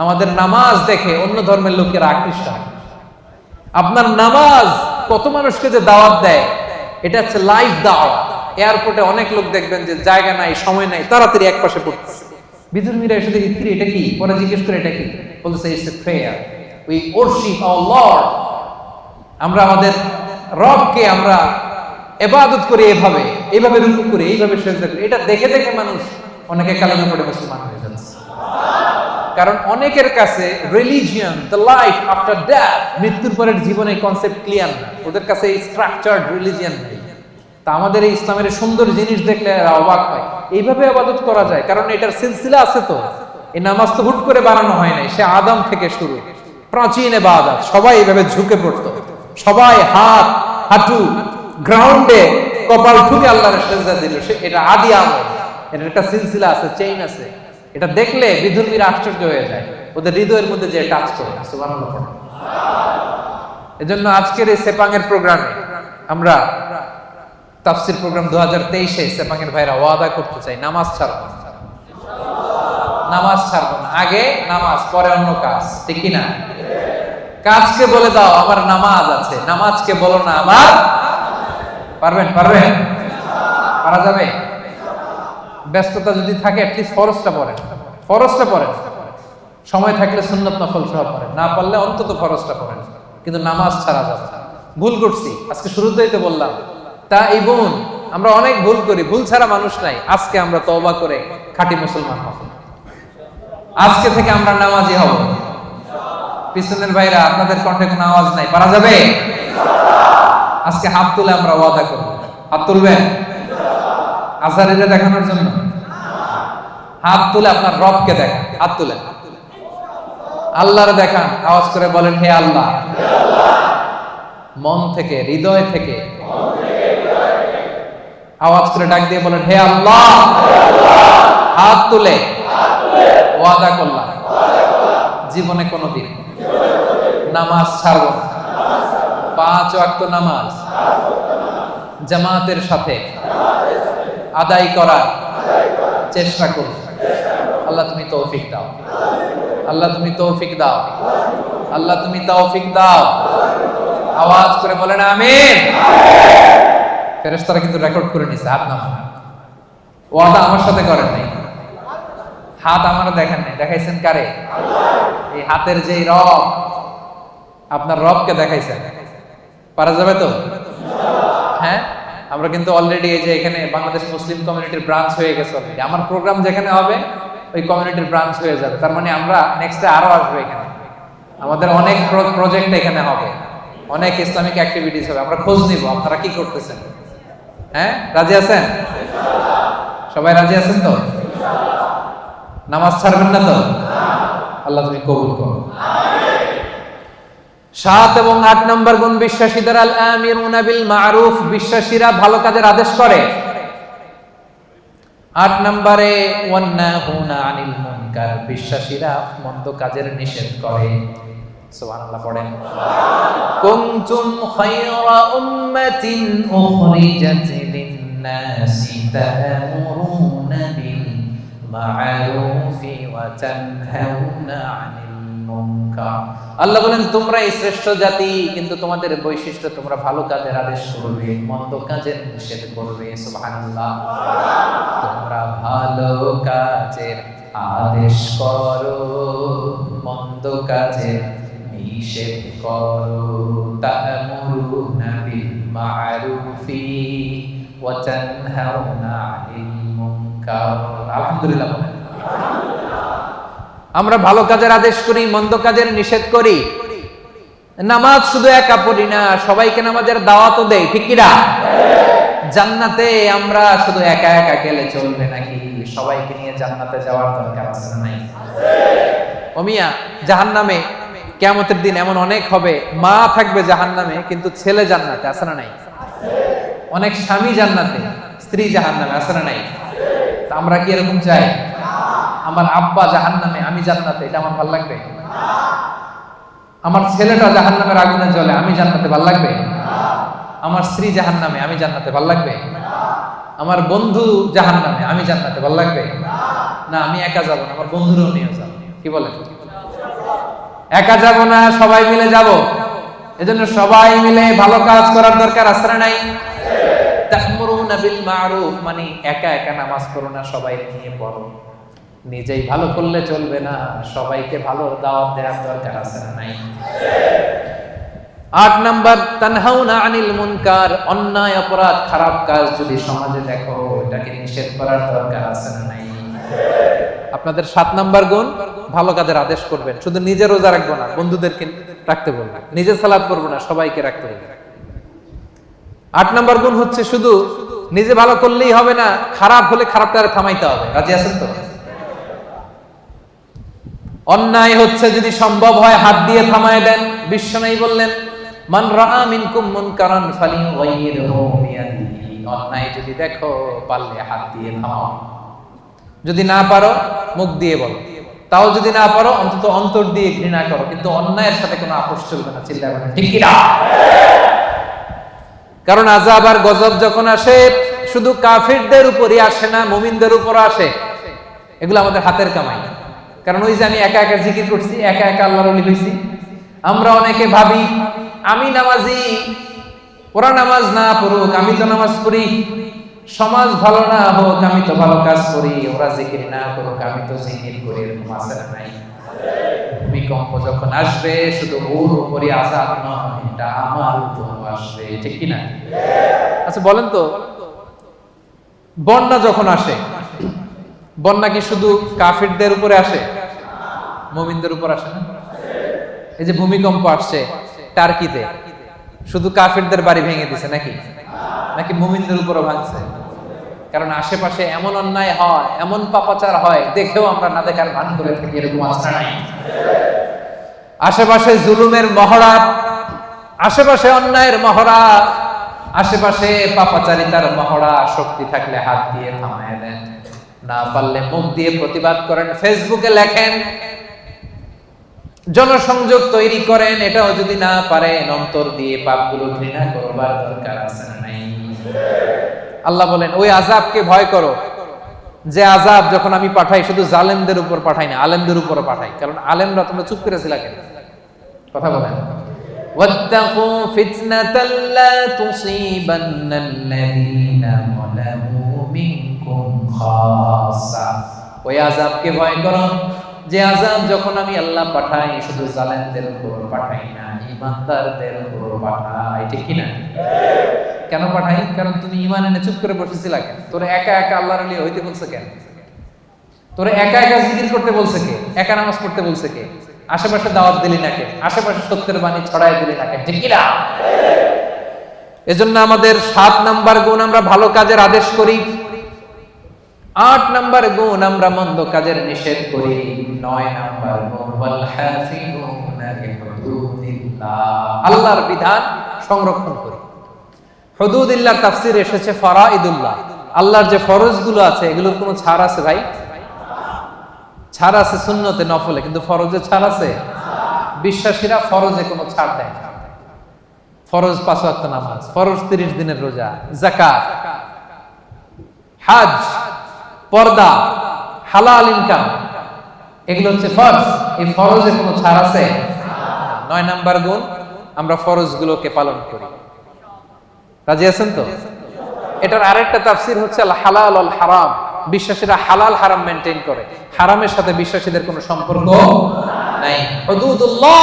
আমাদের নামাজ দেখে অন্য ধর্মের লোকেরা আকৃষ্ট হয়। আপনার নামাজ কত মানুষকে যে দাওয়াত দেয়, এটা হচ্ছে লাইভ দাওয়াত। এয়ারপোর্টে অনেক লোক দেখবেন যে জায়গা নাই, সময় নাই, তাড়াতাড়ি এক পাশে পড়তেছে। বিধর্মীরা এসে দেখি, কি এটা কি? পরে জিজ্ঞেস করে এটা কি, বলতেছে it's a prayer, we worship our lord. আমরা আমাদের রবকে আমরা ইবাদত করি, এইভাবে রুকু করি, এইভাবে সিজদা করি। এটা দেখে দেখে মানুষ অনেকে কালেমা পড়ে মুসলমান হয়ে যাচ্ছে। কারণ অনেকের কাছে religion, the life after death, মৃত্যুর পরের জীবনে কনসেপ্ট ক্লিয়ার না। ওদের কাছে এই স্ট্রাকচার্ড রিলিজিয়ন নেই। তা আমাদের এই ইসলামের সুন্দর জিনিস দেখলে এরা অবাক হয়, এইভাবে ইবাদত করা যায়। কারণ এটার সিলসিলা আছে। তো এই নামাজ তো হুট করে বানানো হয় নাই, সে আদম থেকে শুরু, প্রাচীন ইবাদত। সবাই এইভাবে ঝুঁকে পড়তো, সবাই হাত হাঁটু গ্রাউন্ডে কপাল ঠুকে আল্লাহর সিজদা দিল। এটা আদি আমল, এটার একটা সিলসিলা আছে, চেইন আছে। এটা দেখলে বিধর্মীরা আশ্চর্য হয়ে যায়, ওদের হৃদয়ের মধ্যে যে টাচ করে। সুবহানাল্লাহ। এজন্য আজকের এই সেপাঙের প্রোগ্রামে আমরা তাফসীর প্রোগ্রাম 2023-এ সেপাঙের ভাইরা ওয়াদা করতে চাই, নামাজ ছাড়ব না। নামাজ ছাড়ব না। আগে নামাজ, পরে অন্য কাজ, ঠিক কি না? কাজকে বলে দাও আমার নামাজ আছে, নামাজকে বলো না আমার। পারবেন? পারা যাবে? ব্যস্ততা যদি থাকে অ্যাটলিস্ট ফরজটা পড়েন। সময় থাকলে সুন্নত নফল সহ পড়েন, না পারলে অন্তত ফরজটা পড়েন। কিন্তু নামাজ ছাড়া যাবে না। ভুল করছি, আজকে শুরুতেই তো বললাম। তা এই বোন, আমরা অনেক ভুল করি, ভুল ছাড়া মানুষ নাই। আজকে আমরা তওবা করে খাঁটি মুসলমান হব। আজকে থেকে আমরা নামাজি হব। পিছনের ভাইরা, আপনাদের কণ্ঠে কোনো আওয়াজ নাই, পারা যাবে? আজকে হাত তুলে আমরা ওয়াদা করব। হাত তুলবেন আজারিরে দেখানোর জন্য? হাত তুলে আপনার রবকে দেখান। হাত তুলে আল্লাহরে দেখান, আওয়াজ করে বলেন হে আল্লাহ। মন থেকে, হৃদয় থেকে আওয়াজ করে ডাক দিয়ে বলেন হে আল্লাহ। হাত তুলে ওয়াদা করলাম জীবনে কোনোদিন নামাজ ছাড়ব না। 5 ওয়াক্ত নামাজ জামাতের সাথে আদায় করার চেষ্টা করব। আল্লাহ তুমি তৌফিক দাও, আল্লাহ তুমি তৌফিক দাও, আল্লাহ তুমি তৌফিক দাও। আওয়াজ করে বলেন আমিন। ফেরেশতারা কিন্তু রেকর্ড করে নিছে হাত নামান। ওয়াদা আমার সাথে করেন নাই, হাত আমার দেখেন নাই, দেখাইছেন কারে? এই হাতের যেই রব, আপনার রবকে দেখাইছেন। পারা যাবে তো? হ্যাঁ, আমরা কিন্তু অলরেডি এই যে এখানে বাংলাদেশ মুসলিম কমিউনিটির ব্রাঞ্চ হয়ে গেছে অলরেডি। আমার প্রোগ্রাম যেখানে হবে ওই কমিউনিটির ব্রাঞ্চ হয়ে যাবে। তার মানে আমরা নেক্সটে আরো আসবো এখানে। আমাদের অনেক প্রজেক্ট এখানে হবে, অনেক ইসলামিক অ্যাক্টিভিটিস হবে। আমরা খোঁজ নিব আপনারা কি করতেছেন। হ্যাঁ, রাজি আছেন? সবাই রাজি আছেন তো? নামাজ ছাড়বেন না তো? আল্লাহ তুমি কবুল করো। 7 এবং 8 নম্বর গুণ বিশ্বাসীদের আল আমিরুনা বিল মারুফ, বিশ্বাসীরা ভালো কাজের আদেশ করে। 8 নম্বরে ওয়ান্নাহুনা আনিল মুনকার, বিশ্বাসীরা মন্দ কাজের নিষেধ করে। সুবহানাল্লাহ পড়েন। কুনতুম খায়রা উম্মাতিন উখরিজাত লিন-নাসি তা'মুরুনা বিল মা'রুফি ওয়া তানহাউনা আনিল মুনকার। আল্লাহ বলেন তোমরা এই শ্রেষ্ঠ জাতি, কিন্তু তোমাদের বৈশিষ্ট্য তোমরা ভালো কাজের আদেশ করবে, মন্দ কাজের নিষেধ করবে। সুবহানাল্লাহ। তোমরা ভালো কাজের আদেশ করো, মন্দ কাজের নিষেধ করো। তা'মুরুনা বিল মা'রুফি ওয়া তানহাউনা আনিল মুনকার। আলহামদুলিল্লাহ। আমরা ভালো কাজের আদেশ করি, মন্দ কাজের নিষেধ করি। নামাজ শুধু একা পড়ি না, সবাইকে নামাজের দাওয়াতও দেই, ঠিক কিনা? জান্নাতে আমরা শুধু একা একা গেলে চলবে নাকি? সবাইকে নিয়ে জান্নাতে যাওয়ার দরকার আছে না নাই? ও মিয়া, জাহান্নামে কিয়ামতের দিন এমন অনেক হবে, মা থাকবে জাহান্নামে কিন্তু ছেলে জান্নাতে, আছে না নাই? অনেক স্বামী জান্নাতে, স্ত্রী জাহান্নামে, আছে না নাই? আমরা কি এরকম চাই? আমার আব্বা জাহান্নামে, আমি জান্নাতে, এটা আমার ভালো লাগবে? আমার ছেলেটা জাহান্নামের আগুনে জ্বলে, আমি জান্নাতে, ভালো লাগবে? আমার স্ত্রী জাহান্নামে, আমি জান্নাতে, ভালো লাগবে? আমার বন্ধু জাহান্নামে, আমি জান্নাতে, ভালো লাগবে? না, আমি একা যাব না, আমার বন্ধুরাও নিয়ে যাব। কি বলেন? একা যাব না, সবাই মিলে যাব। এজন্য সবাই মিলে ভালো কাজ করার দরকার আছে না নাই? তা'মুরুনা বিল মা'রুফ, মানে একা একা নামাজ পড়ো না, সবাই নিয়ে পড়ো। নিজেই ভালো করলে চলবে না, সবাইকে ভালো দাওয়াত দেওয়ার দরকার আছে না নাই? 8 নাম্বার, তানহাউনা আনিল মুনকার, অন্যায় অপরাধ খারাপ কাজ যদি সমাজে দেখো, এটাকে নিষেধ করার দরকার আছে না নাই? আপনাদের 7 নাম্বার গুণ, ভালো কাজের আদেশ করবেন। শুধু নিজে রোজা রাখবো না, বন্ধুদেরকে রাখতে বলবেন। নিজে সালাত পড়বো না, সবাইকে রাখতে বলবেন। 8 নাম্বার গুণ হচ্ছে শুধু নিজে ভালো করলেই হবে না, খারাপ হলে খারাপটা থামাইতে হবে। রাজি আছেন তো? অন্যায় হচ্ছে যদি সম্ভব হয় হাত দিয়ে থামায় দেন। বিশ্বনবী বললেন, মান রাআ মিনকুম মুনকারান ফালিয়ুগাইয়িরহু বিয়াদিহি, অন্যায় যদি দেখো পারলে হাত দিয়ে থামাও, যদি না পারো মুখ দিয়ে বলো, তাও যদি না পারো অন্তত অন্তর দিয়ে ঘৃণা করো, কিন্তু অন্যায়ের সাথে কোনো আপোষ চলবে না। চিল্লায় বলেন ঠিক কি না? কারণ আযাব আর গজব যখন আসে শুধু কাফিরদের উপরই আসে না, মুমিনদের উপরও আসে। এগুলো আমাদের হাতের কামাই। কারণ ওই যে আমি একা একা জিকির করছি, একা একা আল্লাহর ওলি হইছি। আমরা অনেকে ভাবি আমি নামাজি, ওরা নামাজ না পড়ুক, আমি তো নামাজ পড়ি। সমাজ ভালো না হোক, আমি তো ভালো কাজ করি। ওরা জিকির না করুক, আমি তো জিকির করি। এরকম আছে না নাই? ভূমিকম্প যখন আসবে শুধু ওর উপরই আযাব নয়, এটা আমার উপরও আসবে, ঠিক কি না? আচ্ছা বলেন তো, বন্যা যখন আসে, বন্যা কি শুধু কাফিরদের উপরে আসে? মুমিনদের উপর আসে না? এই যে ভূমিকম্প আসছে টার্কিতে, শুধু কাফিরদের বাড়ি ভেঙে দিছে নাকি? নাকি মুমিনদের উপরও ভাঙছে? কারণ আশেপাশে এমন অন্যায় হয়, এমন পাপাচার হয়, দেখেও আমরা না দেখার ভান করে থাকি। এরকম আছে নাই? আশেপাশে জুলুমের মহড়া, আশেপাশে অন্যায়ের মহড়া, আশেপাশে পাপাচারিতার মহড়া। শক্তি থাকলে হাত দিয়ে থামায় দেন, না পারলে মুখ দিয়ে প্রতিবাদ করেন, ফেসবুকে লেখেন, জনসংযোগ তৈরি করেন। এটাও যদি না পারেন অন্তর দিয়ে পাপগুলো ঘৃণা করবার দরকার আছে না নাই? আল্লাহ বলেন ওই আযাবকে ভয় করো, যে আযাব যখন আমি পাঠাই শুধু জালেমদের উপর পাঠাই না, আলেমদের উপরও পাঠাই। কারণ আলেমরা তোমরা চুপ করেছিলা কেন? কথা বলেন। ওয়াত্তাকু ফিতনাতাল লা তুসিবান্নাল্লাযীনা যালামু মিনকুম খাসসা, ওই আযাবকে ভয় করো যে আযাব যখন আমি আল্লাহ পাঠাই শুধু জালেমদের উপর পাঠাই না, ঈমানদারদের উপর পাঠাই, ঠিক কি না? কেন পাঠাই? কারণ তুমি ঈমান এনে চুপ করে বসেছিলা কেন? তোরে একা একা আল্লাহর ওলি হইতে বলছে কেন? তোরে একা একা জিকির করতে বলছে কে? একা নামাজ পড়তে বলছে কে? আশেপাশে দাওয়াত দিলি না কে? আশেপাশে সত্যের বাণী ছড়ায় দিলি না কে? ঠিক কি না? এজন্য আমাদের 7 নাম্বার গুণ, আমরা ভালো কাজের আদেশ করি। 8 নাম্বার গুণ, আমরা মন্দ কাজের নিষেধ করি। 9 নাম্বার গুণ, ওয়াল হাফিজুনা লিহুদুদিল্লাহ, আল্লাহর বিধান সংরক্ষণ করি। হুদুদিল্লাহর তাফসীর এসেছে ফরাইদুল্লাহ, আল্লাহর যে ফরজগুলো আছে এগুলোর কোনো ছাড় আছে ভাই? ছাড় আছে সুন্নতে নফলে, কিন্তু ফরজে ছাড় আছে? বিশ্বাসীরা ফরজে কোনো ছাড় দেয় না। ফরজ 5 ওয়াক্ত নামাজ, ফরজ 30 দিনের রোজা, যাকাত, হজ, পর্দা, হালাল ইনকাম, এগুলো হচ্ছে ফরজ। এই ফরজে কোনো ছাড় আছে? 9 নাম্বার গুণ, আমরা ফরজগুলোকে পালন করি। রাজি আছেন তো? এটার আরেকটা তাফসীর হচ্ছে আল হালাল আল হারাম, বিশ্বাসীরা হালাল হারাম মেইনটেইন করে, হারামের সাথে বিশ্বাসীদের কোনো সম্পর্ক নাই। হুদুদুল্লাহ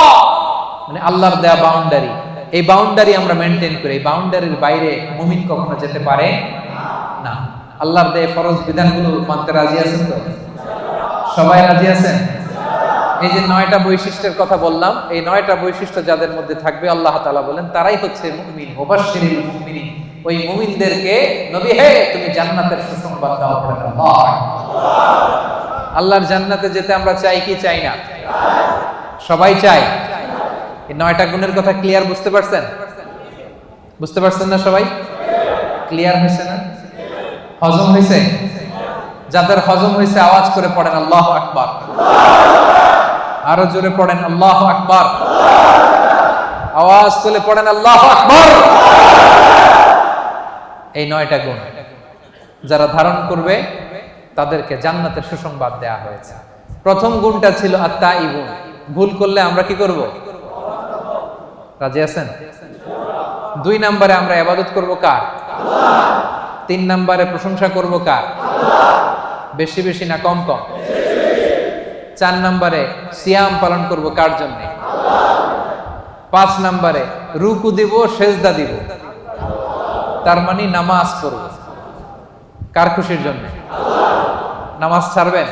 মানে আল্লাহর দেয়া বাউন্ডারি, এই বাউন্ডারি আমরা মেইনটেইন করি। এই বাউন্ডারির বাইরে মুমিন কখনো যেতে পারে না। আল্লাহর দেয়া ফরজ বিধানগুলো মানতে রাজি আছেন তো? সবাই রাজি আছেন? এই যে 9টা বৈশিষ্ট্যের কথা বললাম, এই 9টা বৈশিষ্ট্য যাদের মধ্যে থাকবে আল্লাহ তাআলা বলেন তারাই হচ্ছে মুমিন। মুবাশশিরিল মুমিনিন, ওই মুমিনদেরকে নবী হে তুমি জান্নাতের সুসংবাদ দাও। আল্লাহ, আল্লাহর জান্নাতে যেতে আমরা চাই কি চাই না? সবাই চাই। এই 9টা গুণের কথা ক্লিয়ার বুঝতে পারছেন? বুঝতে পারছেন না সবাই? ক্লিয়ার হয়েছে না? হজম হয়েছে? যাদের হজম হয়েছে আওয়াজ করে পড়েন আল্লাহু আকবার। আরো জোরে পড়েন আল্লাহু আকবার। আওয়াজ তুলে পড়েন আল্লাহু আকবার। এই 9টা গুণ যারা ধারণ করবে তাদেরকে জান্নাতের সুসংবাদ দেয়া হয়েছে। প্রথম গুণটা ছিল আত-তাইবুন, ভুল করলে আমরা কি করব? রাজি আছেন? 2 নম্বরে আমরা ইবাদত করব কার? আল্লাহ। 3 নম্বরে প্রশংসা করব কার? আল্লাহ। বেশি বেশি না কম কম? 4 নম্বরে সিয়াম পালন করব কার জন্য? আল্লাহ। 5 নম্বরে রুকু দিব, সেজদা দিব, তার মানে নামাজ পড়ব কার খুশির জন্য? আল্লাহ। নামাজ ছাড়বেন?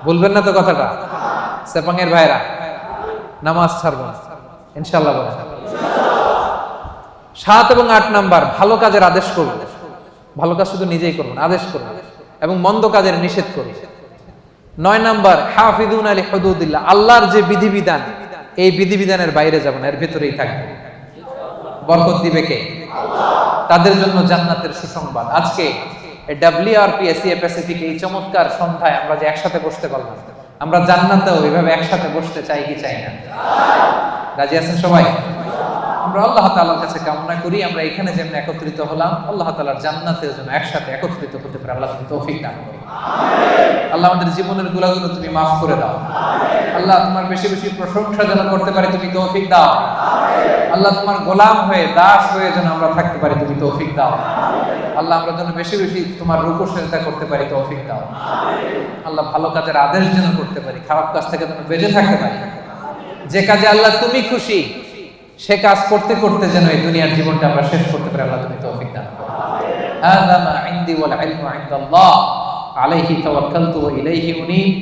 বলবেন না তো কথাটা? সেপাঙের ভাইরা নামাজ ছাড়বেন ইনশাআল্লাহ বলেন। 7 এবং 8 নাম্বার ভালো কাজের আদেশ করব, ভালো কাজ শুধু নিজেই করব না, আদেশ করব, এবং মন্দ কাজের নিষেধ করব। 9 নাম্বার হাফিজুন আলি হুদুদিল্লাহ, আল্লাহর যে বিধিবিধান এই বিধিবিধানের বাইরে যাব না, এর ভিতরেই থাকবে। বরকত দিবে কে? আল্লাহ। তাদের জন্য জান্নাতের সুসংবাদ। আজকে WRPSA প্যাসিফিক এই চমৎকার সন্ধ্যায় আমরা যে একসাথে বসতে পারলাম, আমরা জান্নাতেও এইভাবে একসাথে বসতে চাই কি চাই না? রাজি আছেন সবাই? আমরা আল্লাহ তাআলার কাছে কামনা করি আমরা এখানে যেমন একত্রিত হলাম, আল্লাহ তাআলার জান্নাতের জন্য একসাথে একত্রিত হতে পারে আল্লাহ তুমি তৌফিক দান করো। আল্লাহ আমাদের জীবনের গুনাহগুলো তুমি মাফ করে দাও। আল্লাহ তোমার বেশি বেশি প্রশংসা যেন করতে পারি তুমি তৌফিক দাও। আল্লাহ তোমার গোলাম হয়ে দাস হয়ে যেন আমরা থাকতে পারি তুমি তৌফিক দাও। আল্লাহ আমরা যেন বেশি বেশি তোমার রুকু সিজদা করতে পারি তৌফিক দাও। আল্লাহ ভালো কাজের আদেশ যেন করতে পারি, খারাপ কাজ থেকে যেন বেঁচে থাকতে পারি। যে কাজে আল্লাহ তুমি খুশি সে কাজ করতে করতে যেন এই দুনিয়ার জীবনটা আমরা শেষ করতে পারি আল্লাহ তুমি তৌফিক দান করো। হাযা মা ইনদি ওয়াল ইলমু ইনদাল্লাহ আলাইহি তাওয়াক্কালতু ওয়া ইলাইহি উনীব।